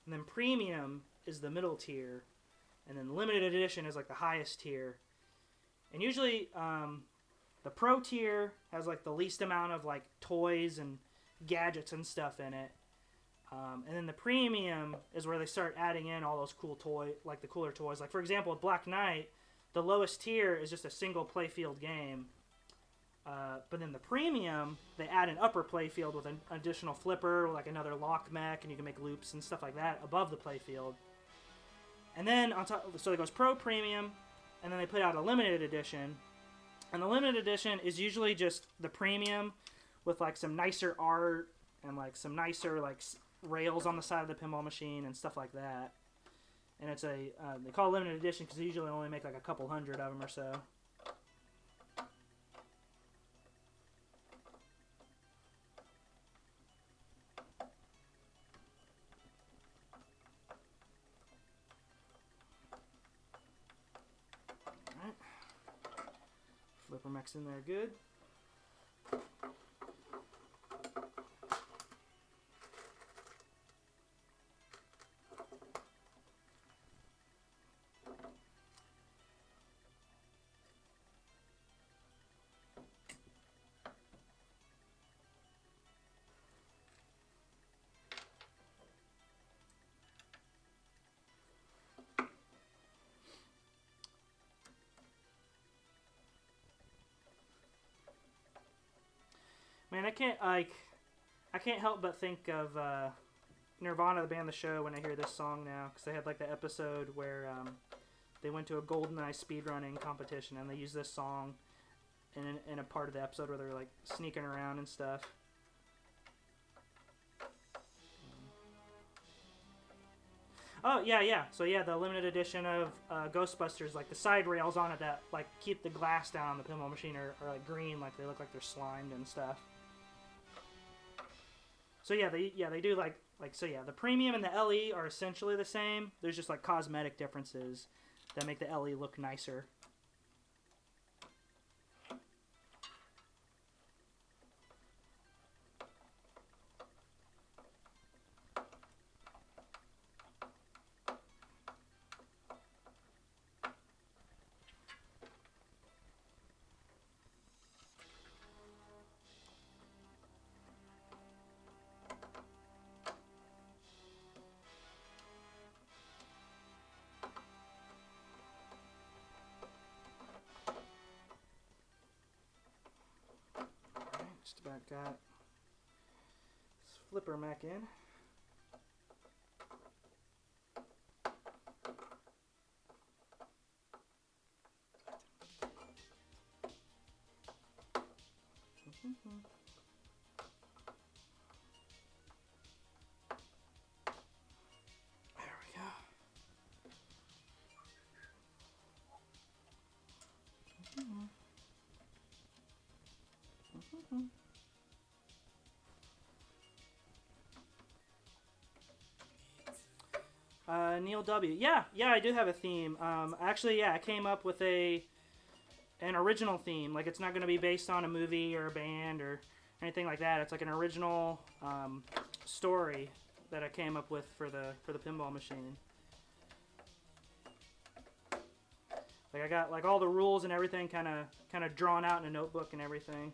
and then Premium is the middle tier, and then limited edition is like the highest tier. And usually, the pro tier has like the least amount of like toys and gadgets and stuff in it. And then the premium is where they start adding in all those cool like the cooler toys. Like for example, with Black Knight, the lowest tier is just a single playfield game. But then the premium, they add an upper playfield with an additional flipper, like another lock mech, and you can make loops and stuff like that above the playfield. And then on top, so it goes pro, premium, and then they put out a limited edition. And the limited edition is usually just the premium with like some nicer art and like some nicer like rails on the side of the pinball machine and stuff like that. And it's they call it limited edition because they usually only make like a couple hundred of them or so. Alright. Flipper mech's in there good. Man, I can't help but think of Nirvana, the band The Show, when I hear this song now, because they had like the episode where they went to a GoldenEye speedrunning competition and they used this song in a part of the episode where they're like sneaking around and stuff. Oh yeah. So yeah, the limited edition of Ghostbusters, like the side rails on it that like keep the glass down on the pinball machine are like green, like they look like they're slimed and stuff. So yeah, they do like so yeah, the premium and the LE are essentially the same. There's just like cosmetic differences that make the LE look nicer. Just about got this flipper mech in. There we go. Neil W. Yeah, I do have a theme. Actually, yeah, I came up with an original theme. Like, it's not going to be based on a movie or a band or anything like that. It's like an original story that I came up with for the pinball machine. Like, I got like all the rules and everything kind of drawn out in a notebook and everything.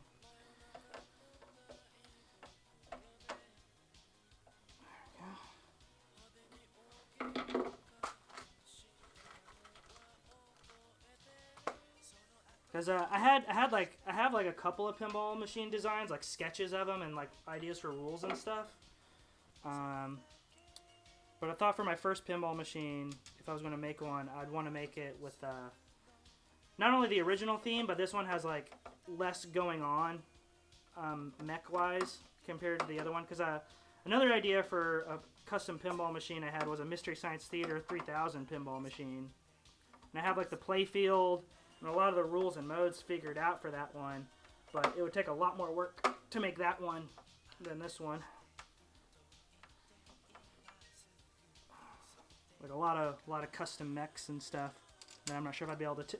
Because I have like a couple of pinball machine designs, like sketches of them and like ideas for rules and stuff. But I thought for my first pinball machine, if I was going to make one, I'd want to make it with not only the original theme, but this one has like less going on mech wise compared to the other one. Because another idea for a custom pinball machine I had was a Mystery Science Theater 3000 pinball machine, and I have like the playfield and a lot of the rules and modes figured out for that one, but it would take a lot more work to make that one than this one. Like a lot of custom mechs and stuff that I'm not sure if I'd be able to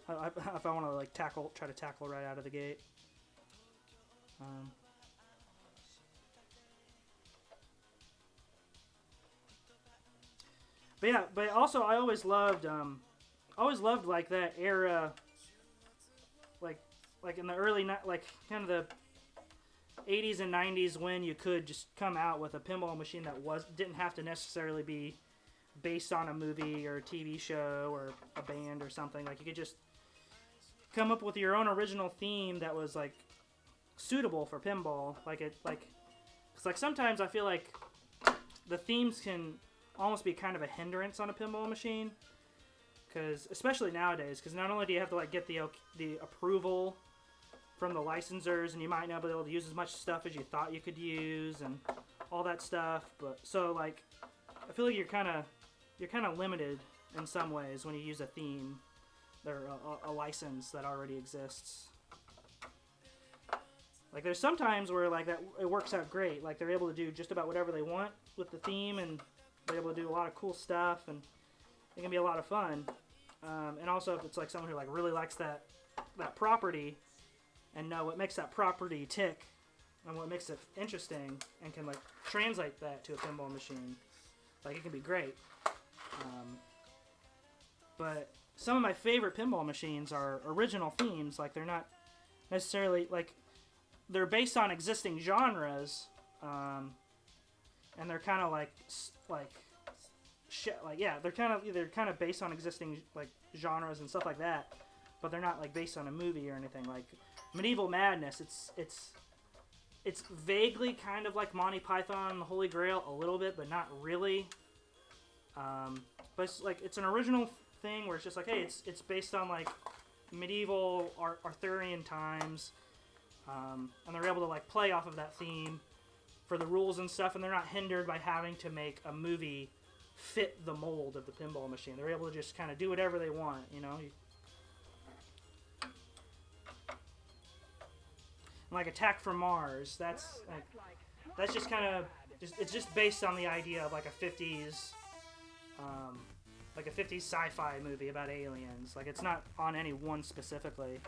if I want to like try to tackle right out of the gate. But yeah, but also I always loved always loved like that era, like in the like kind of the 80s and 90s when you could just come out with a pinball machine that didn't have to necessarily be based on a movie or a TV show or a band or something. Like you could just come up with your own original theme that was like suitable for pinball. Cause like sometimes I feel like the themes can almost be kind of a hindrance on a pinball machine. Cause especially nowadays, cause not only do you have to like get the approval from the licensors, and you might not be able to use as much stuff as you thought you could use, and all that stuff. But so like, I feel like you're kind of limited in some ways when you use a theme or a license that already exists. Like there's sometimes where like that it works out great. Like they're able to do just about whatever they want with the theme, and they're able to do a lot of cool stuff, and it can be a lot of fun. And also if it's like someone who like really likes that property and know what makes that property tick and what makes it interesting and can like translate that to a pinball machine, like it can be great. But some of my favorite pinball machines are original themes. Like they're not necessarily like they're based on existing genres, and they're kind of they're kind of based on existing like genres and stuff like that. But they're not like based on a movie or anything. Like Medieval Madness, it's vaguely kind of like Monty Python and the Holy Grail a little bit, but not really. But it's like it's an original thing where it's just like, hey, it's based on like medieval Arthurian times, and they're able to like play off of that theme for the rules and stuff, and they're not hindered by having to make a movie fit the mold of the pinball machine. They're able to just kind of do whatever they want, you know. Like Attack from Mars, that's just kind of it's just based on the idea of like a 50s sci-fi movie about aliens. Like it's not on any one specifically,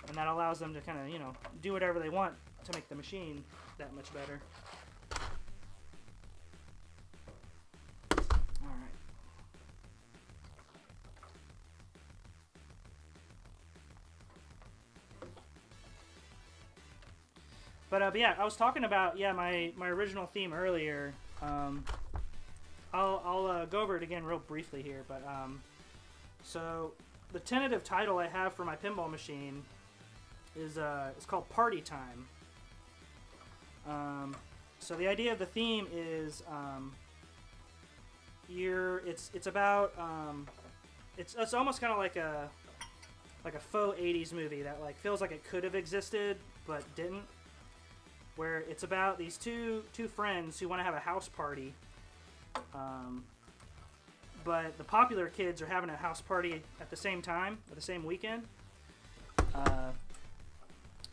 and that allows them to kind of, you know, do whatever they want to make the machine that much better. All right. But yeah, I was talking about my original theme earlier. I'll go over it again real briefly here. But so the tentative title I have for my pinball machine is it's called Party Time. So the idea of the theme is it's about it's almost kind of like a faux 80s movie that like feels like it could have existed but didn't. Where it's about these two friends who want to have a house party, but the popular kids are having a house party at the same time, at the same weekend.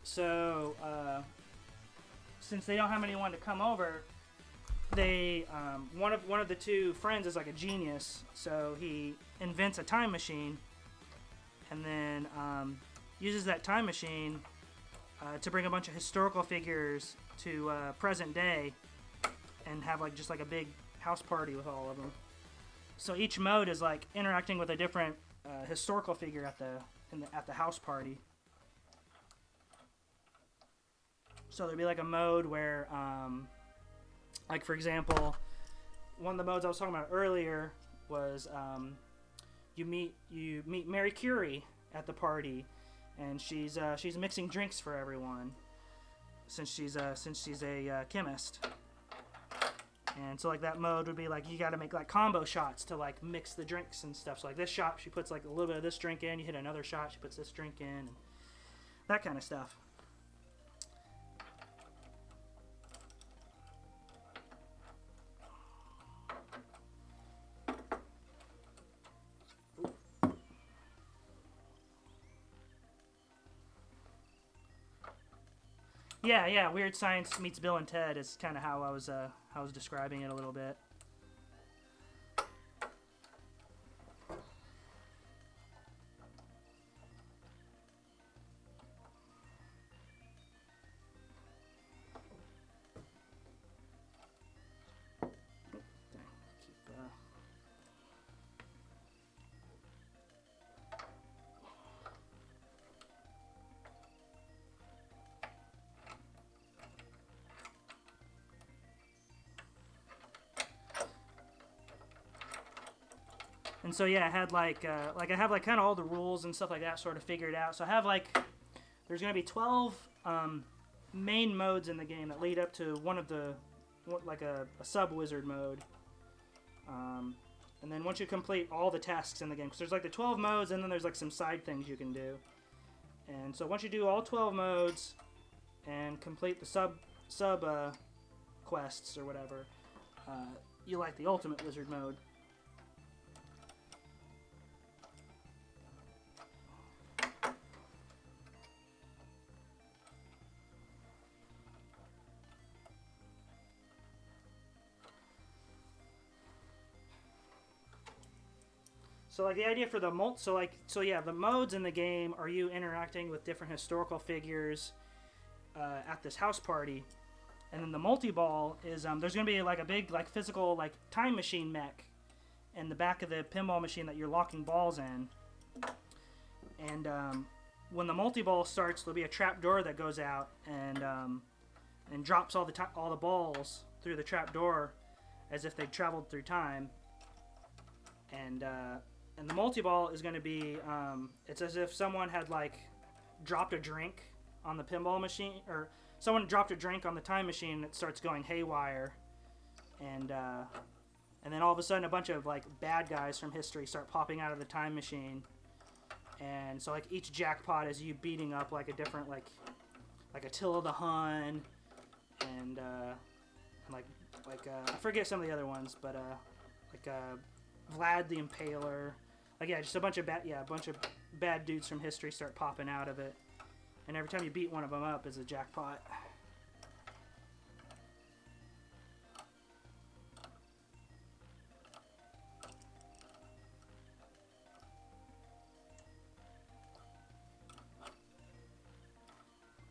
So since they don't have anyone to come over, they one of the two friends is like a genius, so he invents a time machine, and then uses that time machine to bring a bunch of historical figures to present day and have like just like a big house party with all of them. So each mode is like interacting with a different historical figure at the house party. So there'd be like a mode where, like for example, one of the modes I was talking about earlier was you meet Mary Curie at the party. And she's mixing drinks for everyone, since she's a chemist. And so like that mode would be like you got to make like combo shots to like mix the drinks and stuff. So like this shot, she puts like a little bit of this drink in. You hit another shot, she puts this drink in, and that kind of stuff. Yeah. Weird Science meets Bill and Ted is kind of how I was describing it a little bit. And so yeah, I had like I have like kind of all the rules and stuff like that sort of figured out. So I have like there's gonna be 12 main modes in the game that lead up to one of the like a sub wizard mode. And then once you complete all the tasks in the game, because there's like the 12 modes, and then there's like some side things you can do. And so once you do all 12 modes and complete the sub quests or whatever, you like the ultimate wizard mode. So like the idea for the the modes in the game are you interacting with different historical figures at this house party, and then the multi-ball is there's gonna be like a big like physical like time machine mech in the back of the pinball machine that you're locking balls in, and when the multi-ball starts, there'll be a trap door that goes out and drops all the balls through the trap door as if they traveled through time, and the multi-ball is going to be, it's as if someone had, like, dropped a drink on the pinball machine, or someone dropped a drink on the time machine and it starts going haywire. And then all of a sudden a bunch of, like, bad guys from history start popping out of the time machine. And so, like, each jackpot is you beating up, like, a different, like Attila the Hun, and I forget some of the other ones, but, Vlad the Impaler. Like, yeah, just a bunch of bad dudes from history start popping out of it, and every time you beat one of them up is a jackpot.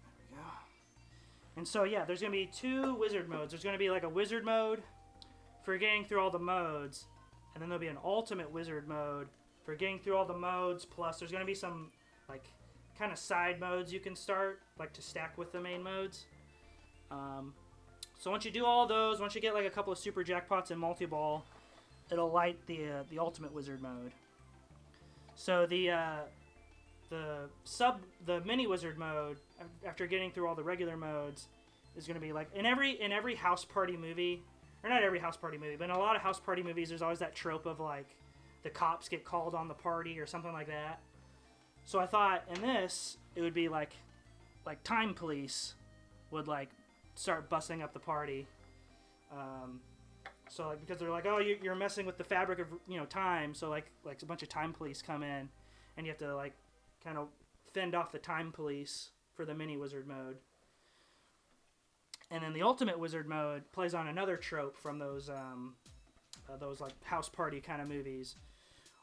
There we go. And so yeah, there's gonna be 2 wizard modes. There's gonna be like a wizard mode for getting through all the modes, and then there'll be an ultimate wizard mode for getting through all the modes, plus there's going to be some, like, kind of side modes you can start, like, to stack with the main modes. So once you do all those, once you get, like, a couple of super jackpots in multi-ball, it'll light the ultimate wizard mode. So the mini wizard mode, after getting through all the regular modes, is going to be, like, in every house party movie, or not every house party movie, but in a lot of house party movies, there's always that trope of, like, the cops get called on the party or something like that. So I thought in this, it would be like time police would, like, start busting up the party. So, like, because they're like, oh, you're messing with the fabric of, time. So, like a bunch of time police come in, and you have to, like, kind of fend off the time police for the mini wizard mode. And then the ultimate wizard mode plays on another trope from those like house party kind of movies,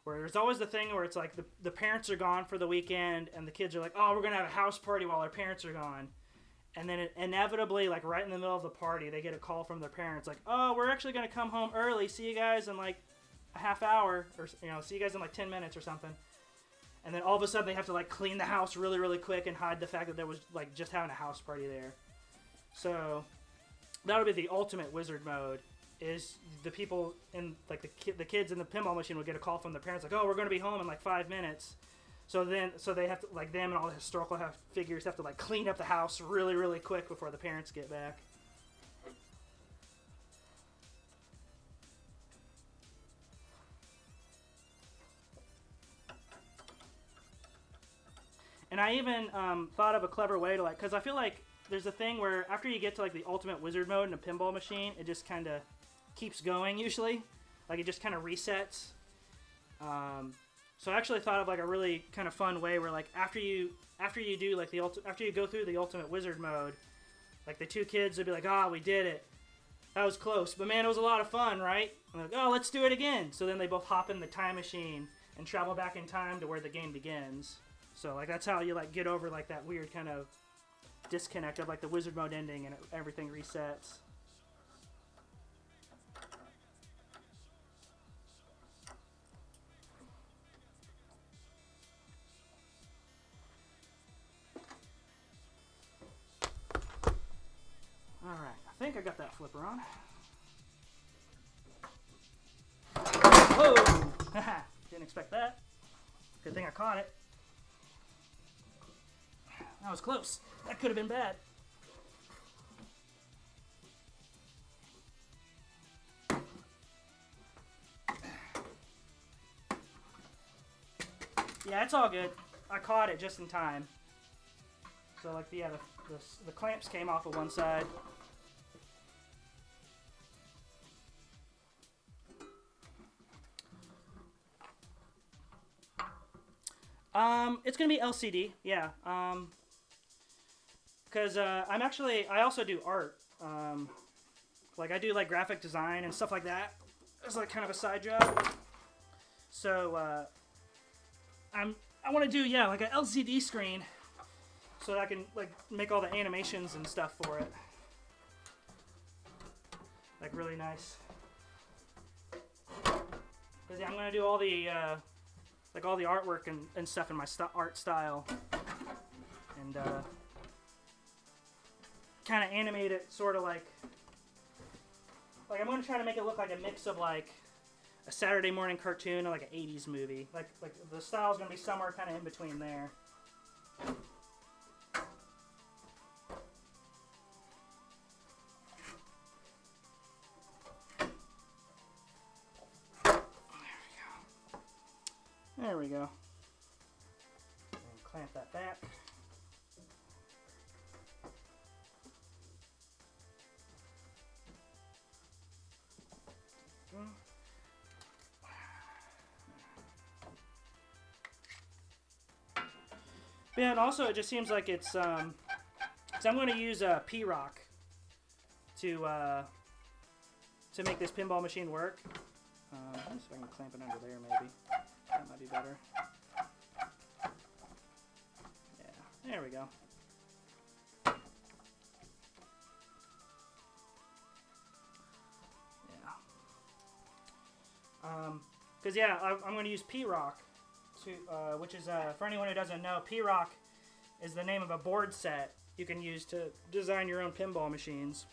where there's always the thing where it's like the parents are gone for the weekend, and the kids are like, oh, we're gonna have a house party while our parents are gone, and then inevitably, like, right in the middle of the party, they get a call from their parents like, oh, we're actually gonna come home early, see you guys in like a half hour, or see you guys in like 10 minutes or something. And then all of a sudden they have to, like, clean the house really, really quick and hide the fact that there was, like, just having a house party there. So that'll be the ultimate wizard mode. Is the people in, like, the kids in the pinball machine would get a call from their parents like, oh, we're going to be home in like 5 minutes. So they have to, like, them and all the historical figures have to, like, clean up the house really, really quick before the parents get back. And I even thought of a clever way to, like, because I feel like there's a thing where after you get to, like, the ultimate wizard mode in a pinball machine, it just kind of keeps going usually. Like, it just kind of resets. So I actually thought of, like, a really kind of fun way where, like, after you do, like, after you go through the ultimate wizard mode, like, the 2 kids would be like, we did it. That was close, but man, it was a lot of fun, right? And they're like, oh, let's do it again. So then they both hop in the time machine and travel back in time to where the game begins. So, like, that's how you, like, get over, like, that weird kind of disconnect of, like, the wizard mode ending and everything resets. Alright, I think I got that flipper on. Whoa! Didn't expect that. Good thing I caught it. That was close. That could have been bad. Yeah, it's all good. I caught it just in time. So like the clamps came off of one side. It's gonna be LCD, yeah. Cause I also do art. Like I do like graphic design and stuff like that. It's like kind of a side job. So I want to do like an LCD screen, so that I can like make all the animations and stuff for it. Like really nice. Cause yeah, I'm gonna do all the like all the artwork and stuff in my art style, and kind of animate it sort of like I'm gonna try to make it look like a mix of like a Saturday morning cartoon and like an 80s movie. Like the style's gonna be somewhere kind of in between there. There we go. And clamp that back. Yeah, and also it just seems like it's so I'm going to use P-Rock to make this pinball machine work. Let me see if I can clamp it under there maybe. That might be better. Yeah, there we go. Yeah. Because yeah, I'm going to use P-Rock to, which is for anyone who doesn't know, P-Rock is the name of a board set you can use to design your own pinball machines.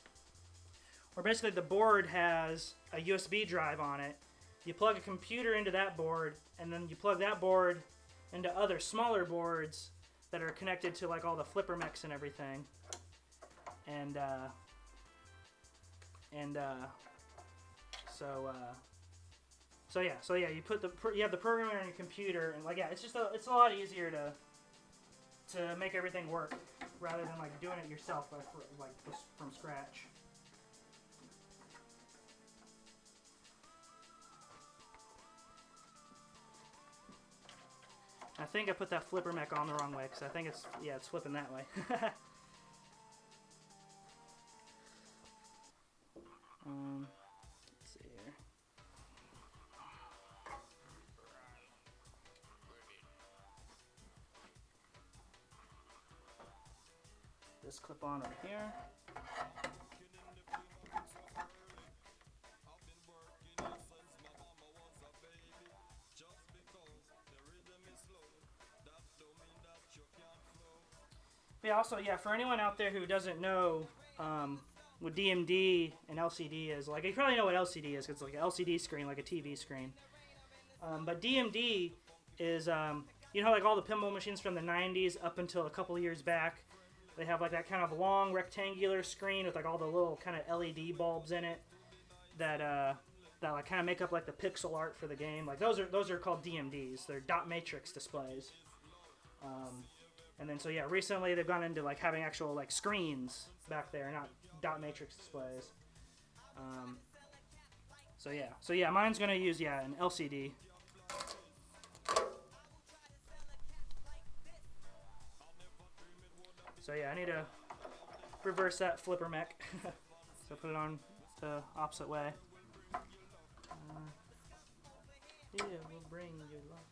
Where basically the board has a USB drive on it. You plug a computer into that board, and then you plug that board into other smaller boards that are connected to like all the flipper mechs and everything. So yeah, you have the programmer on your computer, and like yeah, it's a lot easier to make everything work rather than like doing it yourself like from scratch. I think I put that flipper mech on the wrong way because I think it's flipping that way. Let's see here. This clip on right here. Yeah, also, yeah, for anyone out there who doesn't know what DMD and LCD is, like, you probably know what LCD is, 'cause it's like an LCD screen, like a TV screen. But DMD is, you know, like all the pinball machines from the 90s up until a couple of years back, they have like that kind of long rectangular screen with like all the little kind of LED bulbs in it that like kind of make up like the pixel art for the game. Like those are called DMDs. They're dot matrix displays. And then so yeah, recently they've gone into like having actual like screens back there, not dot matrix displays. So yeah, mine's gonna use an LCD. So yeah, I need to reverse that flipper mech. So put it on the opposite way. Yeah, we'll bring good luck.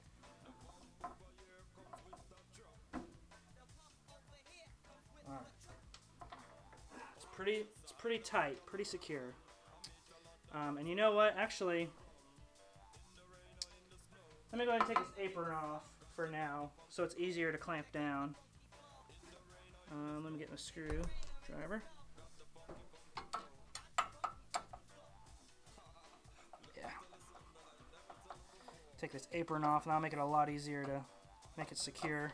Alright. It's pretty tight, pretty secure. And you know what? Actually, let me go ahead and take this apron off for now, so it's easier to clamp down. Let me get my screwdriver. Yeah. Take this apron off, and that'll make it a lot easier to make it secure.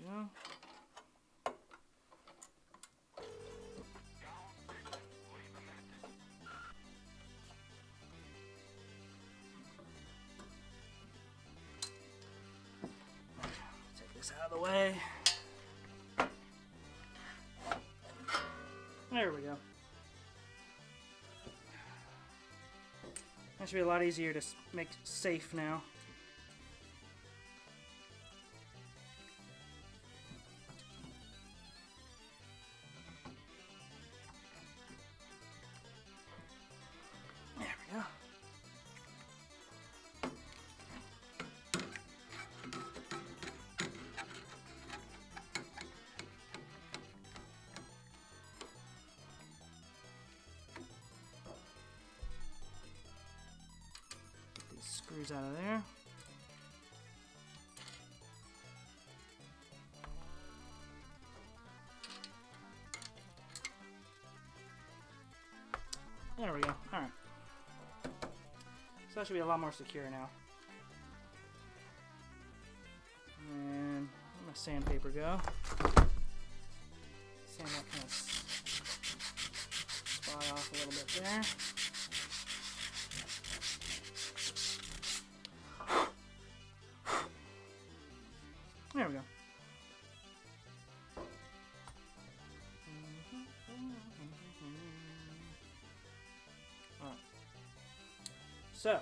Yeah. Take this out of the way. There we go. That should be a lot easier to make safe now. There we go. Screws out of there. There we go. Alright. So that should be a lot more secure now. And where'd my sandpaper go? Sand that kind of spot off a little bit there. There we go. Alright. So,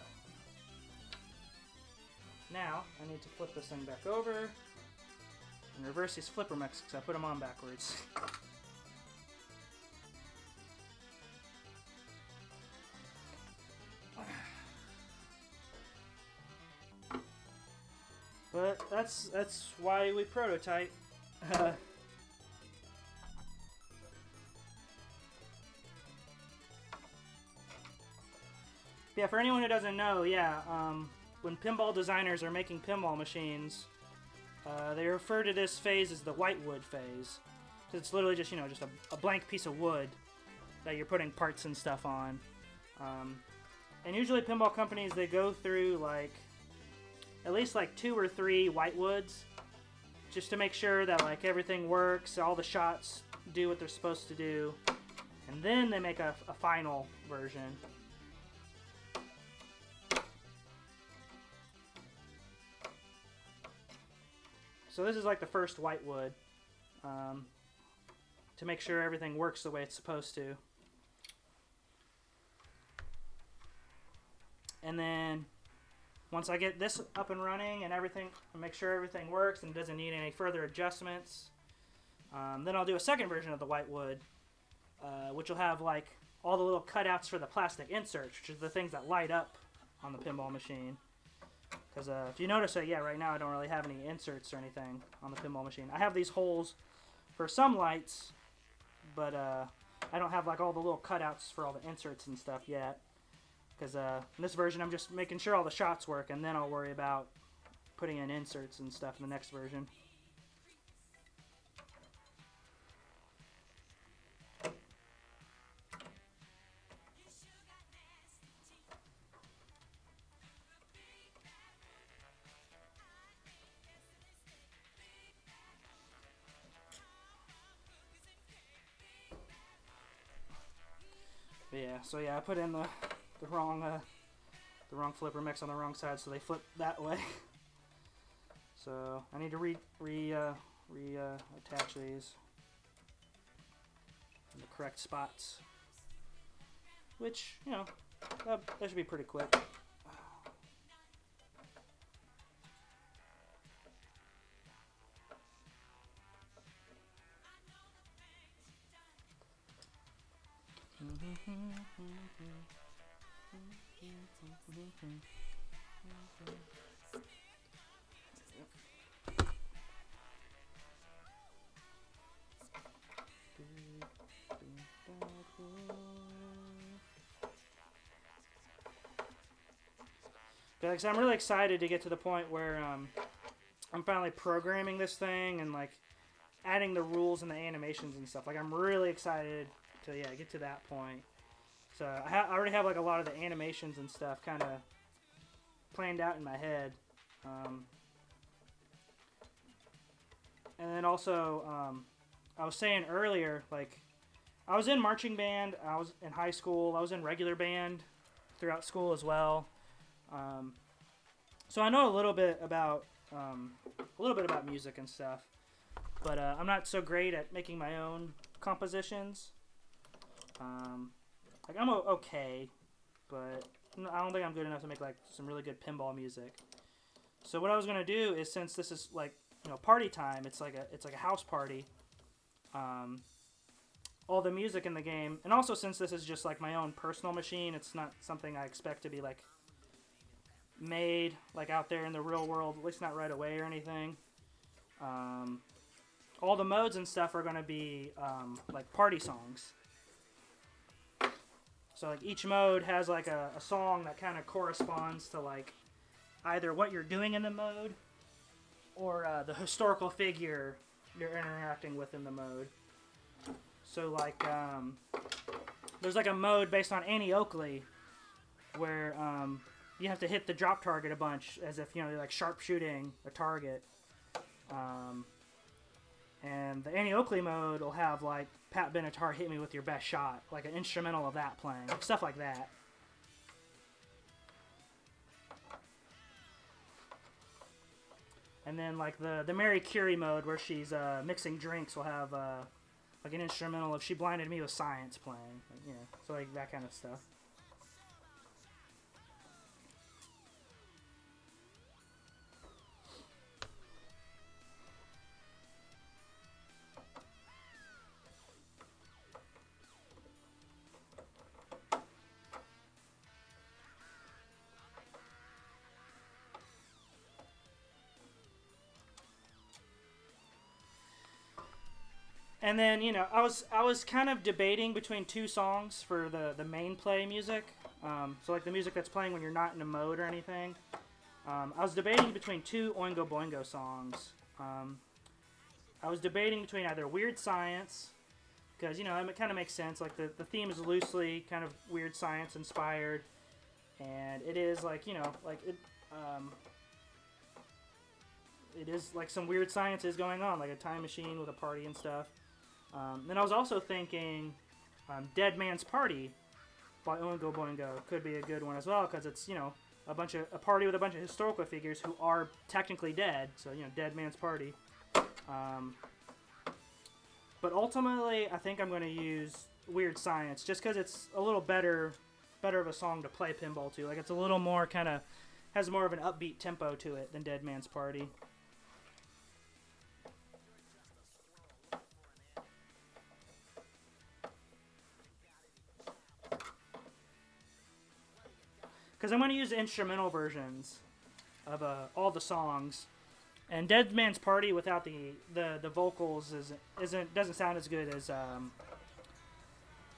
now I need to flip this thing back over and reverse these flipper mechs because I put them on backwards. But that's why we prototype. Yeah, for anyone who doesn't know, when pinball designers are making pinball machines, they refer to this phase as the whitewood phase. Because it's literally just, just a blank piece of wood that you're putting parts and stuff on. And usually pinball companies, they go through at least 2 or 3 whitewoods just to make sure that everything works, all the shots do what they're supposed to do, and then they make a final version. So this is the first whitewood to make sure everything works the way it's supposed to. And then once I get this up and running and everything, make sure everything works and doesn't need any further adjustments, then I'll do a second version of the whitewood, which will have all the little cutouts for the plastic inserts, which are the things that light up on the pinball machine. Because if you notice, right now I don't really have any inserts or anything on the pinball machine. I have these holes for some lights, but I don't have all the little cutouts for all the inserts and stuff yet. Because in this version, I'm just making sure all the shots work, and then I'll worry about putting in inserts and stuff in the next version. But yeah, I put in the wrong flipper mechs on the wrong side, so they flip that way. So I need to attach these in the correct spots, which that should be pretty quick. Mm-hmm. Because I'm really excited to get to the point where I'm finally programming this thing and like adding the rules and the animations and stuff. Like I'm really excited to get to that point. So I already have like a lot of the animations and stuff kind of planned out in my head. And then also I was saying earlier, like I was in marching band, I was in high school, I was in regular band throughout school as well. So I know a little bit about music and stuff, but I'm not so great at making my own compositions. Like I'm okay, but I don't think I'm good enough to make like some really good pinball music. So what I was gonna do is, since this is like party time, it's like a house party. All the music in the game, and also since this is just like my own personal machine, it's not something I expect to be like made like out there in the real world, at least not right away or anything. All the modes and stuff are going to be like party songs. So like each mode has like a song that kind of corresponds to like either what you're doing in the mode or the historical figure you're interacting with in the mode. So like there's like a mode based on Annie Oakley where you have to hit the drop target a bunch as if you're like sharpshooting a target. And the Annie Oakley mode will have like Pat Benatar hit me with your best shot, like an instrumental of that playing, stuff like that. And then like the Mary Curie mode where she's mixing drinks will have like an instrumental of She Blinded Me with Science playing, so like that kind of stuff. And then I was kind of debating between two songs for the main play music. So like the music that's playing when you're not in a mode or anything. I was debating between two Oingo Boingo songs. I was debating between either Weird Science, because it kind of makes sense. Like the theme is loosely kind of Weird Science inspired, and it is like like it is like some weird science is going on, like a time machine with a party and stuff. Then I was also thinking Dead Man's Party by Oingo Boingo could be a good one as well, because it's a party with a bunch of historical figures who are technically dead, so Dead Man's Party. But ultimately I think I'm going to use Weird Science just because it's a little better of a song to play pinball to. Like it's a little more has more of an upbeat tempo to it than Dead Man's Party. Because I'm going to use instrumental versions of all the songs, and Dead Man's Party without the vocals doesn't sound as good as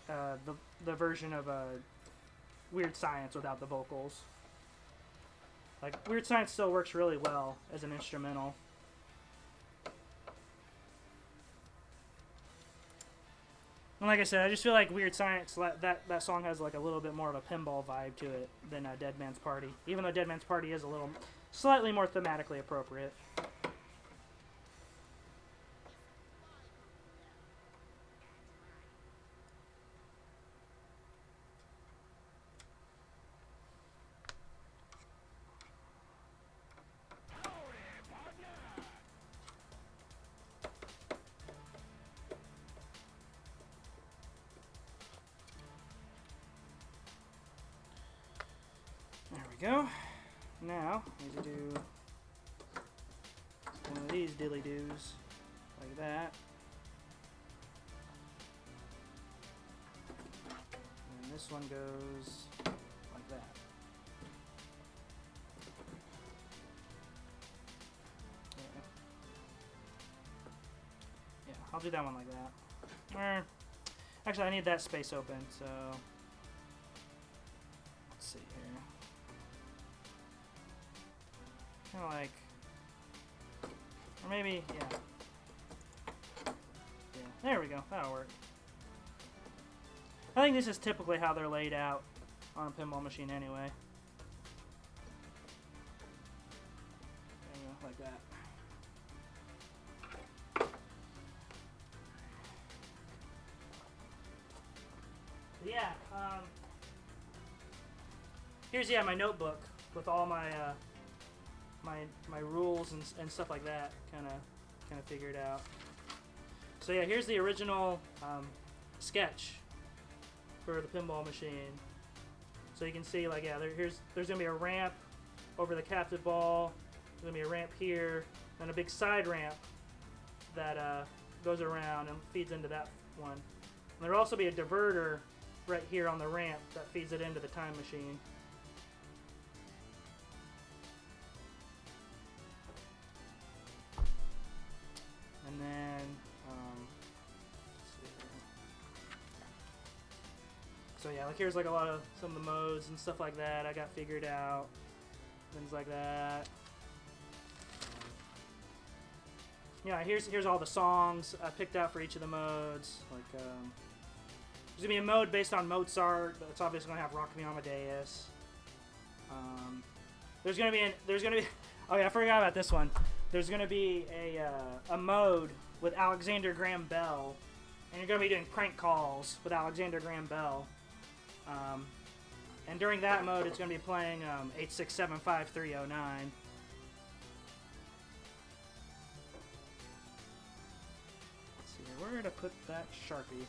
the version of Weird Science without the vocals. Like Weird Science still works really well as an instrumental. And like I said, I just feel like Weird Science, that song has like a little bit more of a pinball vibe to it than Dead Man's Party. Even though Dead Man's Party is slightly more thematically appropriate. Go. Now, I need to do one of these dilly-doos, like that. this one goes like that. Yeah, I'll do that one like that. Actually, I need that space open, so let's see here. Kind of like, or maybe, yeah. Yeah, there we go. That'll work. I think this is typically how they're laid out on a pinball machine anyway. There you go, like that. Yeah, here's my notebook with all my my rules and stuff like that, kind of figured out. So yeah, here's the original sketch for the pinball machine. So you can see, like, yeah, there's gonna be a ramp over the captive ball. There's gonna be a ramp here, and a big side ramp that goes around and feeds into that one. And there'll also be a diverter right here on the ramp that feeds it into the time machine. And then, let's see here. So yeah, like here's like a lot of some of the modes and stuff like that I got figured out, things like that. Yeah, here's all the songs I picked out for each of the modes. Like, there's gonna be a mode based on Mozart. It's obviously gonna have Rock Me Amadeus. There's gonna be oh yeah, I forgot about this one. There's gonna be a mode with Alexander Graham Bell, and you're gonna be doing prank calls with Alexander Graham Bell. And during that mode, it's gonna be playing 8675309. Where did I put that Sharpie?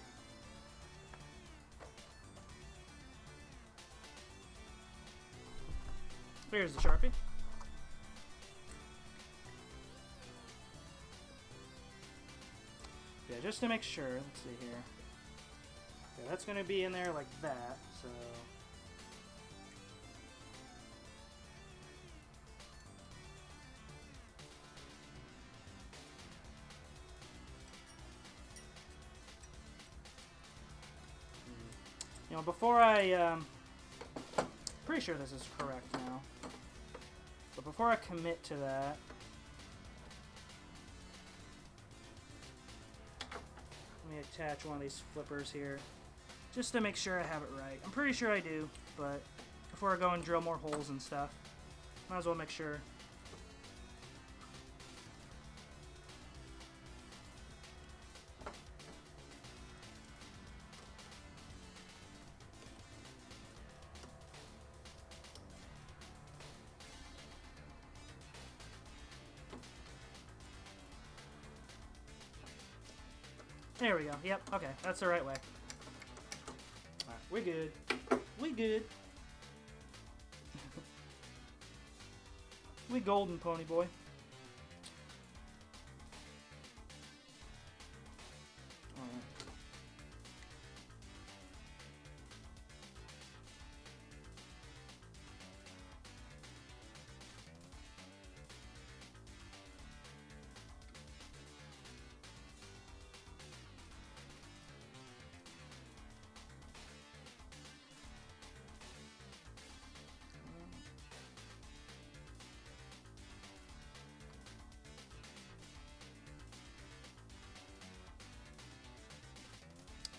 There's the Sharpie. Yeah, just to make sure. Let's see here. Yeah, that's going to be in there like that, so... You know, before pretty sure this is correct now, but before I commit to that, let me attach one of these flippers here, just to make sure I have it right. I'm pretty sure I do, but before I go and drill more holes and stuff, might as well make sure. There we go. Yep, okay, that's the right way. Alright, we're good. We good. We golden, pony boy. Alright.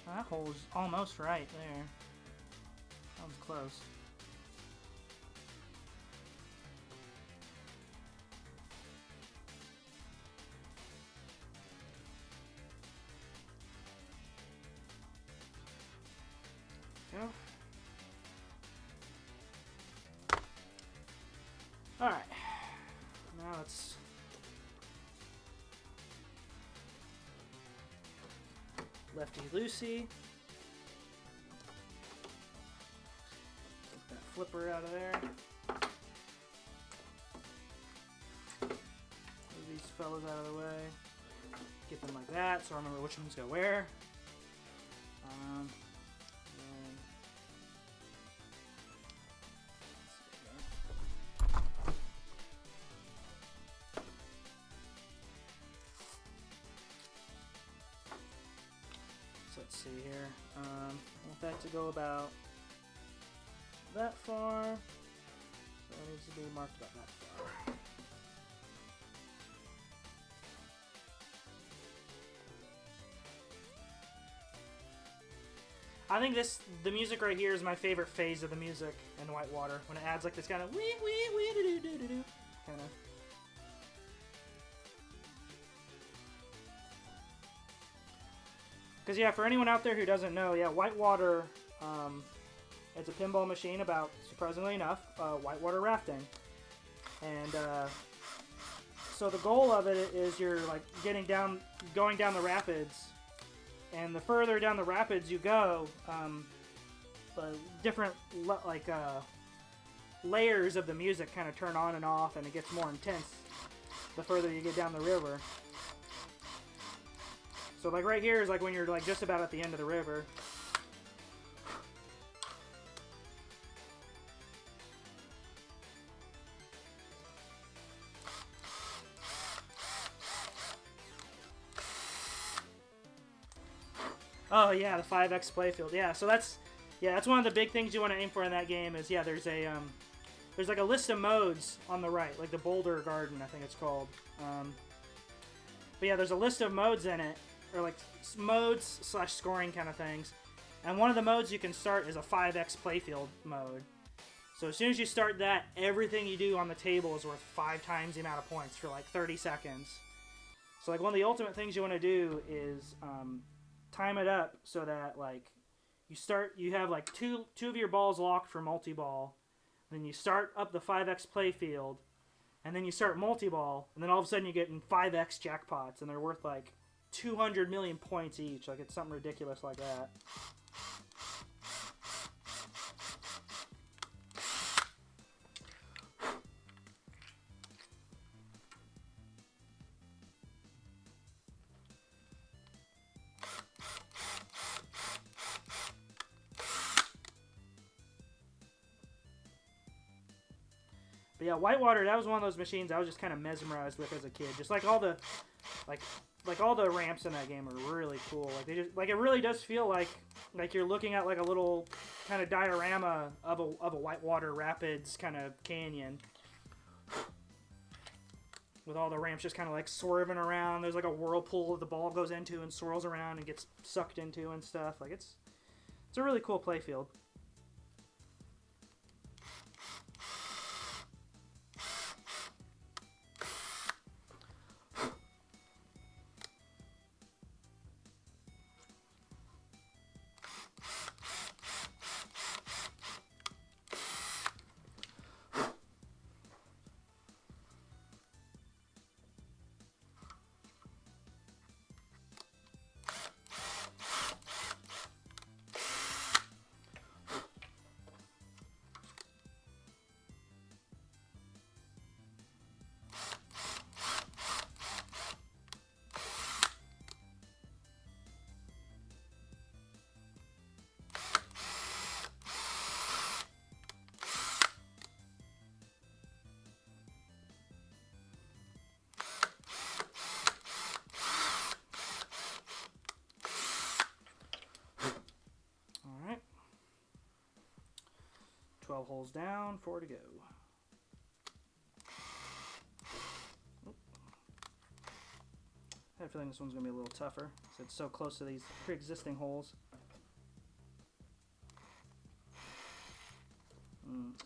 That hole's almost right there. That was close. Go. Alright. Now let's... lefty-loosey. Get that flipper out of there. Move these fellas out of the way. Get them like that so I remember which ones go where. And let's see here. I want that to go about that far. So it needs to be marked about that far. I think the music right here is my favorite phase of the music in Whitewater, when it adds like this kind of wee wee wee doo doo doo doo doo kind of. Because yeah, for anyone out there who doesn't know, yeah, Whitewater, it's a pinball machine about, surprisingly enough, whitewater rafting, and so the goal of it is you're like going down the rapids. And the further down the rapids you go, different layers of the music kind of turn on and off, and it gets more intense the further you get down the river. So like right here is like when you're like just about at the end of the river. Oh yeah, the 5X playfield. Yeah, so that's one of the big things you want to aim for in that game. Is there's like a list of modes on the right, like the Boulder Garden, I think it's called. But yeah, there's a list of modes in it, or like modes / scoring kind of things. And one of the modes you can start is a 5X playfield mode. So as soon as you start that, everything you do on the table is worth 5 times the amount of points for like 30 seconds. So like one of the ultimate things you want to do is time it up so that like you have like two of your balls locked for multi-ball, then you start up the 5X playfield, and then you start multi-ball, and then all of a sudden you get in 5X jackpots, and they're worth like 200 million points each. Like it's something ridiculous like that. But yeah, Whitewater, that was one of those machines I was just kind of mesmerized with as a kid. Just like all the, like all the ramps in that game are really cool. Like they just, like it really does feel like you're looking at like a little kind of diorama of a Whitewater Rapids kind of canyon. With all the ramps just kind of like swerving around. There's like a whirlpool that the ball goes into and swirls around and gets sucked into and stuff. Like it's a really cool playfield. Alright. 12 holes down, 4 to go. I have a feeling this one's going to be a little tougher, because it's so close to these pre-existing holes.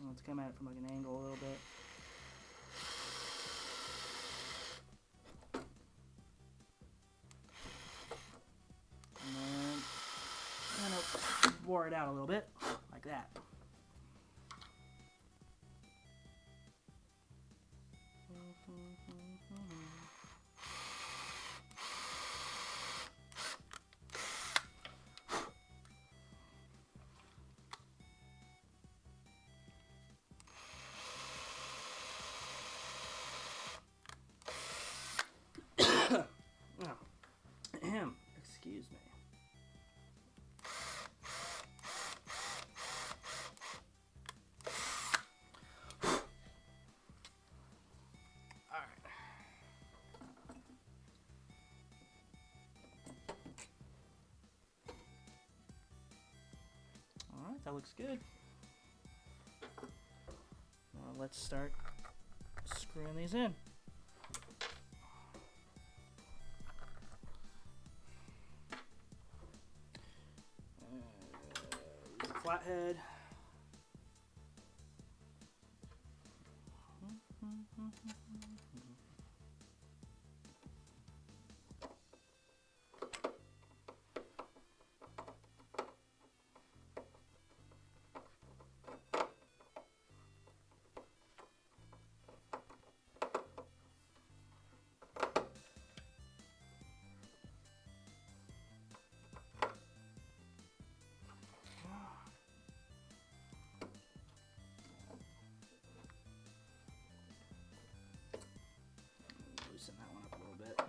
Let's come at it from like an angle a little bit. And then kind of wore it out a little bit, like that. Excuse me. Alright. That looks good. Now let's start screwing these in. Use the flathead. Loosen that one up a little bit.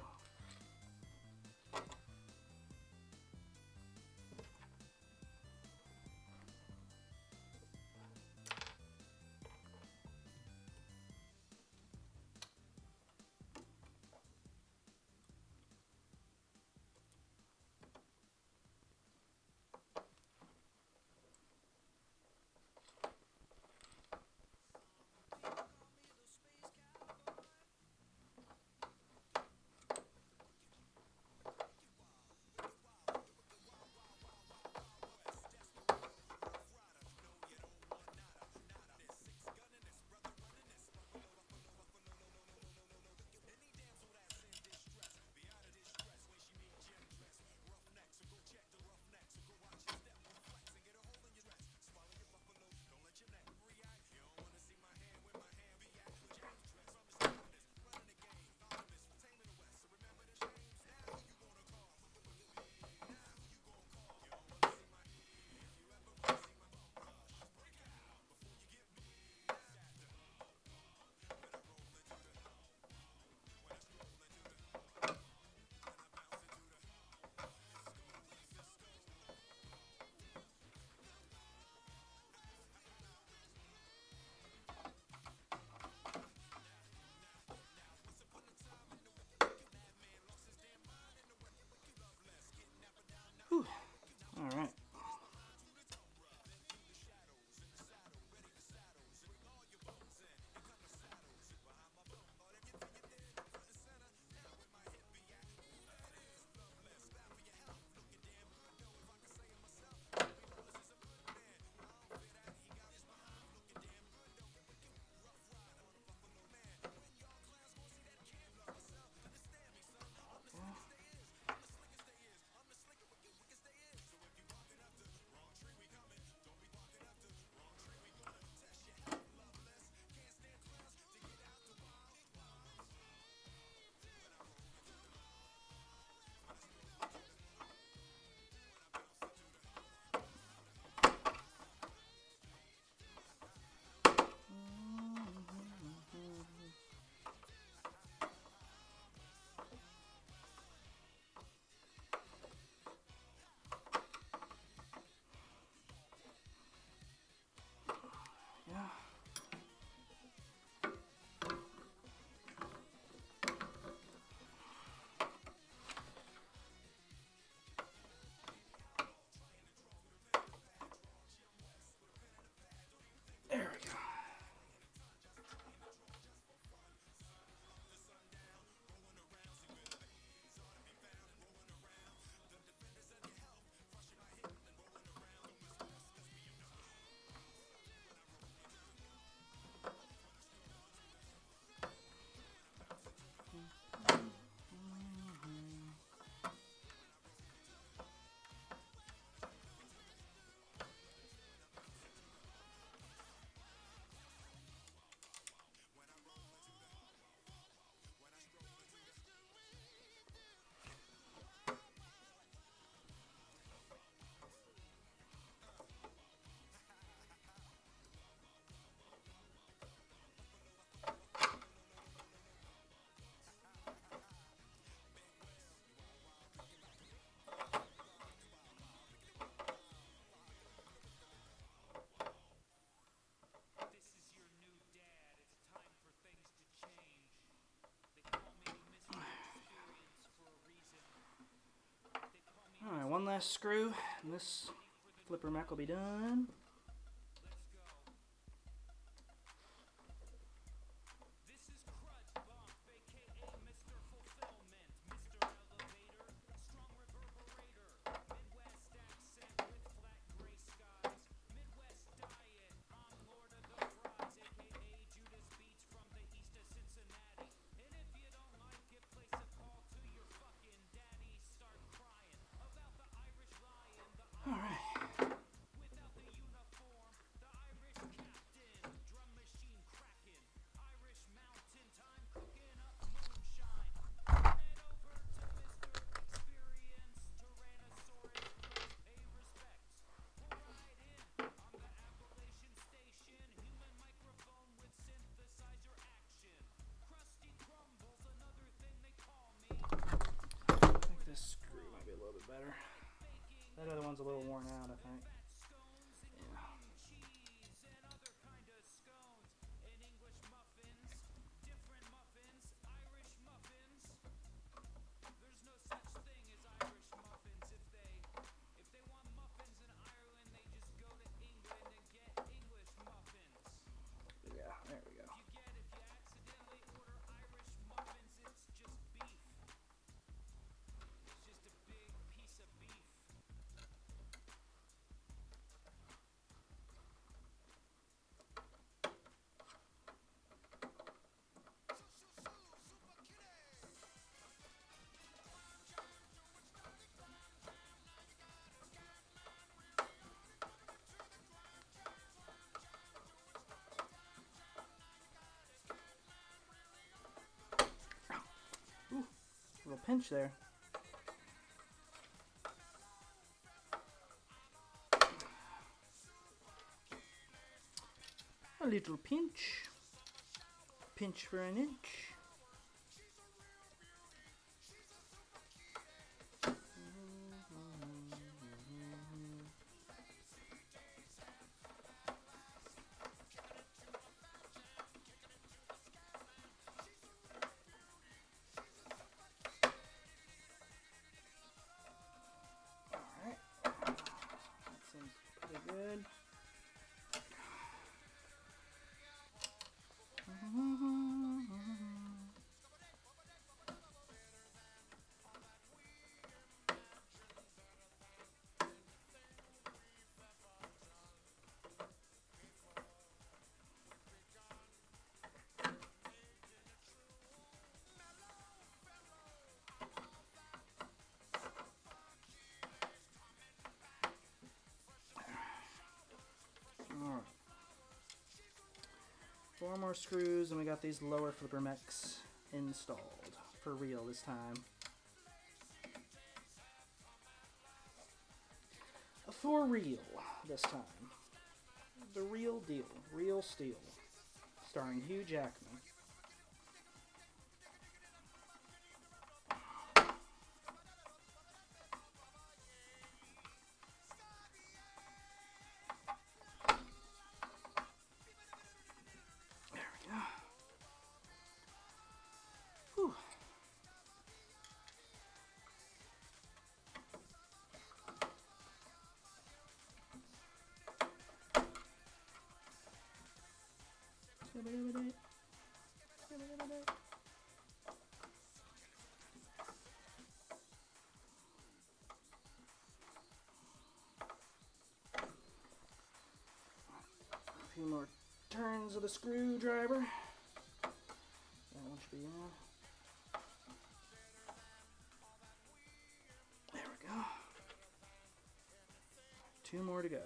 Whew. All right. Yeah. There we go. Alright, one last screw, and this flipper mech will be done. one's a little worn out, I think. Yeah. Yeah, there we go. Ooh, little pinch there. A little pinch. Pinch for an inch. Alright. That seems pretty good. Alright. 4 more screws and we got these lower flipper mechs installed. For real this time. For real this time. The real deal. Real steel. Starring Hugh Jackman. There we go. Whew. A few more turns of the screwdriver. That one should be in. There we go. 2 more to go.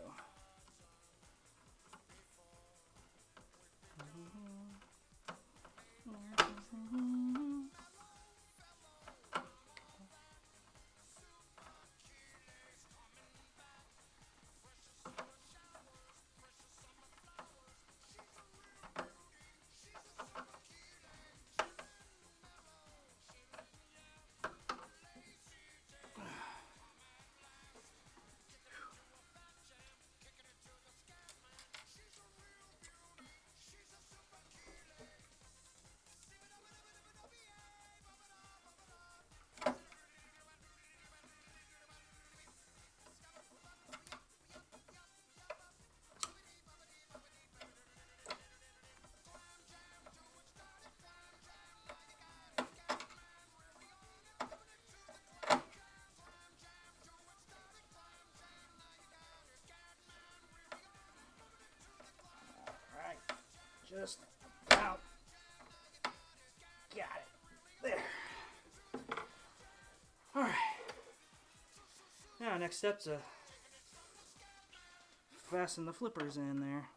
Just about got it. There. Alright. Now, next step's to fasten the flippers in there.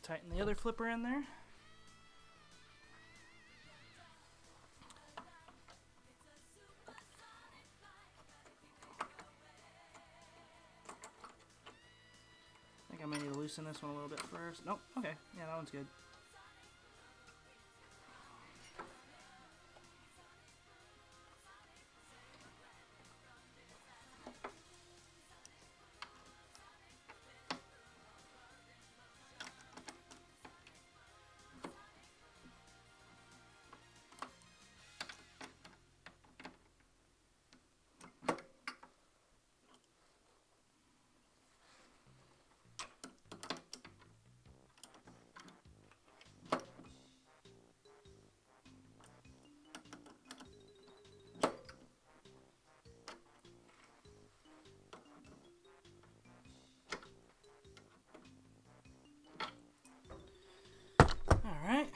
tighten the other flipper in there. I think I may need to loosen this one a little bit first. Nope. Okay. Yeah, that one's good. Alright.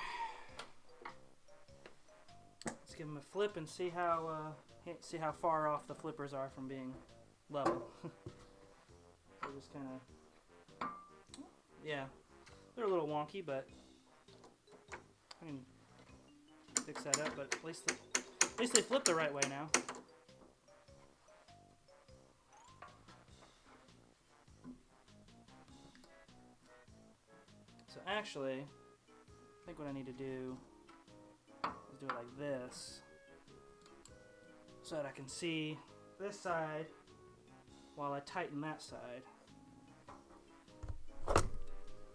Let's give them a flip and see how far off the flippers are from being level. So just kind of, yeah, they're a little wonky, but I can fix that up. But at least they flip the right way now. So actually, I think what I need to do is do it like this, so that I can see this side while I tighten that side.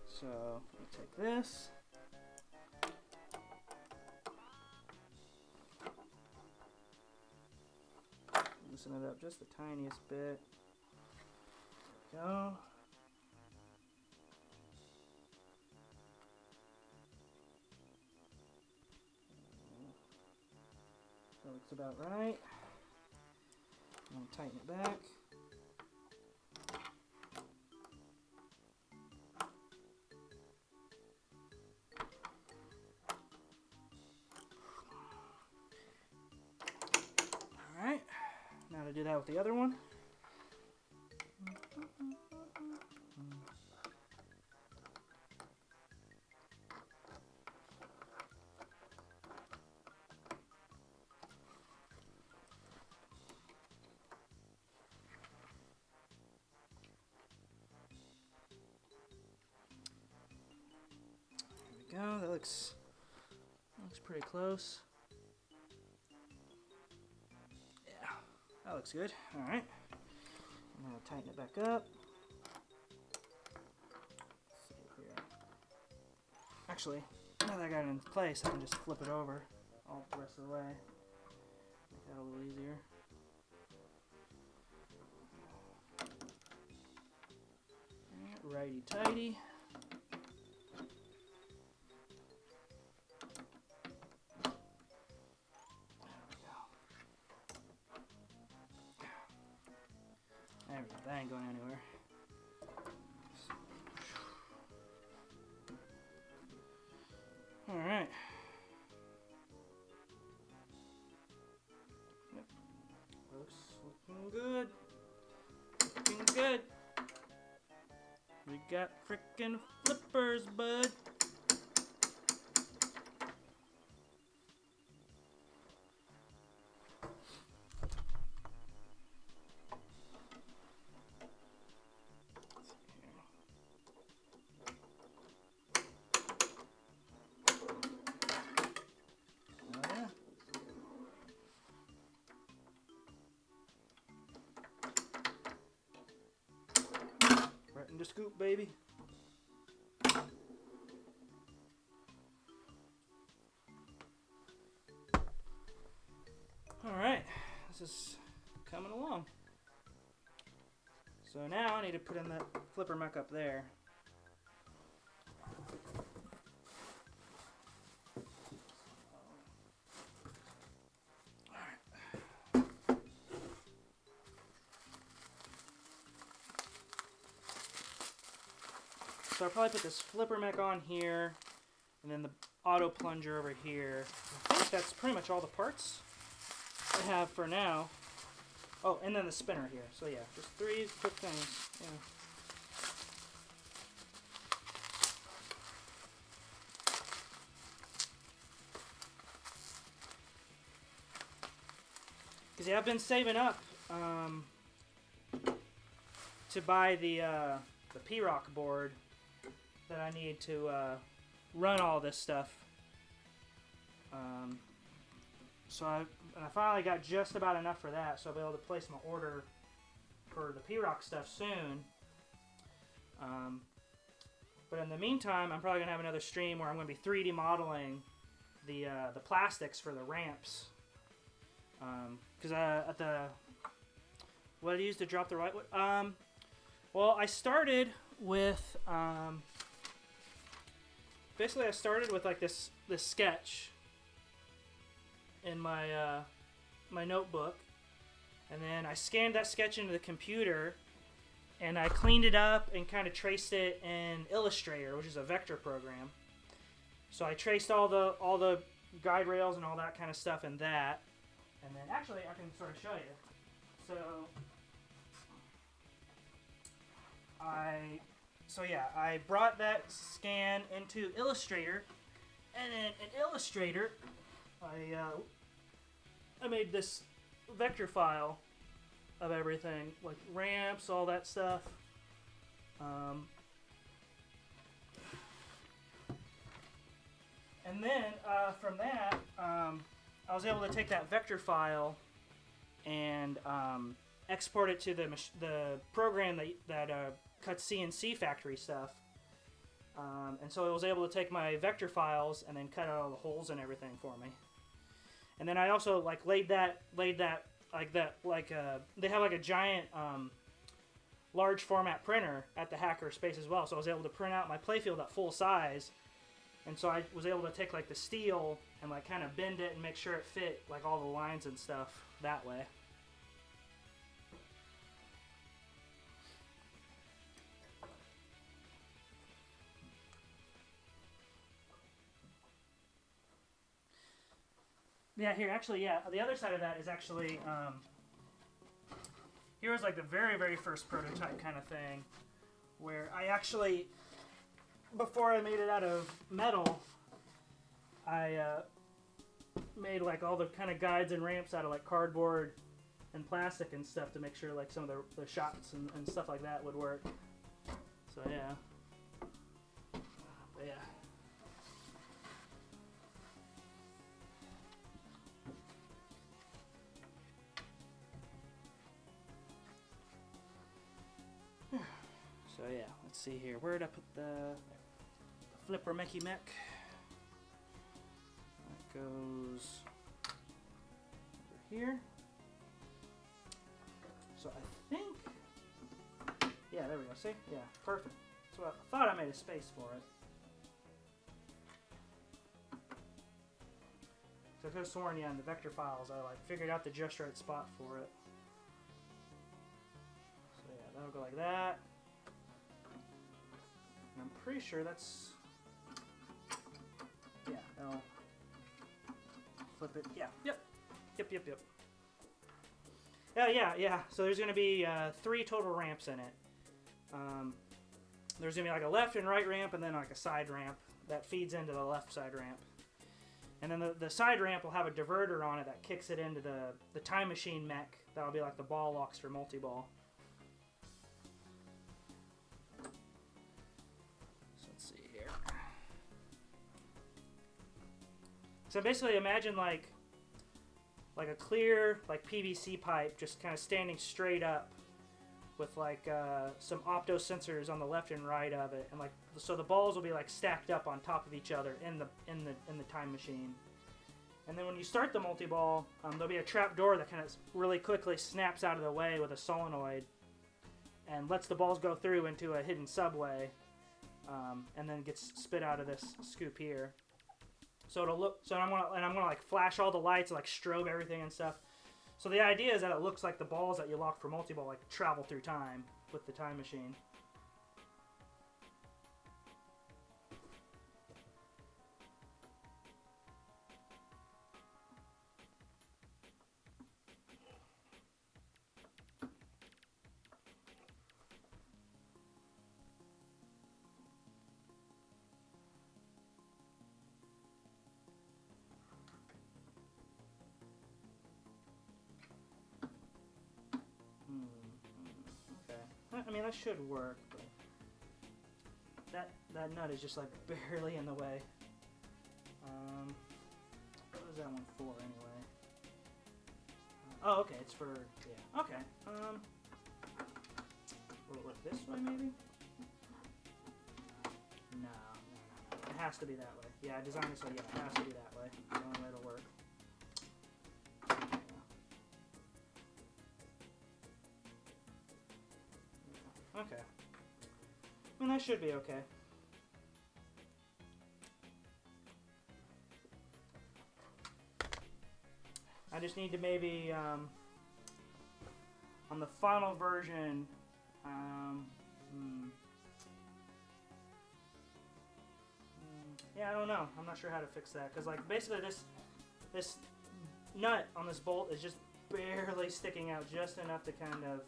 So let me take this. Loosen it up just the tiniest bit. There we go. That looks about right. I'm going to tighten it back. Alright, now to do that with the other one. There we go, that looks pretty close. Yeah, that looks good. Alright. I'm going to tighten it back up. Let's see here. Actually, now that I got it in place, I can just flip it over all the rest of the way. Make that a little easier. Righty tighty. There we go, that ain't going anywhere. Alright. Yep. Looking good. Looking good. We got frickin' flippers, bud. The scoop, baby. Alright, this is coming along. So now I need to put in that flipper muck up there. So I'll probably put this flipper mech on here, and then the auto plunger over here. I think that's pretty much all the parts I have for now. Oh, and then the spinner here. So yeah, just 3 quick things. Because yeah, I've been saving up to buy the P-Rock board that I need to run all this stuff. So I finally got just about enough for that, so I'll be able to place my order for the P-Rock stuff soon. But in the meantime, I'm probably gonna have another stream where I'm gonna be 3D modeling the plastics for the ramps. Because at the what did I use to drop the right wood? Well, I started with basically I started with like this sketch in my my notebook, and then I scanned that sketch into the computer, and I cleaned it up and kind of traced it in Illustrator, which is a vector program. So I traced all the guide rails and all that kind of stuff in that, and then actually I can sort of show you. So I brought that scan into Illustrator, and then in Illustrator, I made this vector file of everything, like ramps, all that stuff. And then from that, I was able to take that vector file and export it to the program that cuts CNC factory stuff. And so I was able to take my vector files and then cut out all the holes and everything for me. And then I also like laid that they have like a giant large format printer at the hacker space as well. So I was able to print out my playfield at full size. And so I was able to take like the steel and like kind of bend it and make sure it fit like all the lines and stuff that way. Yeah, here, actually, yeah, the other side of that is actually, here was like the very, very first prototype kind of thing, where I actually, before I made it out of metal, I made like all the kind of guides and ramps out of like cardboard and plastic and stuff to make sure like some of the shots and stuff like that would work. So yeah. But yeah. So yeah, let's see here. Where'd I put the flipper Mickey mech? That goes over here. So I think, yeah, there we go. See? Yeah, perfect. So I thought I made a space for it. So I could have sworn, yeah, in the vector files, I like figured out the just right spot for it. So yeah, that'll go like that. And I'm pretty sure that's, yeah, that'll flip it. Yeah, yep. Yeah. So there's going to be 3 total ramps in it. There's going to be like a left and right ramp and then like a side ramp that feeds into the left side ramp. And then the side ramp will have a diverter on it that kicks it into the time machine mech. That'll be like the ball locks for multi-ball. So let's see here. So basically imagine like a clear like PVC pipe just kind of standing straight up with like some opto sensors on the left and right of it, and like so the balls will be like stacked up on top of each other in the time machine. And then when you start the multi-ball, there'll be a trap door that kind of really quickly snaps out of the way with a solenoid and lets the balls go through into a hidden subway, and then gets spit out of this scoop here. So it'll look. So I'm gonna like flash all the lights, like strobe everything and stuff. So the idea is that it looks like the balls that you lock for multi-ball like travel through time with the time machine. mean, that should work, but that nut is just like barely in the way. What is that one for anyway? Oh, okay, it's for, yeah, okay. Will it work this way maybe? No. It has to be that way. Yeah, I designed it so, yeah, it has to be that way. The only way it'll work. Yeah. Okay. I mean, that should be okay. I just need to maybe, on the final version, yeah, I don't know. I'm not sure how to fix that, because like basically this nut on this bolt is just barely sticking out, just enough to kind of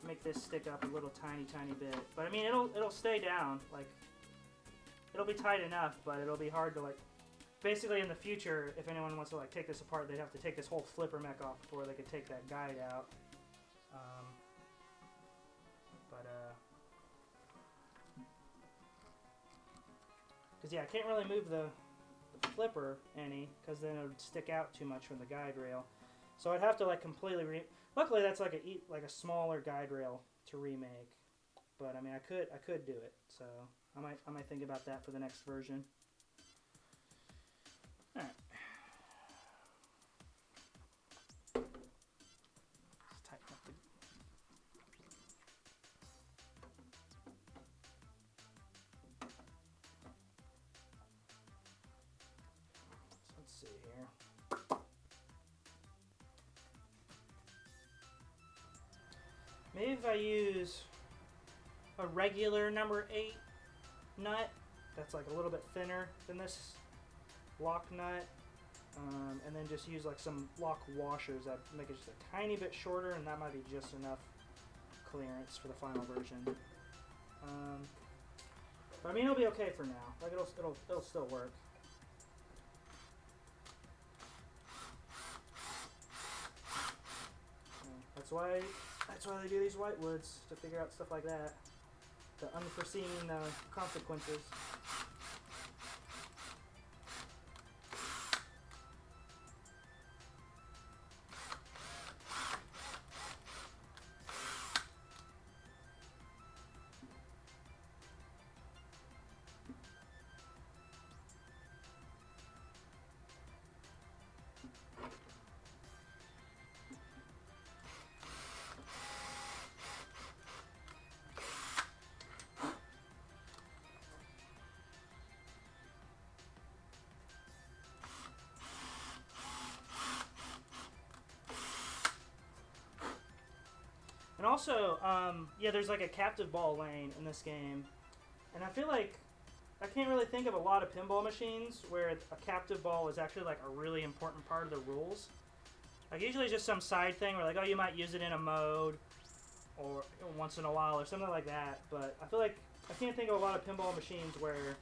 make this stick up a little tiny bit. But I mean, it'll stay down. Like, it'll be tight enough, but it'll be hard to like. Basically, in the future, if anyone wants to like take this apart, they'd have to take this whole flipper mech off before they could take that guide out. Because yeah, I can't really move the flipper any, because then it would stick out too much from the guide rail. So I'd have to like completely Luckily, that's like a smaller guide rail to remake. But I mean, I could do it. So I might think about that for the next version. All right. Let's tighten up the. So let's see here. Maybe if I use a regular number 8 nut that's like a little bit thinner than this lock nut, and then just use like some lock washers that make it just a tiny bit shorter, and that might be just enough clearance for the final version. But I mean, it'll be okay for now. Like it'll still work. That's why they do these white woods, to figure out stuff like that, the unforeseen consequences. And also, yeah, there's like a captive ball lane in this game, and I feel like I can't really think of a lot of pinball machines where a captive ball is actually like a really important part of the rules. Like usually it's just some side thing where like, oh, you might use it in a mode or once in a while or something like that. But I feel like I can't think of a lot of pinball machines where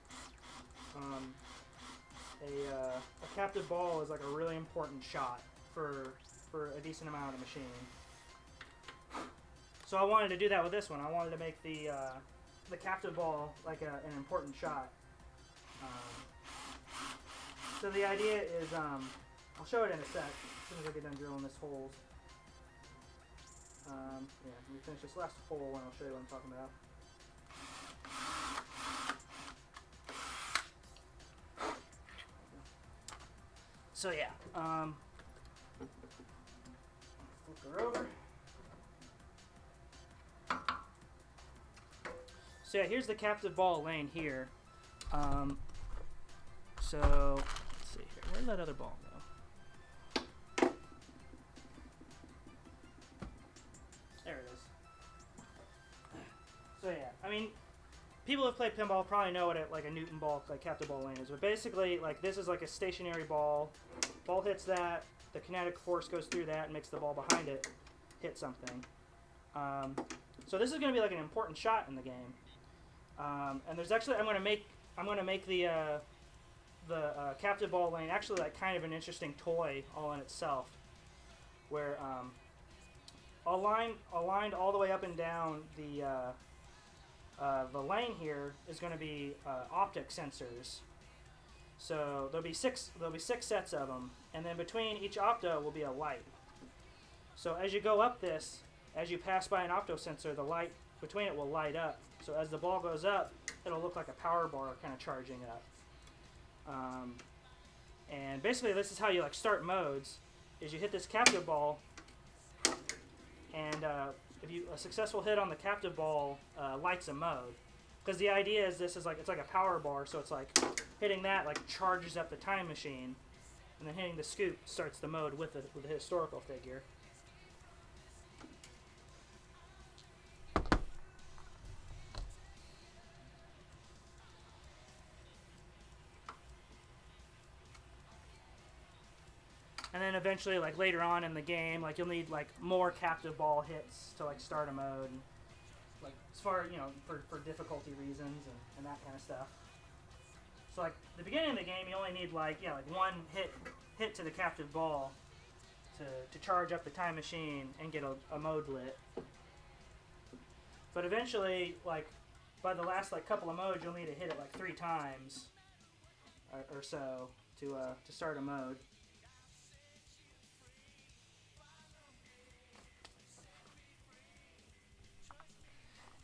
a captive ball is like a really important shot for a decent amount of the machine. So I wanted to do that with this one. I wanted to make the captive ball like an important shot. So the idea is, I'll show it in a sec, as soon as I get done drilling this holes. Yeah, let me finish this last hole and I'll show you what I'm talking about. So yeah, flip her over. So yeah, here's the captive ball lane here. So let's see here. Where did that other ball go? There it is. So yeah, I mean, people who have played pinball probably know what like a Newton ball, like captive ball lane is. But basically, like this is like a stationary ball. Ball hits that. The kinetic force goes through that and makes the ball behind it hit something. So this is going to be like an important shot in the game. And there's actually I'm going to make the captive ball lane actually like kind of an interesting toy all in itself, where aligned all the way up and down the lane here is going to be optic sensors. So there'll be six sets of them, and then between each opto will be a light. So as you go up this, as you pass by an opto sensor, the light between it will light up. So as the ball goes up, it'll look like a power bar kind of charging up. And basically this is how you like start modes, is you hit this captive ball, and if you a successful hit on the captive ball lights a mode. Because the idea is this is like, it's like a power bar, so it's like hitting that like charges up the time machine, and then hitting the scoop starts the mode with the historical figure. And then eventually, like later on in the game, like you'll need like more captive ball hits to like start a mode, and, like as far for difficulty reasons and that kind of stuff. So like the beginning of the game, you only need like one hit to the captive ball to charge up the time machine and get a mode lit. But eventually, like by the last like couple of modes, you'll need to hit it like 3 times or so to start a mode.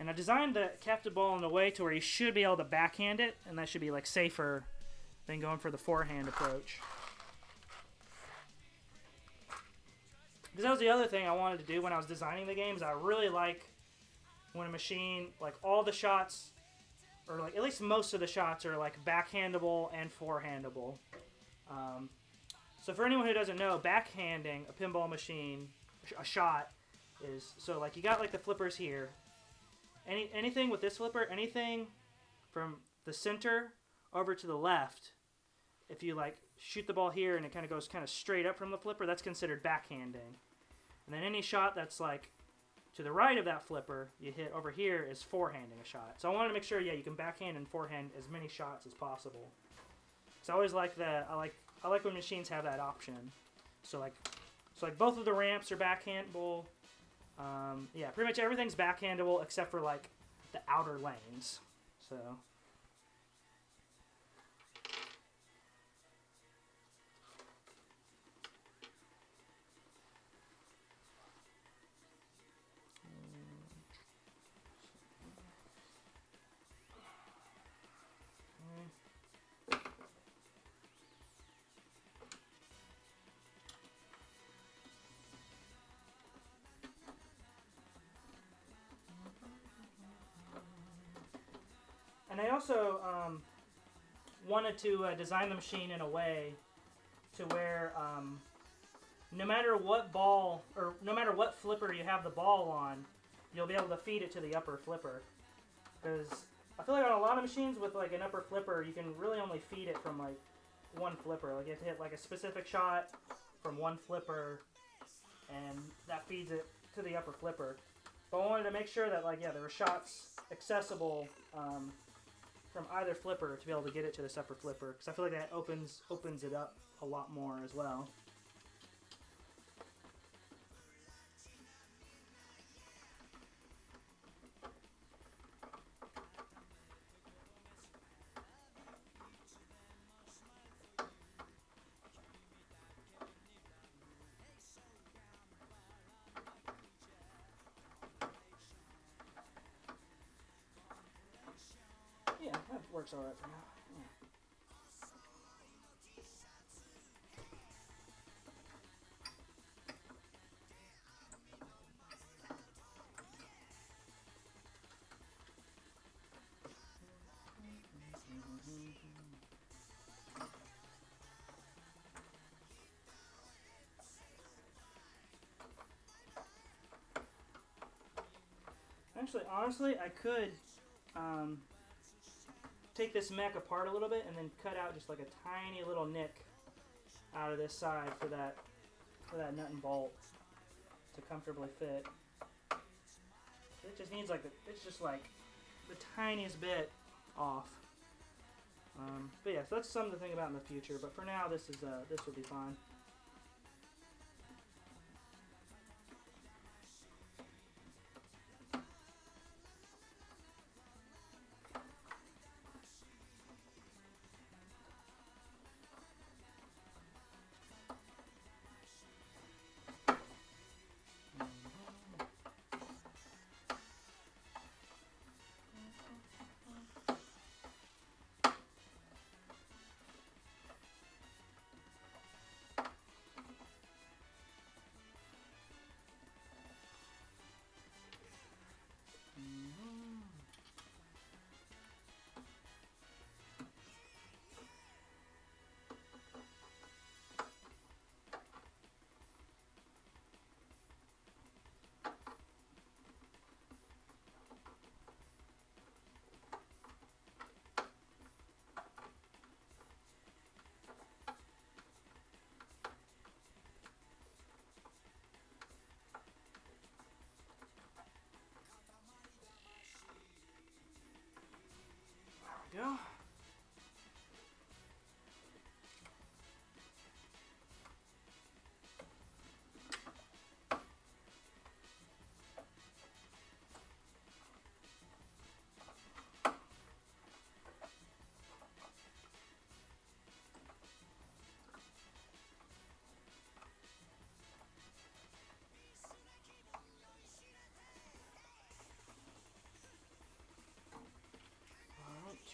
And I designed the captive ball in a way to where you should be able to backhand it, and that should be like safer than going for the forehand approach. Because that was the other thing I wanted to do when I was designing the games. I really like when a machine, like all the shots, or like at least most of the shots are like backhandable and forehandable. So for anyone who doesn't know, backhanding a pinball machine, a shot, is, so like you got like the flippers here. Anything with this flipper, anything from the center over to the left, if you like shoot the ball here and it kind of goes kind of straight up from the flipper, that's considered backhanding. And then any shot that's like to the right of that flipper, you hit over here, is forehanding a shot. So I wanted to make sure, you can backhand and forehand as many shots as possible. So I always like that. I like when machines have that option. So like both of the ramps are backhandable. Yeah, pretty much everything's backhandable except for like the outer lanes. So and I also wanted to design the machine in a way to where no matter what ball, or no matter what flipper you have the ball on, you'll be able to feed it to the upper flipper. Because I feel like on a lot of machines with like an upper flipper, you can really only feed it from like one flipper. Like you have to hit like a specific shot from one flipper, and that feeds it to the upper flipper. But I wanted to make sure that there were shots accessible from either flipper to be able to get it to this upper flipper, because I feel like that opens it up a lot more as well. Yeah, that works alright for now. Yeah. Actually, honestly, I could take this mech apart a little bit and then cut out just like a tiny little nick out of this side for that nut and bolt to comfortably fit. It just needs it's just like the tiniest bit off. But yeah, so that's something to think about in the future. But for now, this will be fine.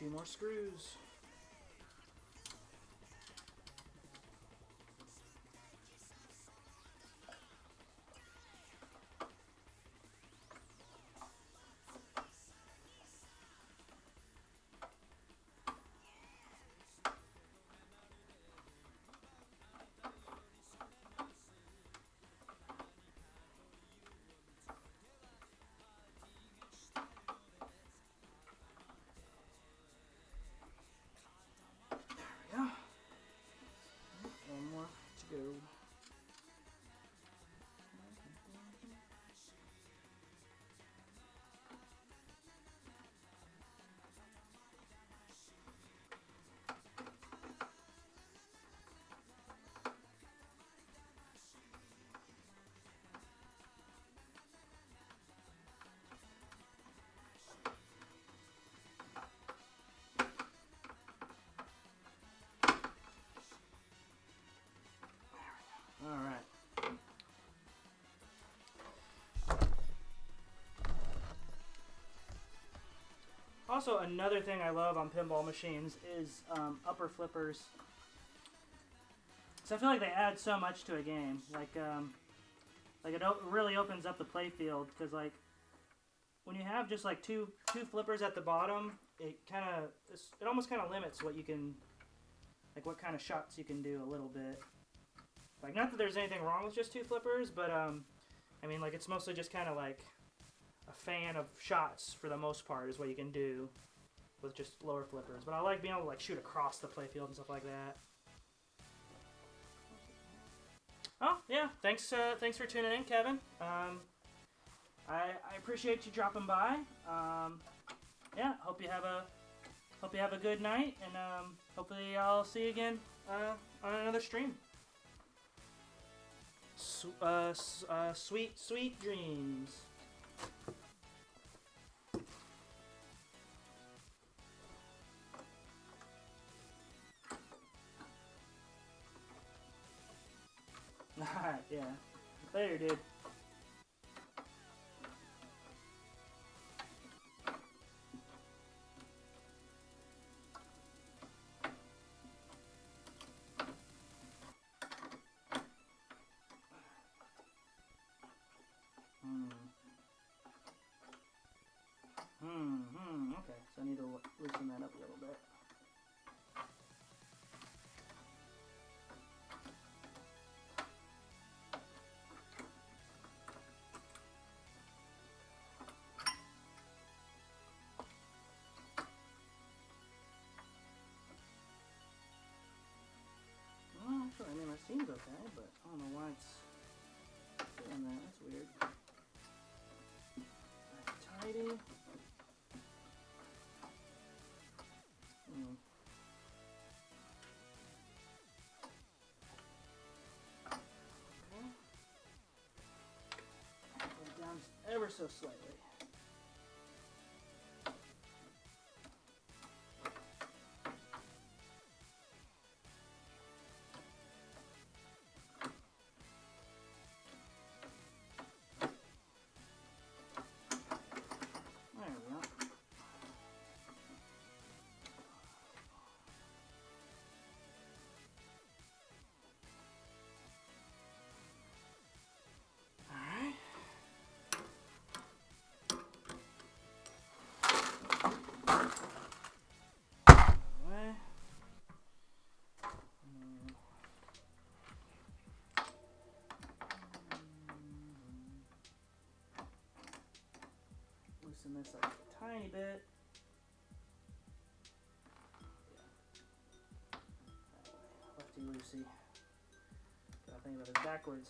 2 more screws. Yeah. One more to go. All right. Also, another thing I love on pinball machines is upper flippers. So I feel like they add so much to a game. Like it really opens up the play field, because like when you have just like two flippers at the bottom, it almost kind of limits what you can, like what kind of shots you can do a little bit. Like, not that there's anything wrong with just 2 flippers, but I mean, like, it's mostly just kind of like a fan of shots for the most part is what you can do with just lower flippers. But I like being able to like shoot across the playfield and stuff like that. Oh yeah, thanks for tuning in, Kevin. I appreciate you dropping by. Yeah, hope you have a good night, and hopefully I'll see you again on another stream. Sweet dreams. Yeah. Later, dude. Okay, so I need to loosen that up a little bit. Well, actually, I mean, it seems okay, but I don't know why it's doing that. That's weird. Tidy. Down ever so slightly. There we go. Alright. Loosen this up a tiny bit. Lefty loosey. Gotta think about it backwards.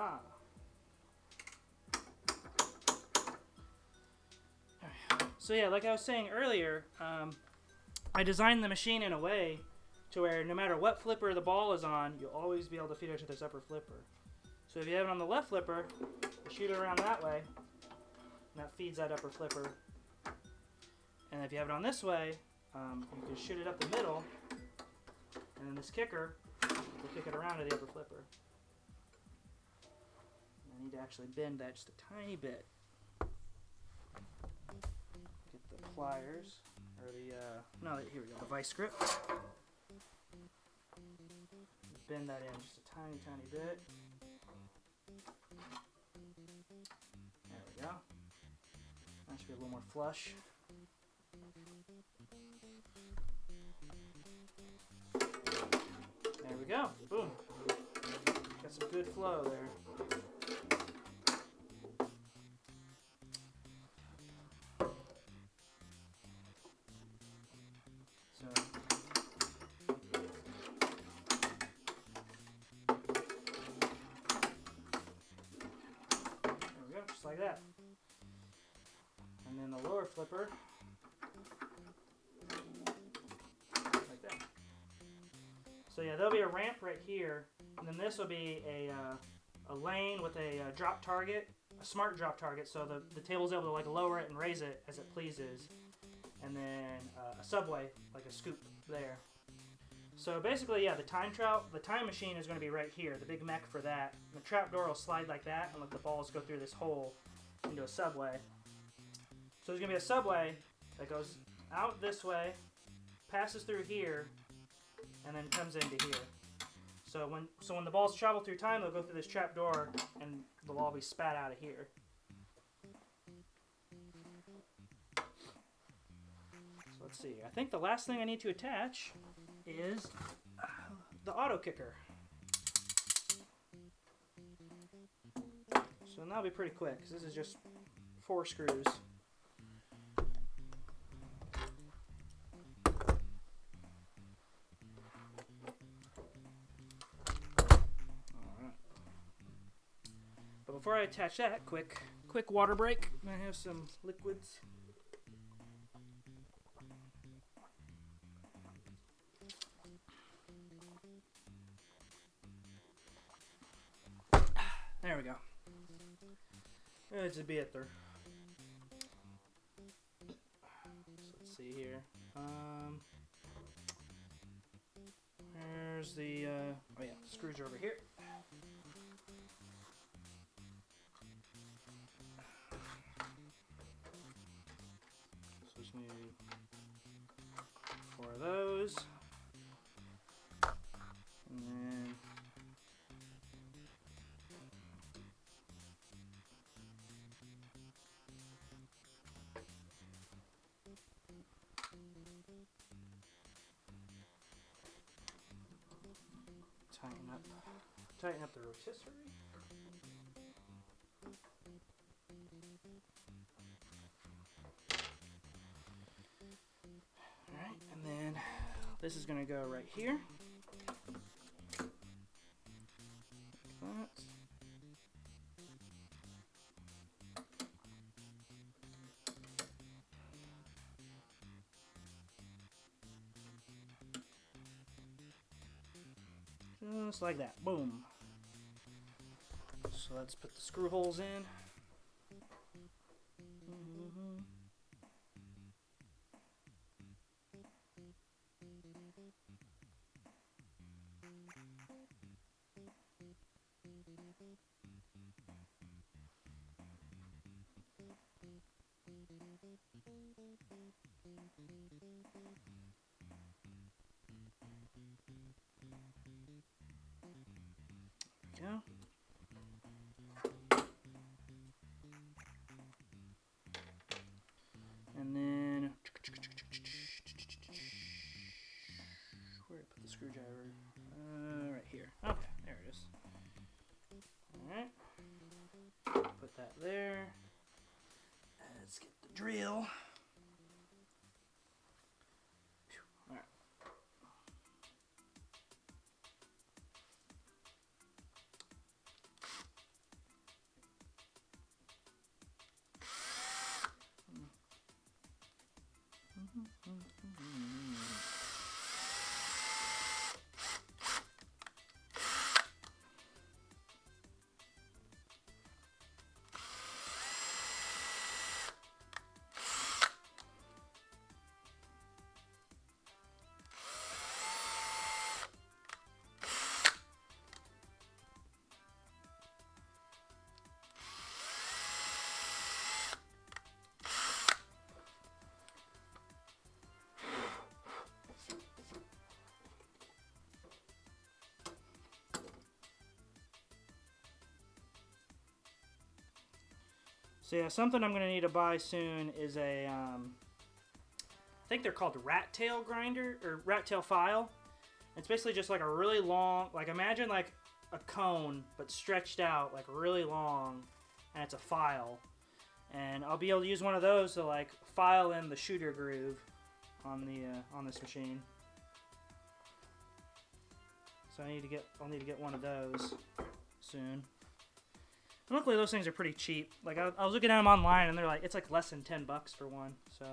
Ah. So yeah, like I was saying earlier, I designed the machine in a way to where no matter what flipper the ball is on, you'll always be able to feed it to this upper flipper. So if you have it on the left flipper, you shoot it around that way, and that feeds that upper flipper. And if you have it on this way, you can shoot it up the middle, and then this kicker will kick it around to the upper flipper. I need to actually bend that just a tiny bit. Get the pliers, or the, no, here we go, the vice grip. Bend that in just a tiny, tiny bit. There we go. That should be a little more flush. There we go. Boom. Got some good flow there. So there we go, just like that. And then the lower flipper, like that. So yeah, there'll be a ramp right here, and then this will be a lane with a drop target, a smart drop target, so the table's able to like lower it and raise it as it pleases, and then a subway, like a scoop there. So basically, yeah, the time machine is going to be right here, the big mech for that. The trap door will slide like that and let the balls go through this hole into a subway. So there's going to be a subway that goes out this way, passes through here, and then comes into here. So when the balls travel through time, they'll go through this trap door, and they'll all be spat out of here. So let's see. I think the last thing I need to attach is the auto kicker. So that'll be pretty quick, because this is just 4 screws. But before I attach that, quick water break. I'm gonna have some liquids. There we go. It's a better. So let's see here. There's the oh yeah, screws are over here. So just need 4 of those, and then tighten up the rotisserie. Alright, and then this is going to go right here. Like that. Just like that. Boom. So let's put the screw holes in. There we go. And then where did I put the screwdriver? Right here. Okay, there it is. Alright. Put that there. Let's get the drill. Alright. So yeah, something I'm gonna need to buy soon is a, I think they're called rat tail grinder or rat tail file. It's basically just like a really long, like imagine like a cone but stretched out like really long, and it's a file. And I'll be able to use one of those to like file in the shooter groove on the on this machine. So I'll need to get one of those soon. And luckily those things are pretty cheap. Like I was looking at them online and they're like, it's like less than $10 for one. So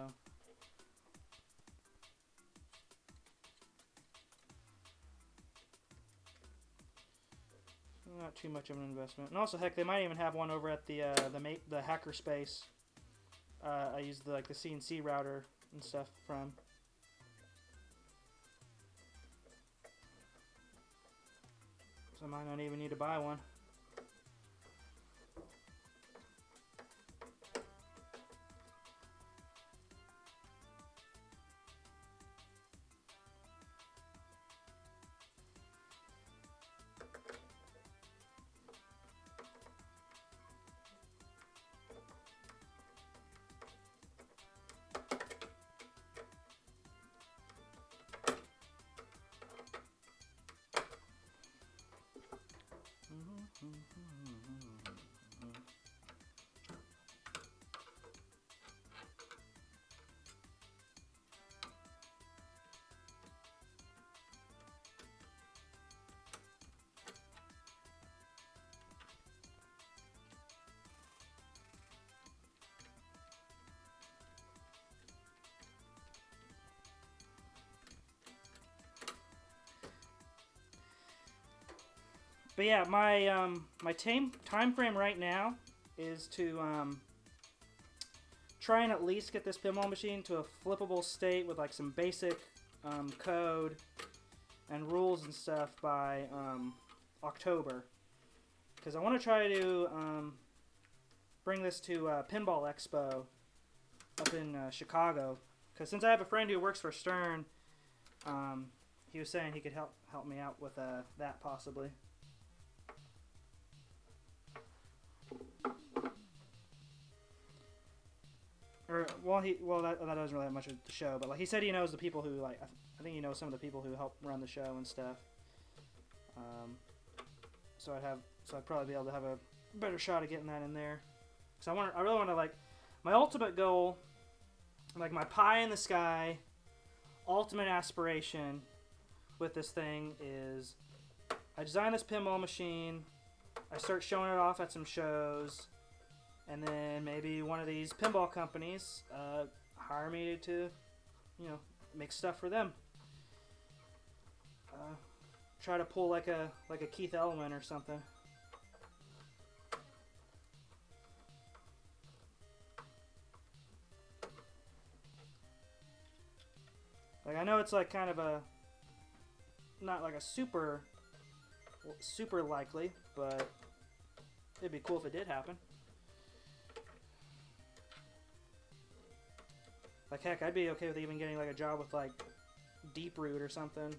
not too much of an investment. And also, heck, they might even have one over at the hacker space. I use the CNC router and stuff from. So I might not even need to buy one. But yeah, my my time frame right now is to try and at least get this pinball machine to a flippable state with like some basic code and rules and stuff by October, because I want to try to bring this to Pinball Expo up in Chicago. Because since I have a friend who works for Stern, he was saying he could help me out with that possibly. Or that doesn't really have much of the show, but like he said he knows the people who like I think he knows some of the people who help run the show and stuff. So I'd probably be able to have a better shot at getting that in there. So I really want to, like, my ultimate goal, like my pie in the sky, ultimate aspiration with this thing is I design this pinball machine, I start showing it off at some shows, and then maybe one of these pinball companies hire me to, you know, make stuff for them. Try to pull like a Keith Elwin or something. Like I know it's like kind of a not like a super likely, but it'd be cool if it did happen. Like heck, I'd be okay with even getting like a job with like Deep Root or something.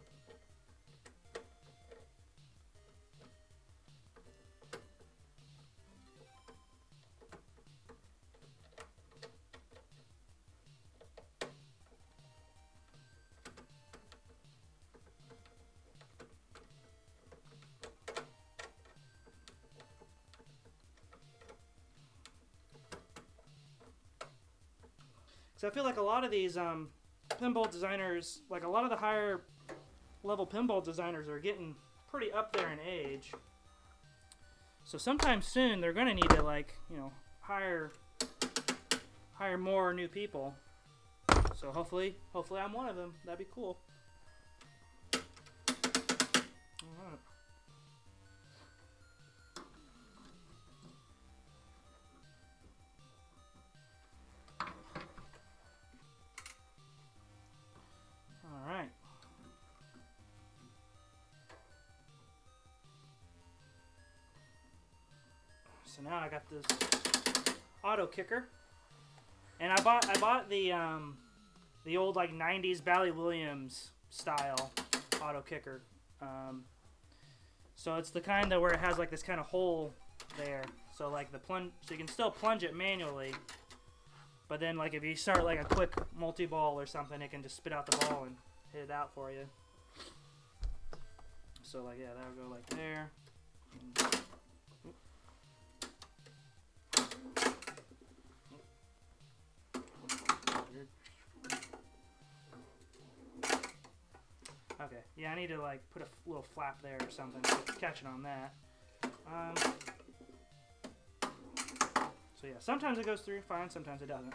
So I feel like a lot of these pinball designers, like a lot of the higher level pinball designers are getting pretty up there in age. So sometime soon they're going to need to, like, you know, hire more new people. So hopefully I'm one of them. That'd be cool. All right. Alright. So now I got this auto kicker. And I bought the old like 90s Bally Williams style auto kicker. So it's the kind that where it has like this kind of hole there. So like the plunge, so you can still plunge it manually, but then like if you start like a quick multi-ball or something, it can just spit out the ball and hit it out for you. So like yeah, that'll go like there. Okay, yeah, I need to like put a little flap there or something to catch it on that. So yeah, sometimes it goes through fine, sometimes it doesn't.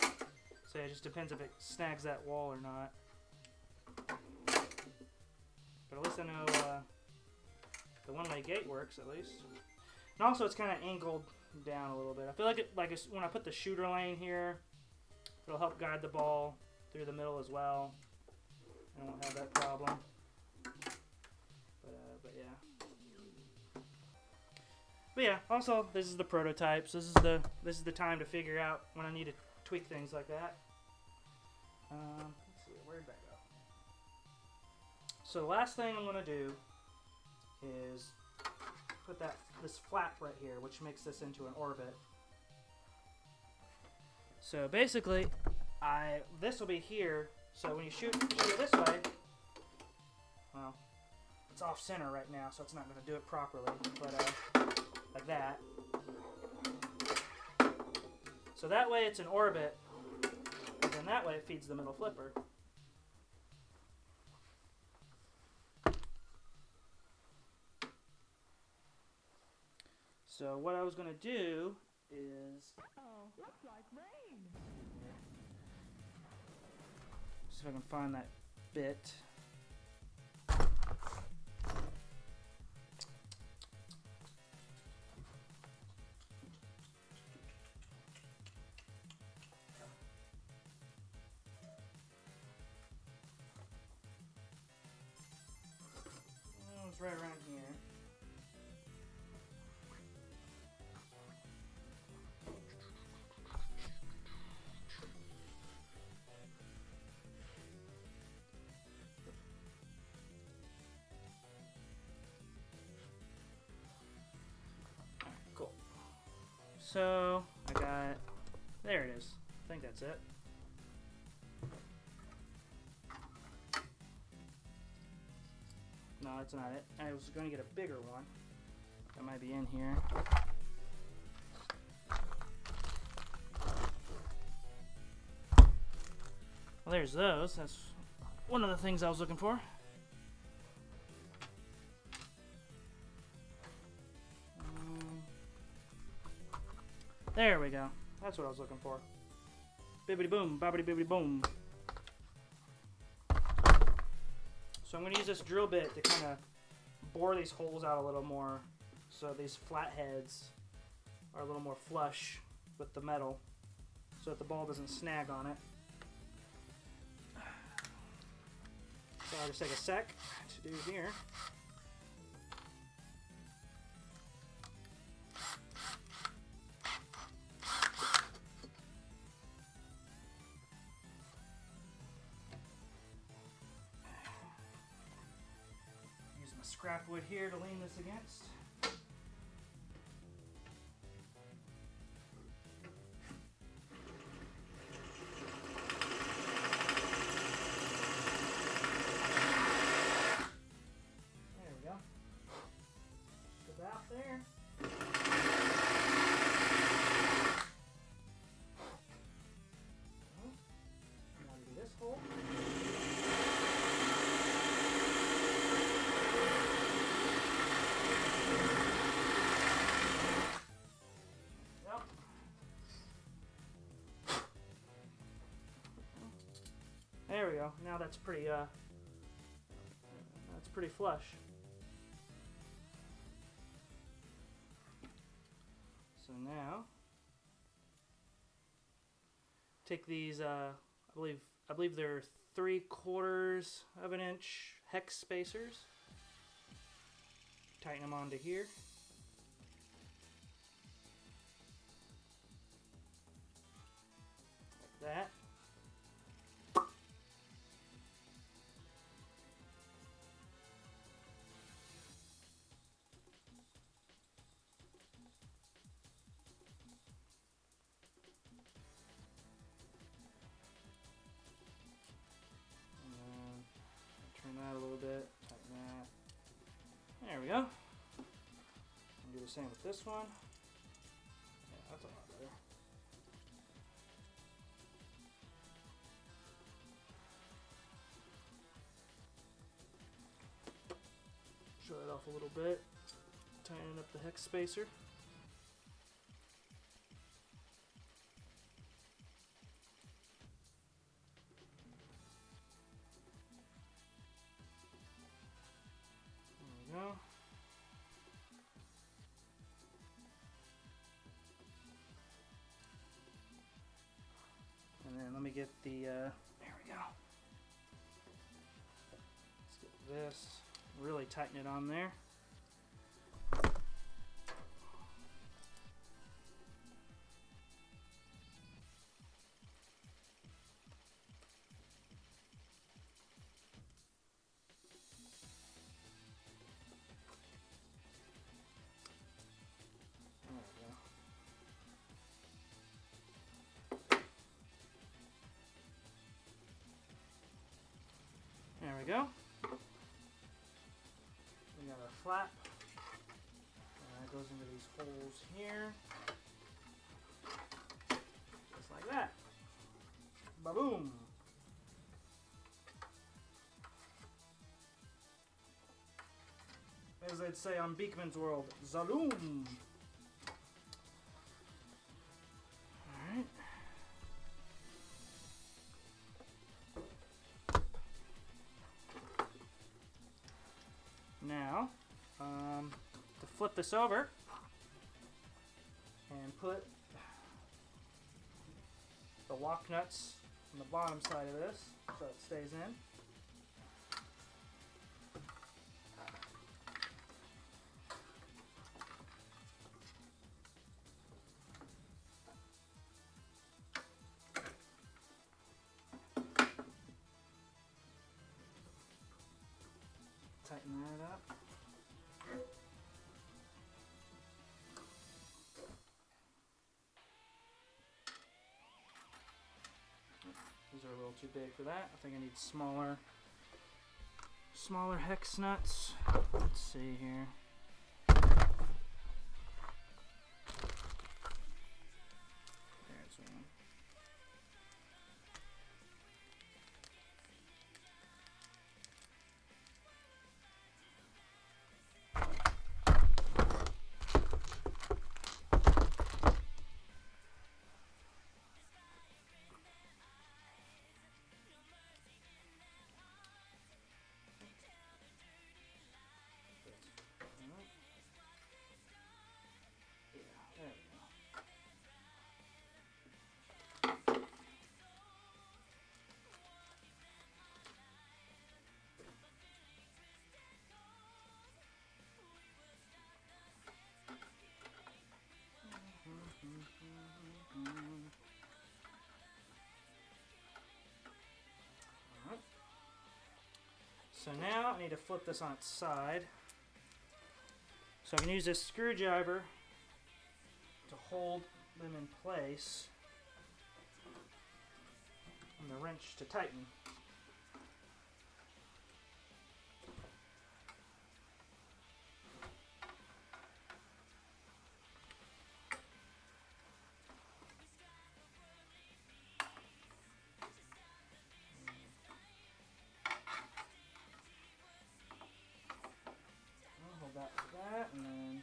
So yeah, it just depends if it snags that wall or not. But at least I know the one-way gate works at least. And also it's kind of angled down a little bit. I feel like when I put the shooter lane here, it'll help guide the ball through the middle as well. I won't have that problem. But yeah. But yeah, also this is the prototype, so this is the time to figure out when I need to tweak things like that. Let's see, where'd that go? So the last thing I'm gonna do is put this flap right here, which makes this into an orbit. So basically, this will be here. So when you shoot it this way, well, it's off center right now, so it's not going to do it properly. But like that. So that way it's an orbit, and then that way it feeds the middle flipper. So what I was going to do is... Oh, looks like rain. See if I can find that bit. Oh, it's right around here. Cool. So I got, there it is. I think that's it. No, that's not it. I was going to get a bigger one. That might be in here. Well, there's those. That's one of the things I was looking for. There we go. That's what I was looking for. Bibbidi boom, bobbidi bibbidi boom. So I'm going to use this drill bit to kind of bore these holes out a little more, so these flat heads are a little more flush with the metal, so that the ball doesn't snag on it. So I'll just take a sec to do here. Scrap wood here to lean this against. There we go. Just about there. Now do this hole. There we go. Now that's pretty flush. So now take these I believe they're 3/4 of an inch hex spacers. Tighten them onto here. Like that. the same with this one. Yeah, that's a lot better. Show it off a little bit. Tighten up the hex spacer. There we go. And then let me get the, there we go. Let's get this, really tighten it on there. There we go. We got our flap. And that goes into these holes here. Just like that. Ba-boom. As they'd say on Beekman's World, Zaloom. Alright. Now, to flip this over and put the lock nuts on the bottom side of this so it stays in. Tighten that up. These are a little too big for that. I think I need smaller hex nuts. Let's see here. There's one. Alright. So now I need to flip this on its side. So I can use this screwdriver to hold them in place and the wrench to tighten. Hold that like that, and then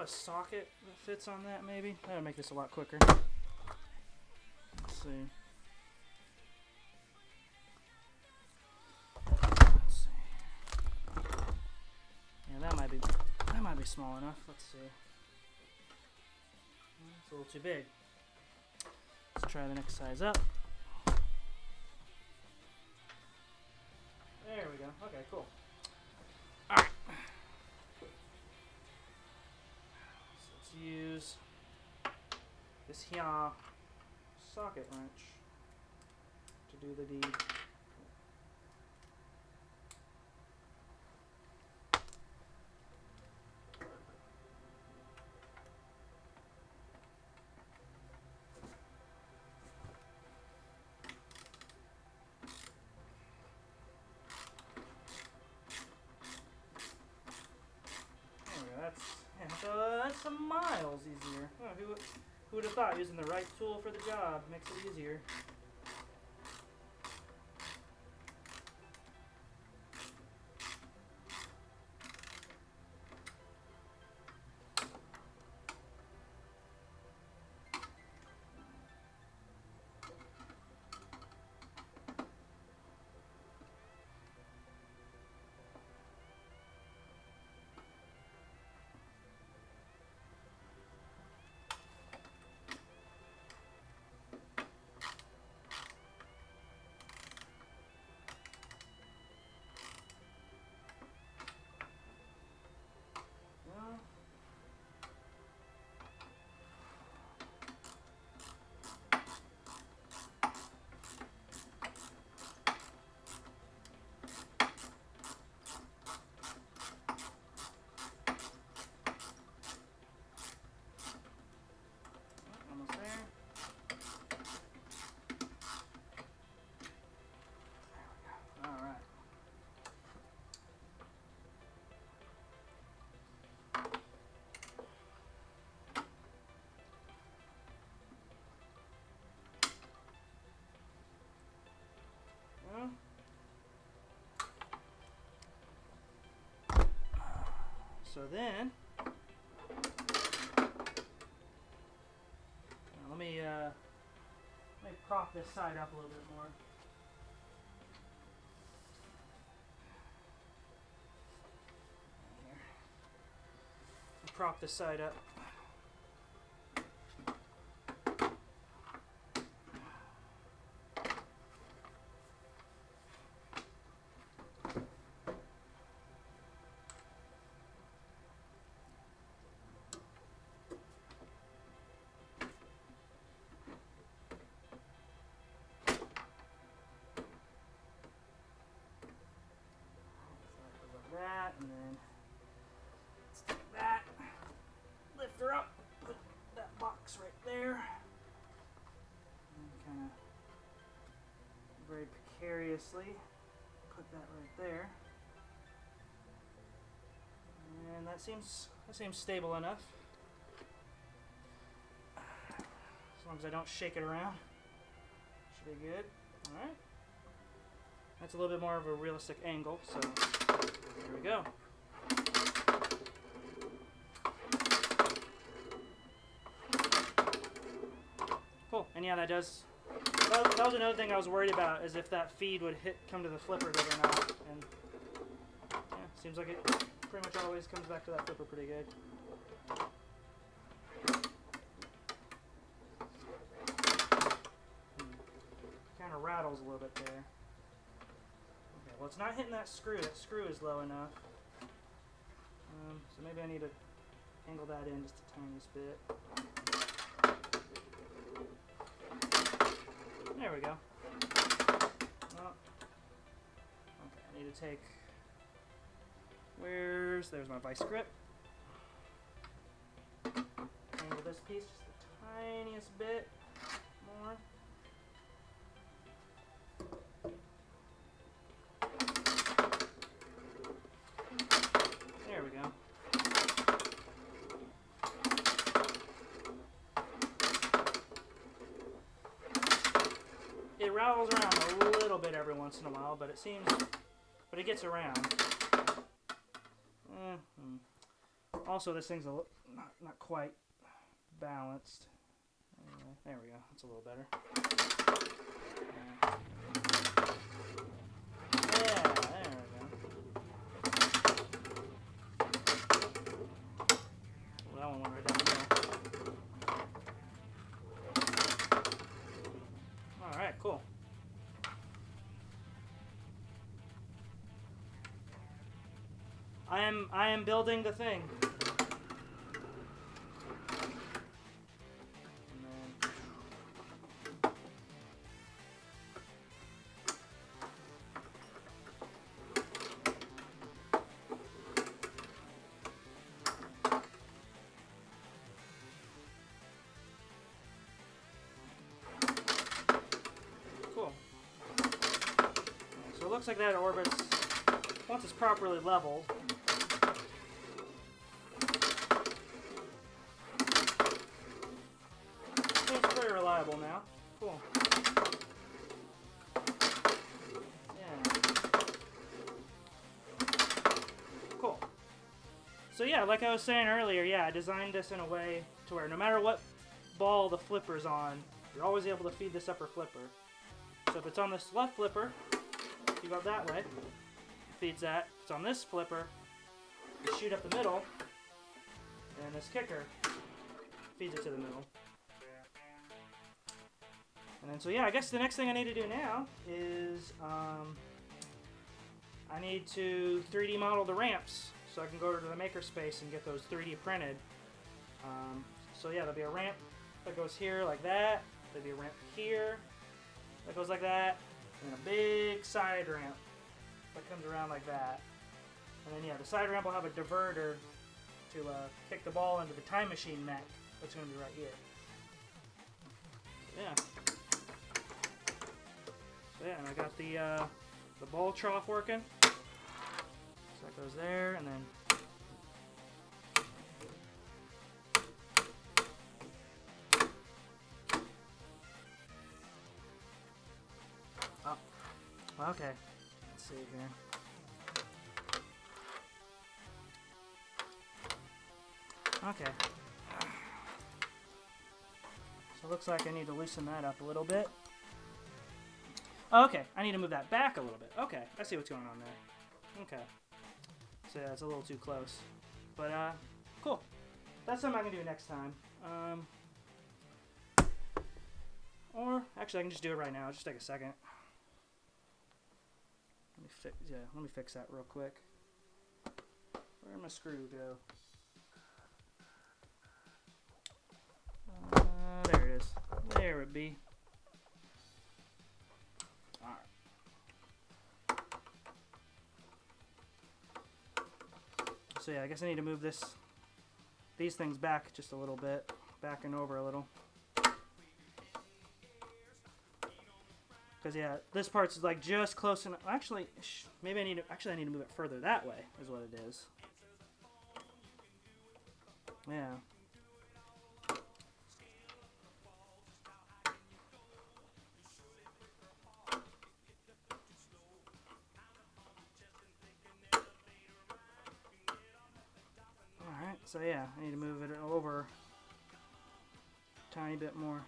a socket that fits on that, maybe? That'll make this a lot quicker. Let's see. Let's see. Yeah, that might be small enough. Let's see. It's a little too big. Let's try the next size up. There we go. Okay, cool. Alright. So let's use this here socket wrench to do the deed. So that's some miles easier. Oh, who would have thought using the right tool for the job makes it easier? So then, let me prop this side up a little bit more. Here. Prop this side up. That, and then let's take that, lift her up, put that box right there, and kind of very precariously put that right there, and that seems stable enough, as long as I don't shake it around. Should be good. All right, that's a little bit more of a realistic angle, so there we go. Cool. And yeah, that does. That was another thing I was worried about, is if that feed would come to the flipper good or not. And yeah, seems like it pretty much always comes back to that flipper pretty good. Kind of rattles a little bit there. Okay, well, it's not hitting that screw. That screw is low enough. So maybe I need to angle that in just the tiniest bit. There we go. Oh. Okay, I need to take... There's my vice grip. Angle this piece just the tiniest bit more. There we go. It rattles around a little bit every once in a while, but it gets around. Also, this thing's not quite balanced. Anyway, there we go. That's a little better. Yeah, there we go. Well, that one went right down the middle. All right, cool. I am building the thing. Cool. So it looks like that orbits, once it's properly leveled. It's pretty reliable now. Cool. Yeah. Cool. So yeah, like I was saying earlier, yeah, I designed this in a way to where no matter what ball the flipper's on, you're always able to feed this upper flipper. So if it's on this left flipper, you go that way, it feeds that. If it's on this flipper, you shoot up the middle, and this kicker feeds it to the middle. And then, so yeah, I guess the next thing I need to do now is I need to 3D model the ramps so I can go to the makerspace and get those 3D printed. So yeah, there'll be a ramp that goes here like that. There'll be a ramp here that goes like that, and a big side ramp that comes around like that. And then yeah, the side ramp will have a diverter to kick the ball into the time machine mech that's going to be right here. Yeah. So yeah, and I got the ball trough working. So that goes there, and then okay, let's see here. Okay. So it looks like I need to loosen that up a little bit. Oh, okay, I need to move that back a little bit. Okay, I see what's going on there. Okay. So yeah, it's a little too close. But, cool. That's something I can do next time. Or, actually, I can just do it right now. Just take a second. Let me fix that real quick. Where'd my screw go? There it is. There it be. Alright. So yeah, I guess I need to move these things back just a little bit. Back and over a little. Because yeah, this part's like just close enough. Actually, maybe I need to move it further that way. Is what it is. Yeah. All right. So yeah, I need to move it over a tiny bit more.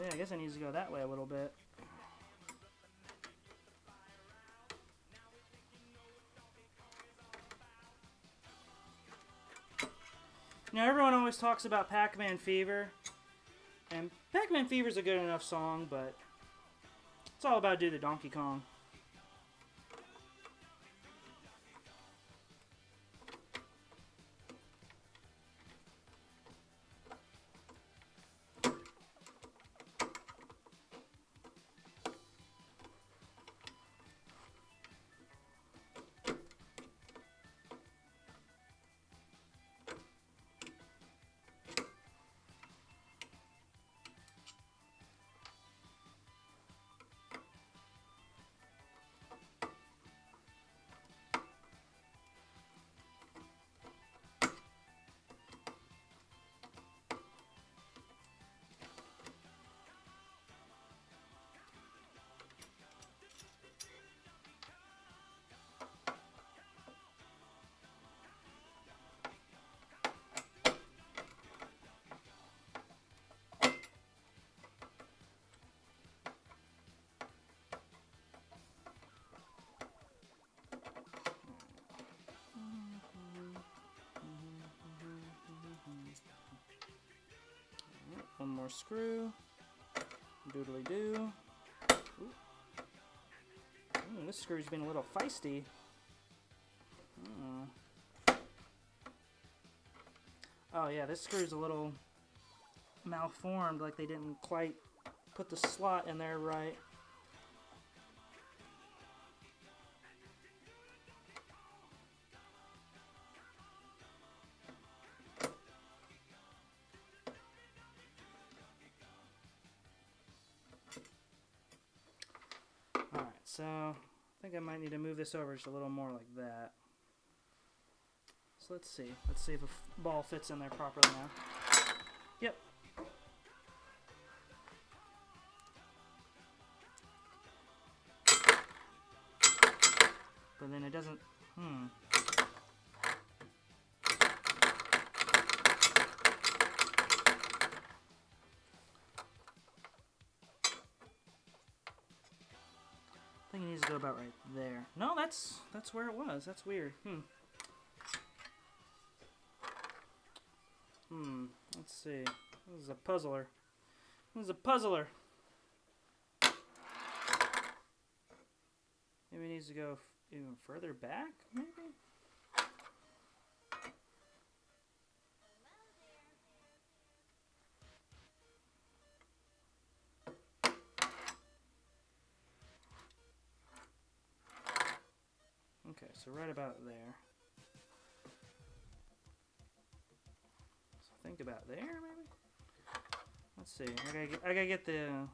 Yeah, I guess I need to go that way a little bit. Now, everyone always talks about Pac-Man Fever, and Pac-Man Fever is a good enough song, but it's all about Do the Donkey Kong. One more screw. Doodly doo. Ooh, this screw's been a little feisty. Oh yeah, this screw's a little malformed, like they didn't quite put the slot in there right. Alright, so I think I might need to move this over just a little more like that. So let's see. Let's see if a ball fits in there properly now. Yep. But then it doesn't... I think it needs to go about right there. No, that's where it was. That's weird. Let's see. This is a puzzler. This is a puzzler. Maybe it needs to go even further back, maybe? Okay, so right about there. So think about there, maybe? Let's see. I gotta get the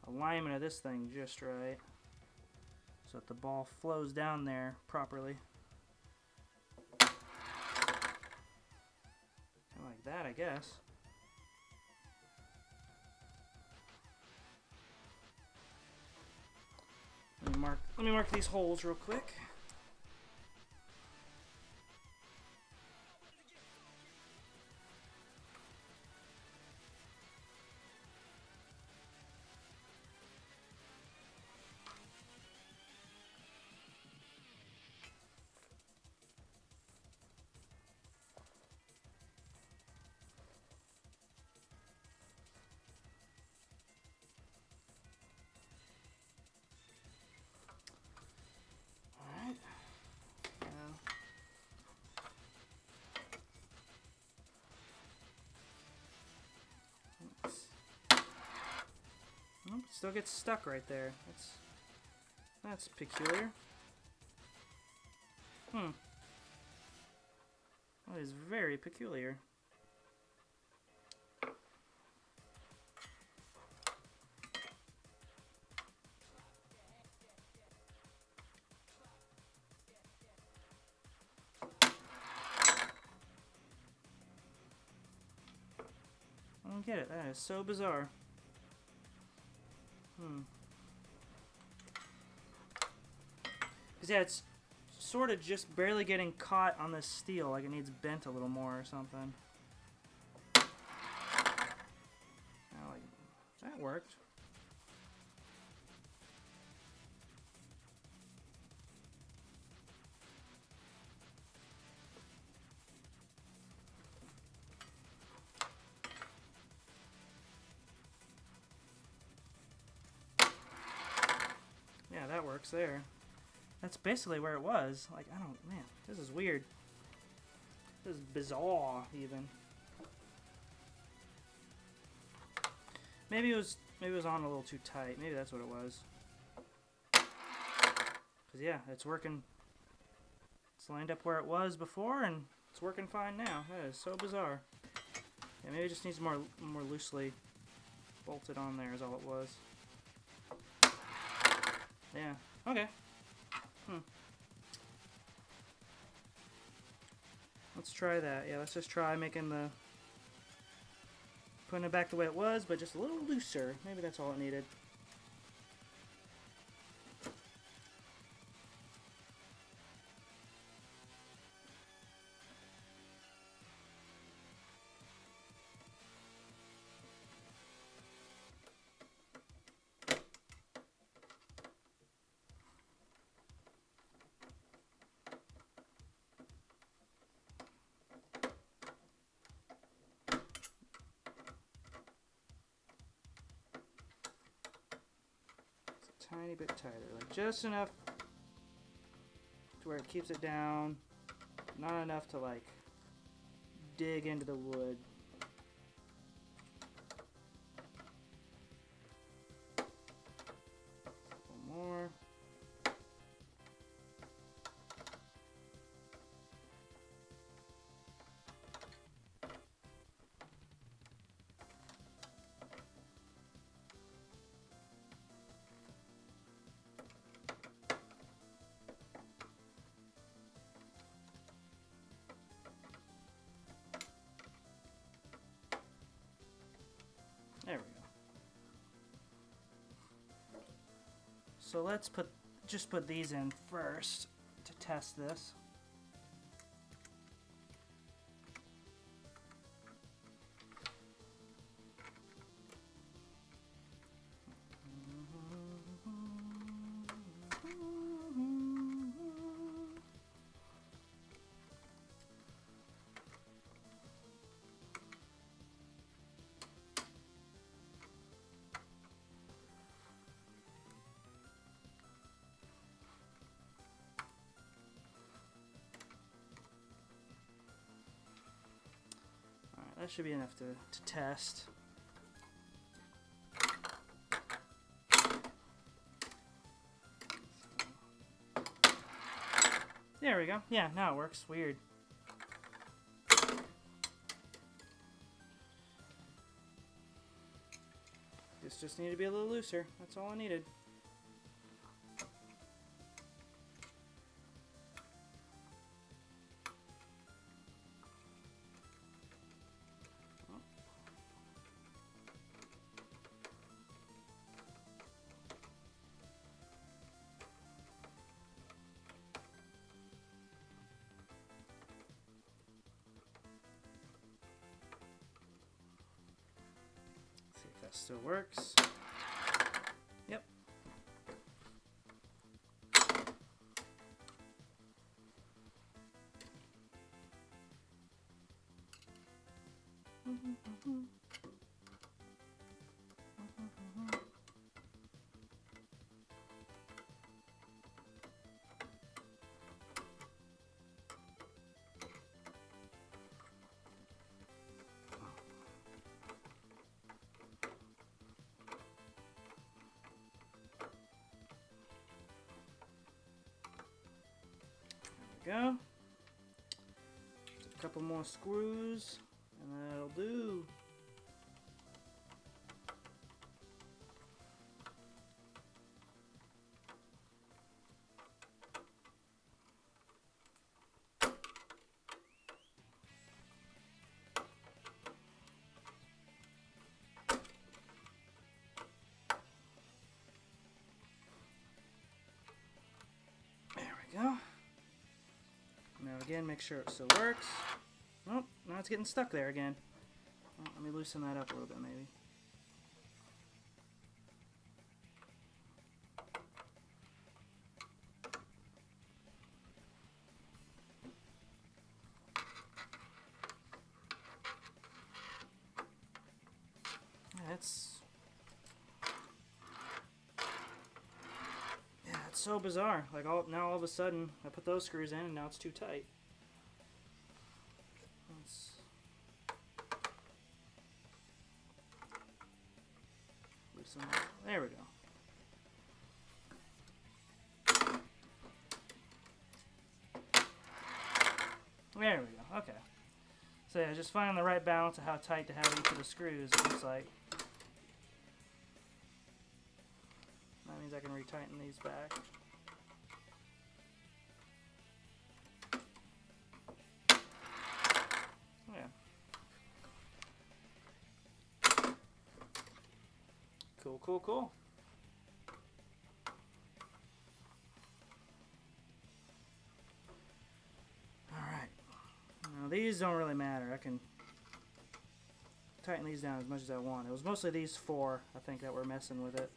alignment of this thing just right, so that the ball flows down there properly. Kind of like that, I guess. Let me mark these holes real quick. Nope, it still gets stuck right there. That's peculiar. That is very peculiar. I don't get it. That is so bizarre. Because yeah, it's sort of just barely getting caught on this steel, like it needs bent a little more or something. Oh, like, that worked. Yeah, that works there. That's basically where it was. Like, man, this is weird. This is bizarre, even. Maybe it was on a little too tight. Maybe that's what it was. 'Cause yeah, it's working. It's lined up where it was before, and it's working fine now. That is so bizarre. Yeah, maybe it just needs more loosely bolted on there is all it was. Yeah. Okay. Let's try that. Yeah, let's just try putting it back the way it was, but just a little looser. Maybe that's all it needed. tiny bit tighter, like just enough to where it keeps it down, not enough to like dig into the wood. One more. There we go. So let's just put these in first to test this. That should be enough to test. There we go. Yeah, now it works. Weird. This just needed to be a little looser. That's all I needed. See if that still works. Yep. Go. Just a couple more screws and that'll do. There we go. Now again, make sure it still works. Oh, now it's getting stuck there again. Well, let me loosen that up a little bit, maybe. It's so bizarre. Like now all of a sudden, I put those screws in and now it's too tight. Loosen that. There we go. There we go. Okay. So yeah, just finding the right balance of how tight to have each of the screws. It looks like. That means I can retighten these back. Yeah. Cool, cool, cool. Alright. Now these don't really matter. I can tighten these down as much as I want. It was mostly these four, I think, that were messing with it.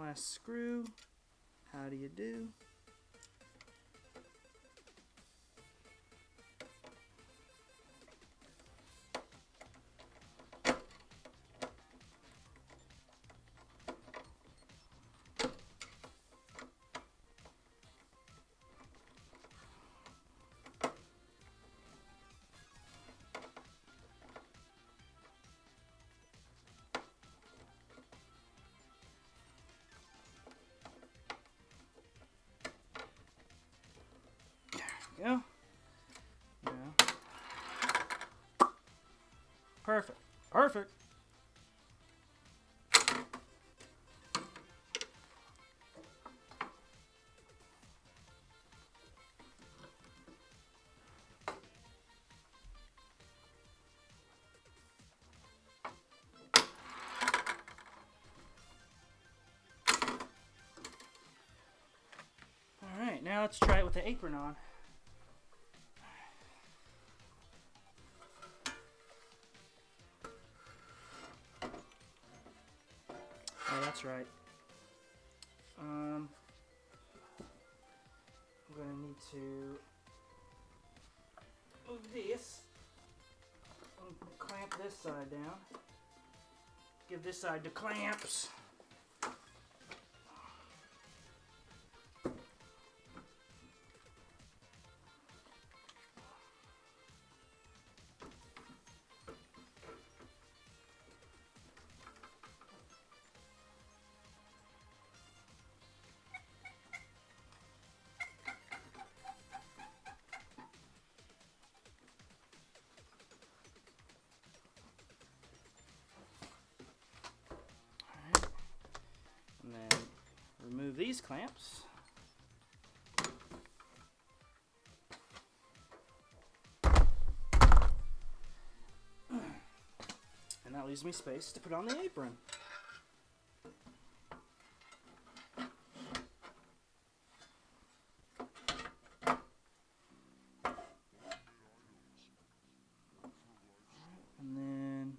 last screw. How do you do? Go. Yeah. Perfect. Perfect. All right, now let's try it with the apron on. Oh, that's right. I'm gonna need to move this and clamp this side down. Give this side the clamps. And then remove these clamps. And that leaves me space to put on the apron. And then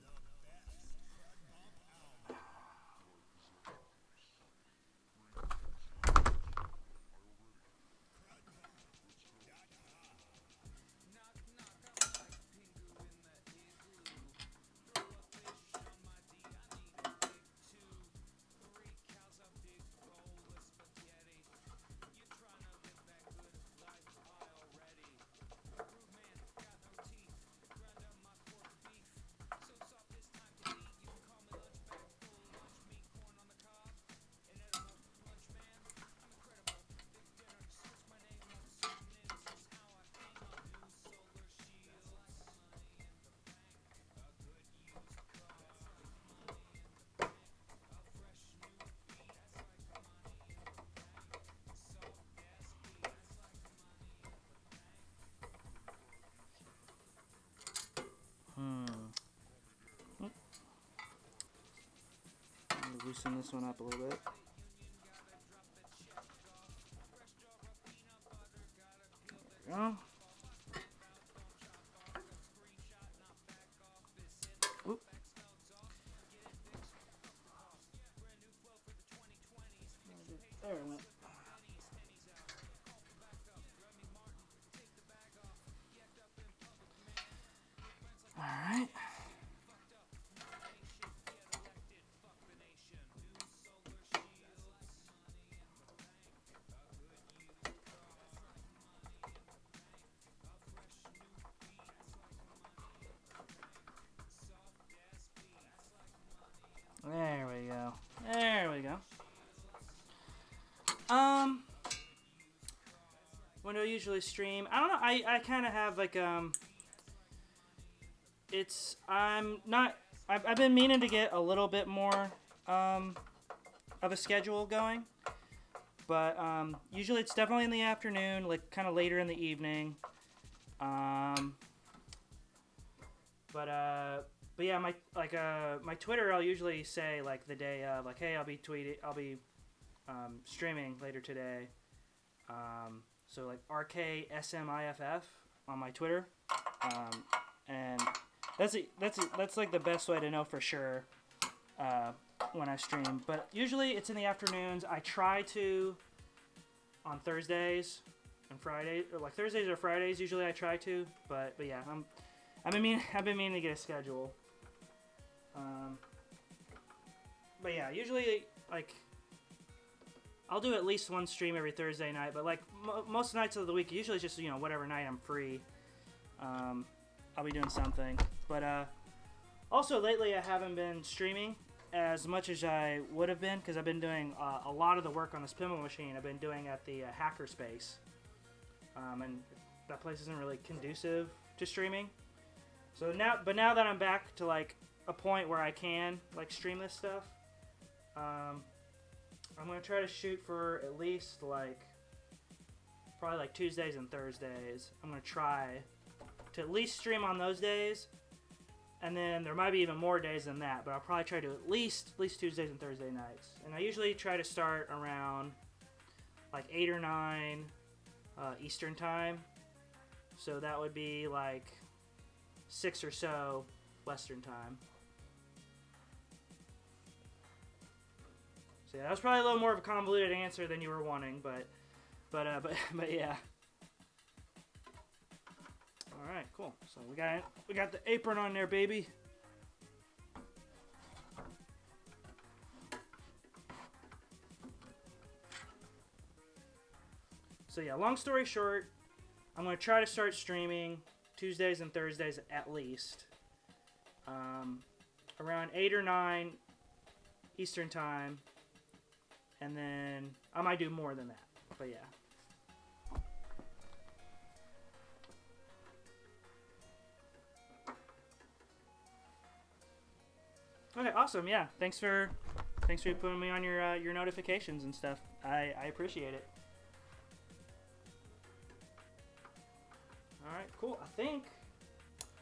loosen this one up a little bit. There we go. Whoop. There it went. All right. There we go. There we go. When do I usually stream? I don't know. I kind of have like I've been meaning to get a little bit more of a schedule going, but usually it's definitely in the afternoon, like kind of later in the evening. But yeah, my Twitter, I'll usually say like the day of, like, hey, I'll be streaming later today. So like RKSMIFF on my Twitter, and that's like the best way to know for sure when I stream, but usually it's in the afternoons. I try to on Thursdays and Fridays, or like Thursdays or Fridays. Usually I try to, but yeah, I've been meaning to get a schedule. But yeah, usually like I'll do at least one stream every Thursday night, but like most nights of the week, usually it's just, you know, whatever night I'm free, I'll be doing something. But also lately I haven't been streaming as much as I would have been, because I've been doing a lot of the work on this pinball machine I've been doing at the hackerspace, and that place isn't really conducive to streaming. So now that I'm back to like a point where I can like stream this stuff, I'm gonna try to shoot for at least like probably like Tuesdays and Thursdays. I'm gonna try to at least stream on those days, and then there might be even more days than that, but I'll probably try to at least Tuesdays and Thursday nights. And I usually try to start around like 8 or 9 Eastern time, so that would be like 6 or so Western time. So yeah, that was probably a little more of a convoluted answer than you were wanting, but yeah. All right, cool. So we got the apron on there, baby. So yeah, long story short, I'm gonna try to start streaming Tuesdays and Thursdays at least, around 8 or 9 Eastern time. And then I might do more than that, but yeah. Okay, awesome. Yeah, thanks for putting me on your notifications and stuff. I appreciate it. All right, cool. I think.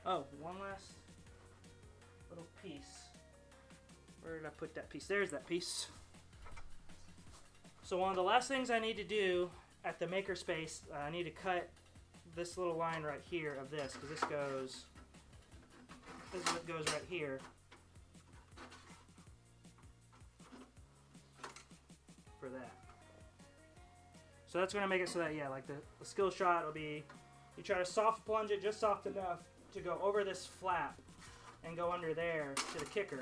Oh, one last little piece. Where did I put that piece? There's that piece. So one of the last things I need to do at the makerspace, I need to cut this little line right here of this, because this goes right here. For that. So that's going to make it so that, yeah, like the skill shot will be, you try to soft plunge it just soft enough to go over this flap and go under there to the kicker,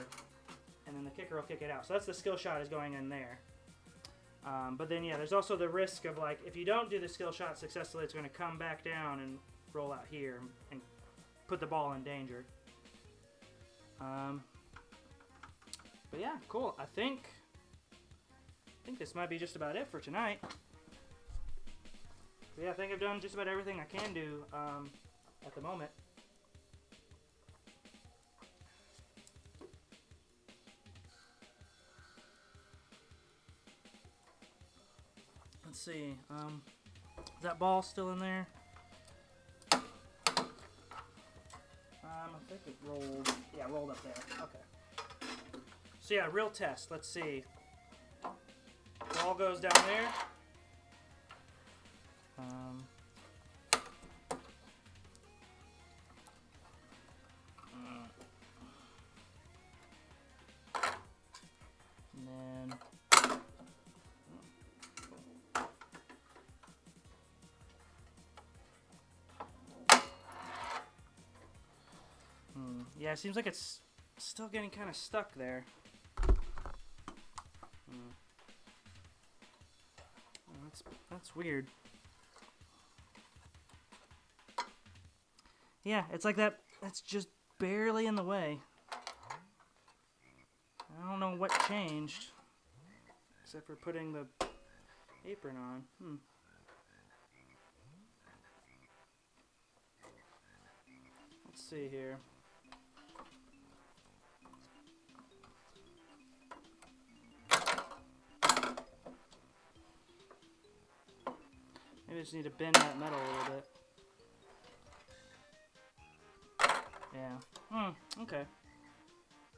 and then the kicker will kick it out. So that's the skill shot is going in there. But then, yeah, there's also the risk of, like, if you don't do the skill shot successfully, it's going to come back down and roll out here and put the ball in danger. But yeah, cool. I think this might be just about it for tonight. So yeah, I think I've done just about everything I can do at the moment. Let's see. Is that ball still in there? I think it rolled. Yeah, rolled up there. Okay. So yeah, real test. Let's see. Ball goes down there. And then. Yeah, it seems like it's still getting kind of stuck there. That's weird. Yeah, it's like that. That's just barely in the way. I don't know what changed, except for putting the apron on. Let's see here. Maybe I just need to bend that metal a little bit. Yeah. Okay.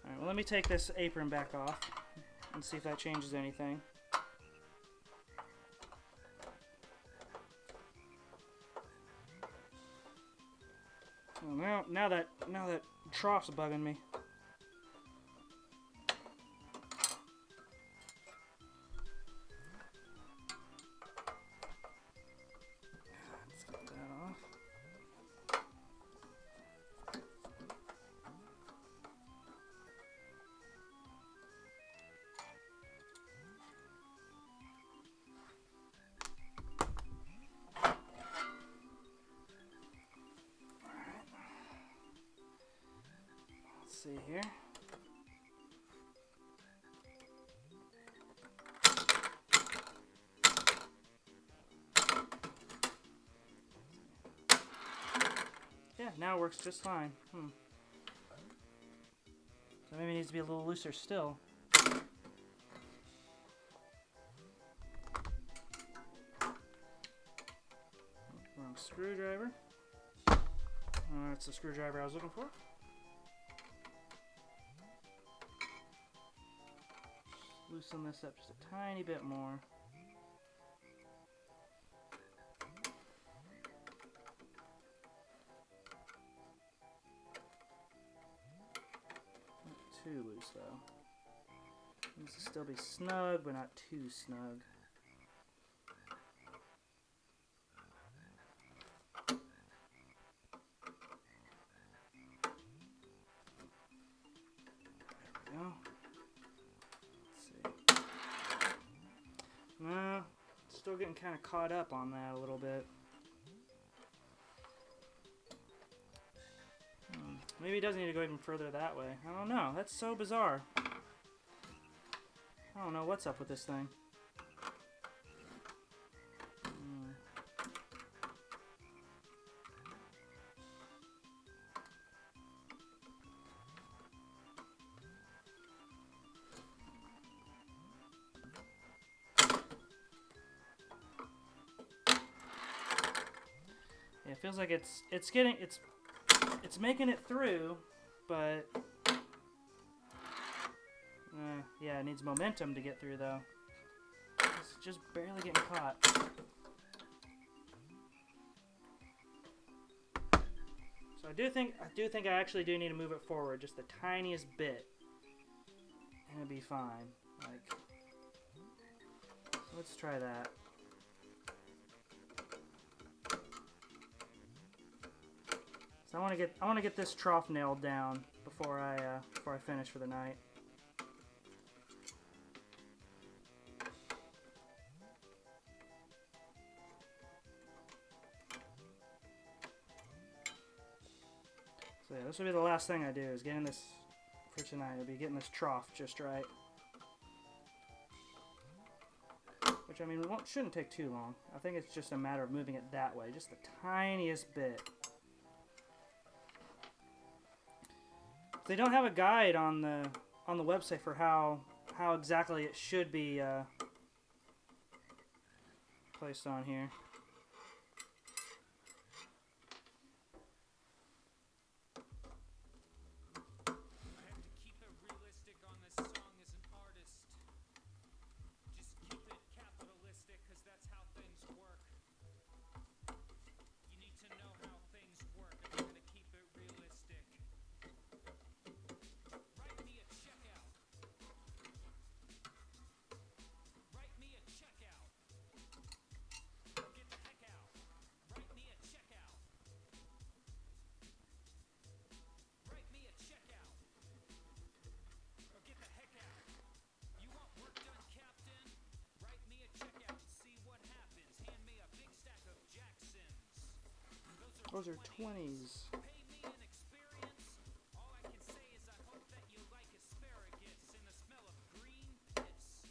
Alright, well, let me take this apron back off and see if that changes anything. Well, now that trough's bugging me. see here. Yeah, now it works just fine. So maybe it needs to be a little looser still. Wrong screwdriver. That's the screwdriver I was looking for. Just loosen this up just a tiny bit more. Not too loose though. Needs to still be snug, but not too snug. No, still getting kind of caught up on that a little bit. Maybe it does need to go even further that way. I don't know. That's so bizarre. I don't know what's up with this thing. Yeah, it feels like it's making it through, but yeah, it needs momentum to get through though. It's just barely getting caught. So I do think I actually do need to move it forward just the tiniest bit, and it'll be fine. Like, so let's try that. I want to get this trough nailed down before I finish for the night. So yeah, this will be the last thing I do is getting this for tonight. I'll be getting this trough just right. Which I mean, shouldn't take too long. I think it's just a matter of moving it that way, just the tiniest bit. They don't have a guide on the website for how exactly it should be placed on here. I have to keep it realistic on this song as an artist. Just keep it capitalistic, 'cause that's how things work. You need to know how things work if you're gonna keep it realistic. Write me a checkout. Write me a checkout. Or get the heck out. Write me a checkout. Write me a checkout. Or get the heck out. You want work done, Captain? Write me a checkout and see what happens. Hand me a big stack of Jacksons. Those are 20s. Pay me an experience. All I can say is I hope that you like asparagus and the smell of green piss.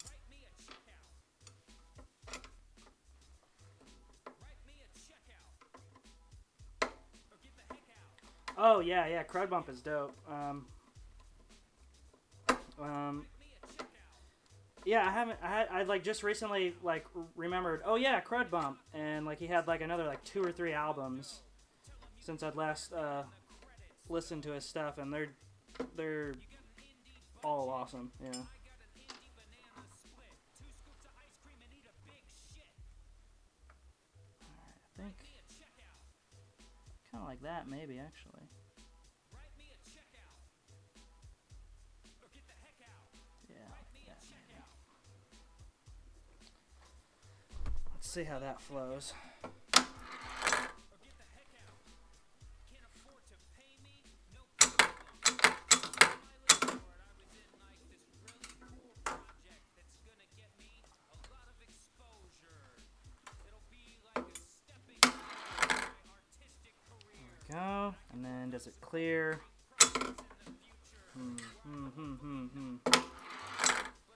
Write me a checkout. Write me a checkout. Or get the heck out. Oh yeah, Crud Bump is dope. Yeah, I like just recently like remembered. Oh yeah, Crud Bump, and like he had like another like 2 or 3 albums since I'd last listened to his stuff, and they're all awesome. Yeah. I got an indie banana split. 2 scoops of ice cream and eat a big shit. I think Me a checkout. kind of like that maybe actually. Write me a checkout. Or get the heck out. Yeah. Write me a Like that, maybe. checkout. Let's see how that flows. Or get the heck out. Can't afford to pay me? No problem. My little board, I was in like this really cool project that's gonna get me a lot of exposure. It'll be like a stepping stone to my artistic career. Go, and then does it clear? But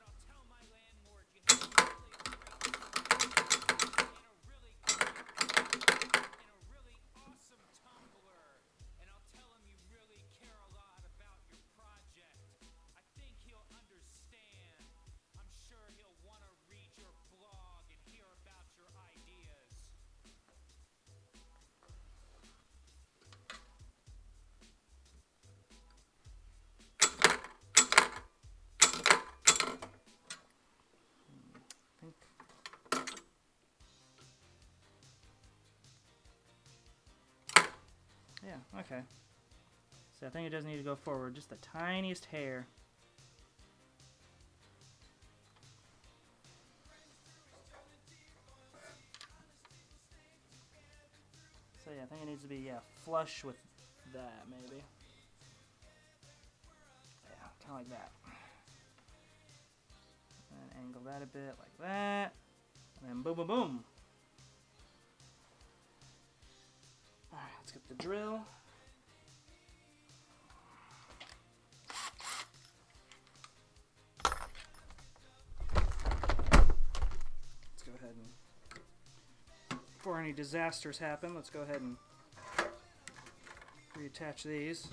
I'll tell my landlord you have a really awesome tumbler, and I'll tell him you really care a lot about your project. I think he'll understand. I'm sure he'll want to read your blog and hear about your ideas. Yeah, okay. So I think it does need to go forward just the tiniest hair. So yeah, I think it needs to be, yeah, flush with that, maybe. Yeah, kind of like that. And angle that a bit like that. And then boom, boom, boom. Alright, let's get the drill. Let's go ahead and, before any disasters happen, let's go ahead and reattach these.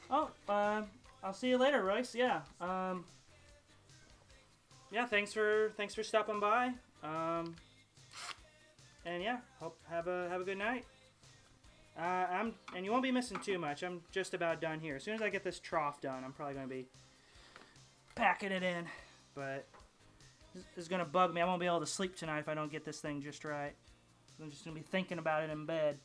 Oh, I'll see you later, Royce. Yeah. Yeah. Thanks for stopping by. And yeah, hope have a good night. And you won't be missing too much. I'm just about done here. As soon as I get this trough done, I'm probably gonna be packing it in. But this is gonna bug me. I won't be able to sleep tonight if I don't get this thing just right. I'm just gonna be thinking about it in bed.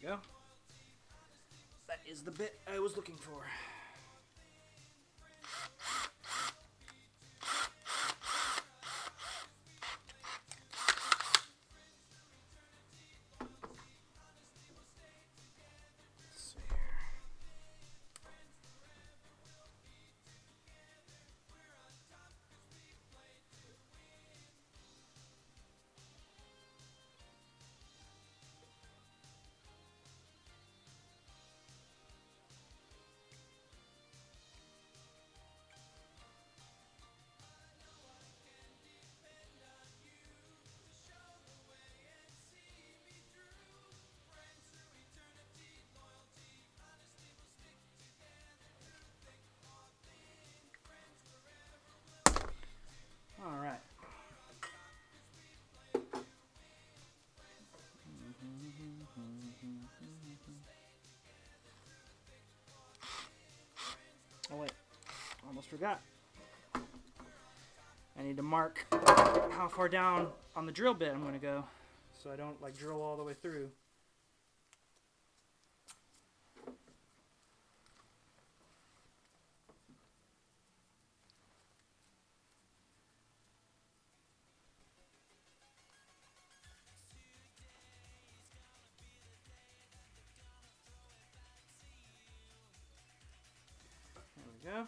Go. That is the bit I was looking for. Let's see here. All right. Oh wait, almost forgot. I need to mark how far down on the drill bit I'm going to go, so I don't like drill all the way through. There we go.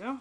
we go.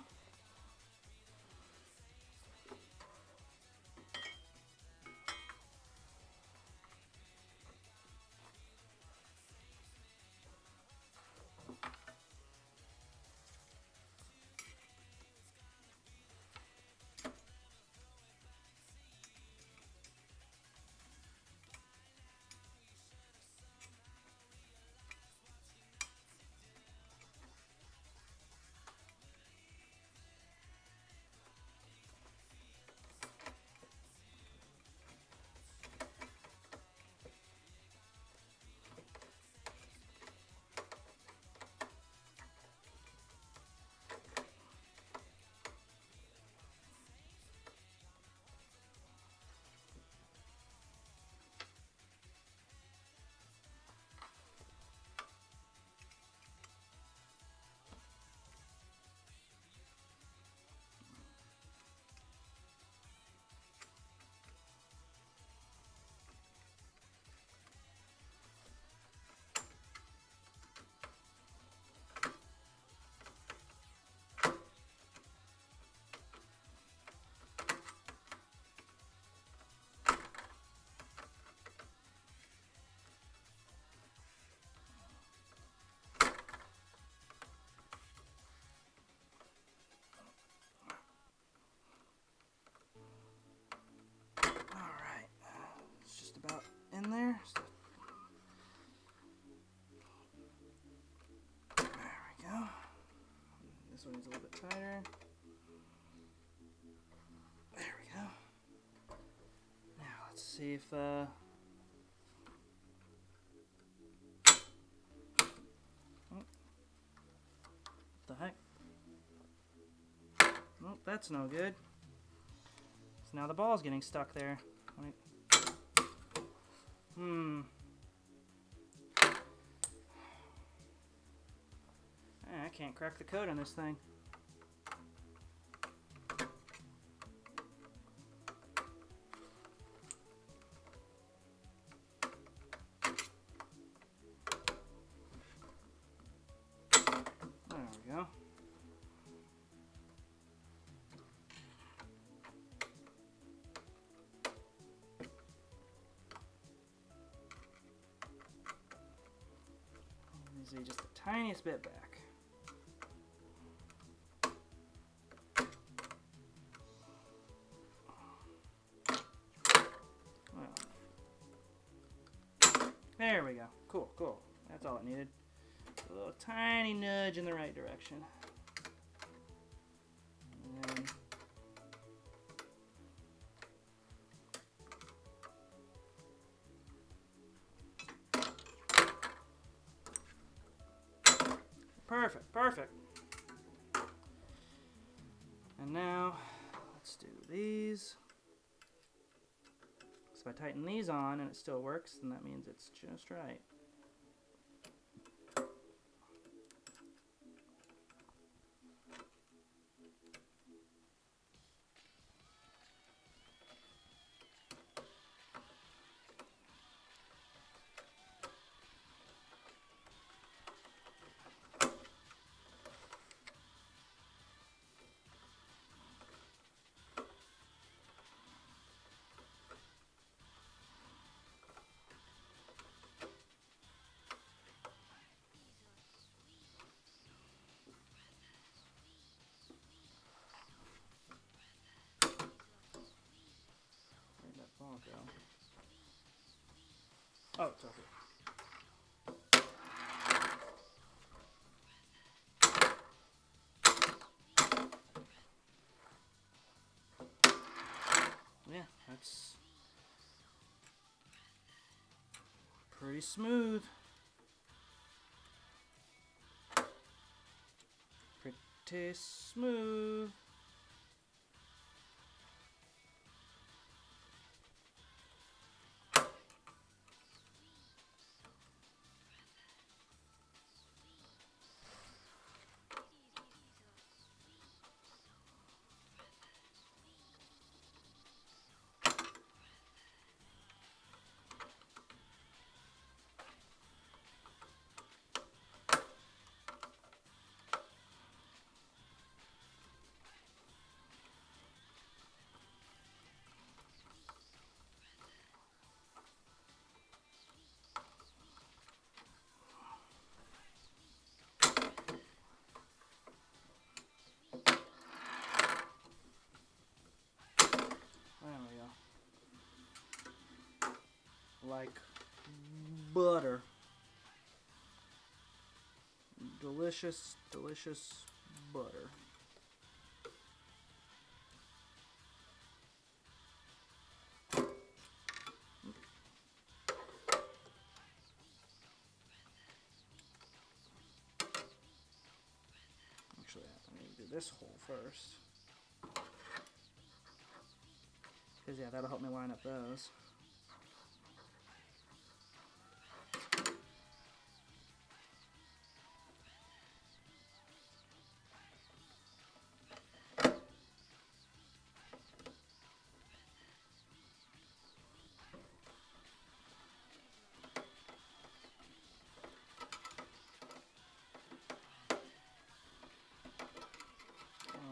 Alright, it's just about in there. There we go. This one is a little bit tighter. There we go. Now let's see if what the heck? Nope, that's no good. So now the ball's getting stuck there. I can't crack the code on this thing. There we go. Easy, just the tiniest bit back. Well, there we go. Cool, cool. That's all it needed. A little tiny nudge in the right direction. And then perfect, perfect. And now, let's do these. So if I tighten these on and it still works, then that means it's just right. Where'd that ball go? Oh, it's over here. Yeah, that's pretty smooth. Pretty smooth. like butter. Delicious, delicious butter. Actually, I'm going to do this hole first. Because, yeah, that'll help me line up those.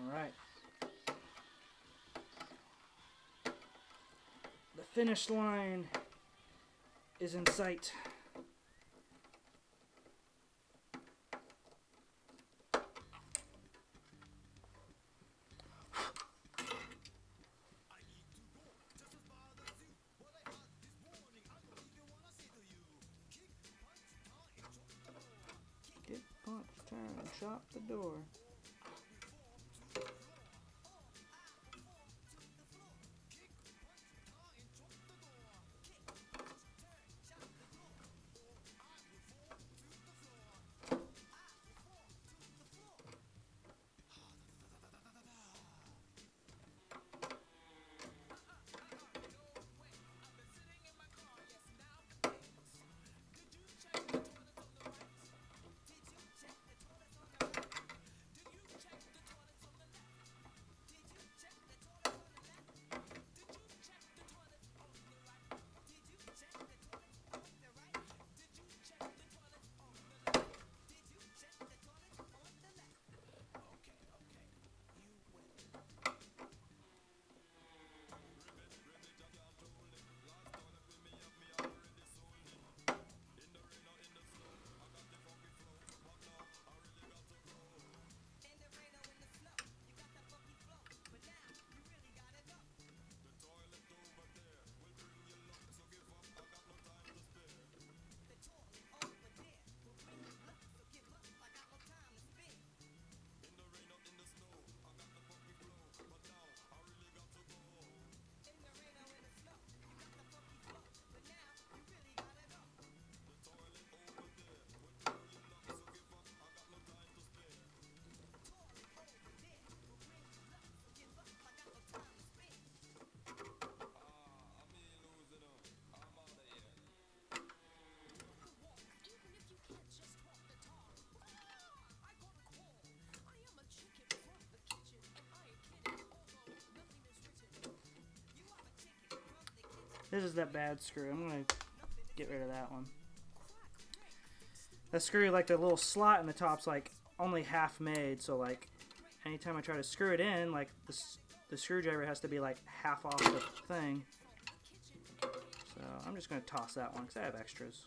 Alright. The finish line is in sight. Get punch, turn, shop the door. This is that bad screw. I'm going to get rid of that one. That screw, like the little slot in the top's like only half made, so like anytime I try to screw it in, like the screwdriver has to be like half off the thing. So I'm just going to toss that one because I have extras.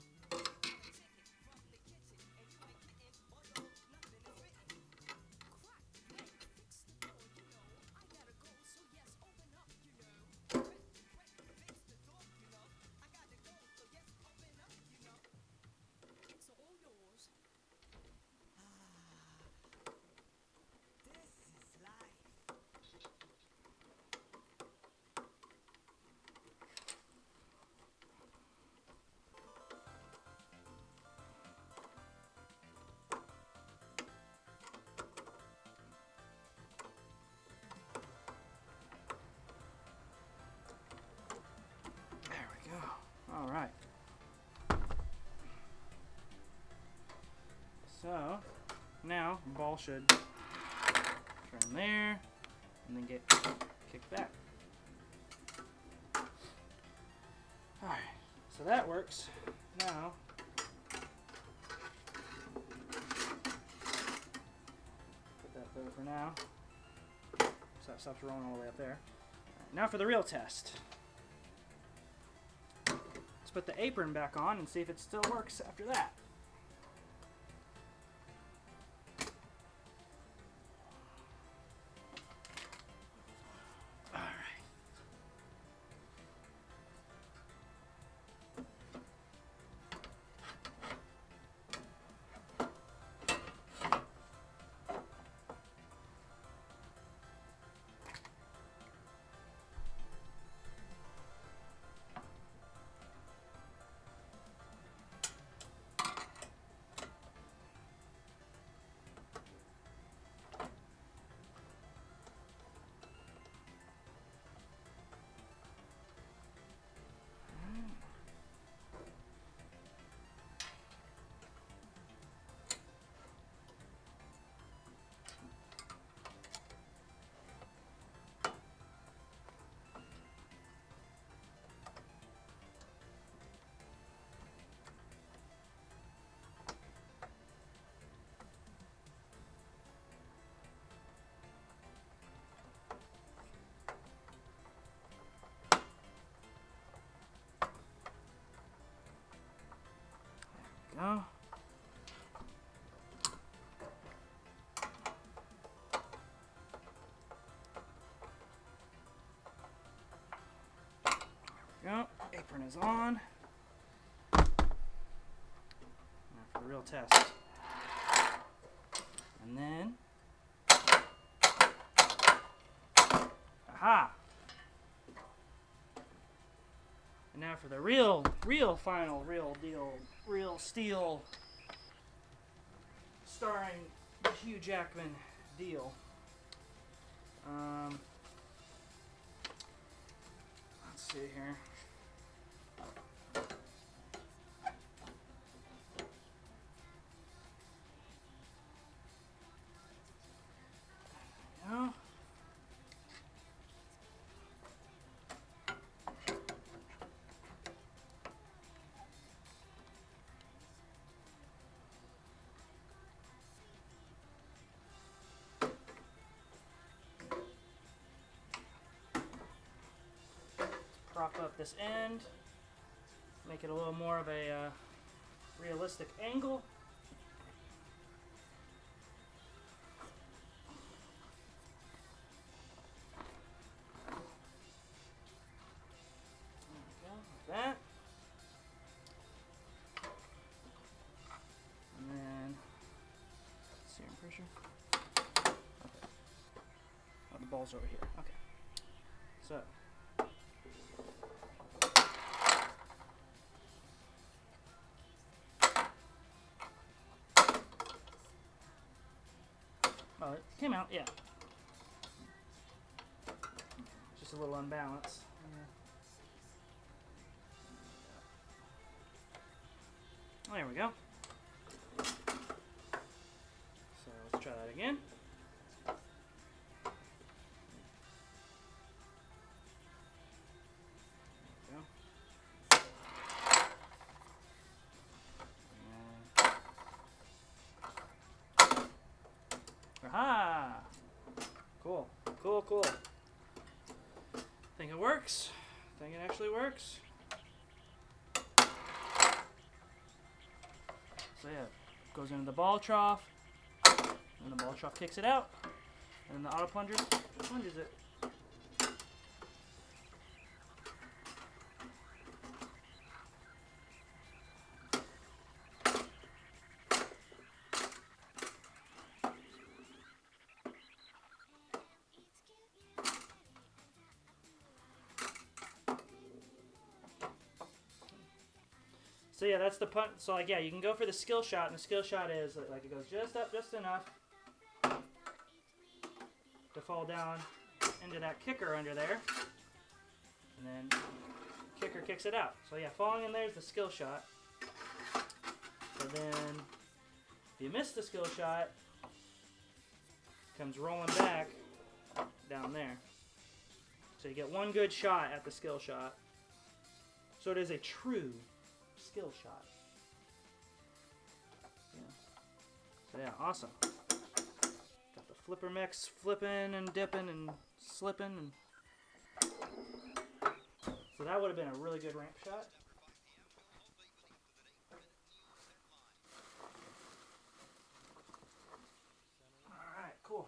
Alright. So, now the ball should turn there and then get kicked back. Alright, so that works. Now, put that there for now. So that stops rolling all the way up there. Right, now for the real test. Let's put the apron back on and see if it still works after that. Alright. Iron is on. Now for the real test. And then, aha! And now for the real final, real deal, real steel, starring Hugh Jackman deal. Let's see here. No. Prop up this end, make it a little more of a realistic angle. There we go, like that. And then, serum pressure. Okay. Oh, the ball's over here. Okay. So. Oh, it came out, yeah. Just a little unbalanced. Yeah. There we go. So let's try that again. There we go. Aha! Cool. Cool, cool. Think it works. Think it actually works. So yeah, goes into the ball trough, and the ball trough kicks it out, and then the auto plunger plunges it. So yeah, that's the punt. So like, yeah, you can go for the skill shot, and the skill shot is like it goes just up, just enough to fall down into that kicker under there, and then the kicker kicks it out. So yeah, falling in there is the skill shot. But then if you miss the skill shot, it comes rolling back down there. So you get one good shot at the skill shot. So it is a true skill shot. Yeah. So yeah, awesome. Got the flipper mix flipping and dipping and slipping, and so that would have been a really good ramp shot. Alright, cool.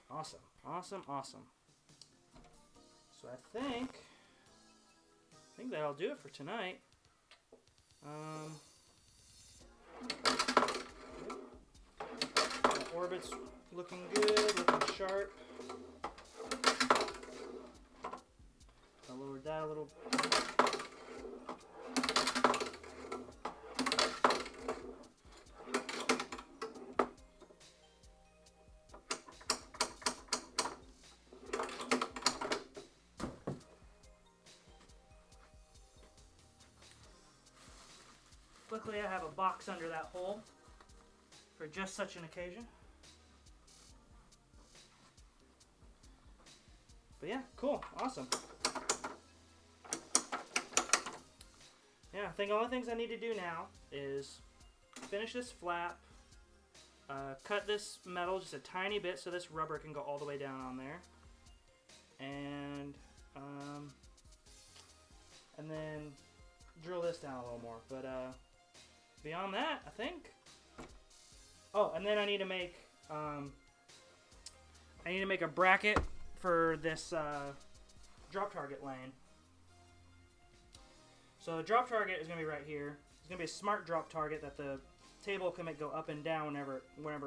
Awesome, awesome, awesome. So I think that'll do it for tonight. Orbit's looking good, looking sharp. I lowered that a little. Luckily, I have a box under that hole for just such an occasion. But yeah, cool, awesome. Yeah, I think all the things I need to do now is finish this flap, cut this metal just a tiny bit so this rubber can go all the way down on there, and then drill this down a little more. But beyond that, I think. Oh, and then I need to make a bracket for this drop target lane. So the drop target is going to be right here. It's going to be a smart drop target that the table can make go up and down whenever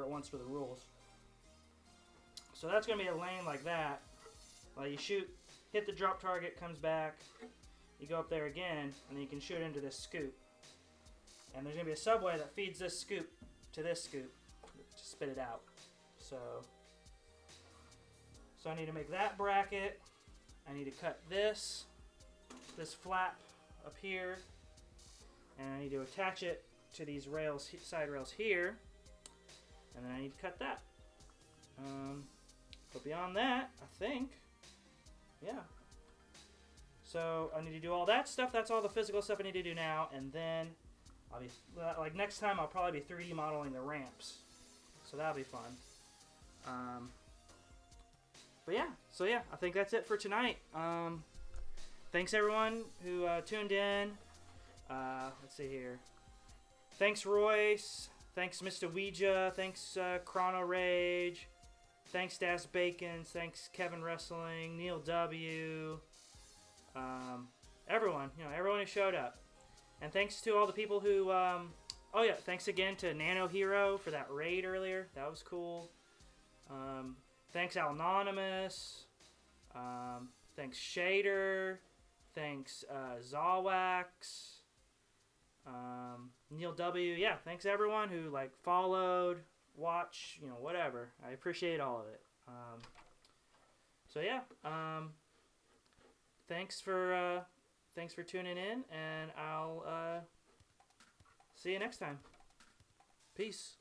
it wants for the rules. So that's going to be a lane like that. Well, you shoot, hit the drop target, comes back, you go up there again, and then you can shoot into this scoop. And there's going to be a subway that feeds this scoop to this scoop to spit it out. So I need to make that bracket. I need to cut this flap up here, and I need to attach it to these rails, side rails here, and then I need to cut that. But beyond that, I think, yeah. So I need to do all that stuff. That's all the physical stuff I need to do now, and then I'll be like next time I'll probably be 3D modeling the ramps, so that'll be fun. But yeah, so yeah, I think that's it for tonight. Thanks everyone who tuned in. Let's see here. Thanks Royce. Thanks Mr. Ouija. Thanks Chrono Rage. Thanks Das Bacon. Thanks Kevin Wrestling. Neil W. Everyone, everyone who showed up. And thanks to all the people who, oh yeah, thanks again to Nano Hero for that raid earlier. That was cool. Thanks Anonymous. Thanks Shader. Thanks Zawwax. Neil W. Yeah, thanks everyone who followed, watch, whatever. I appreciate all of it. So yeah, thanks for tuning in, and I'll see you next time. Peace.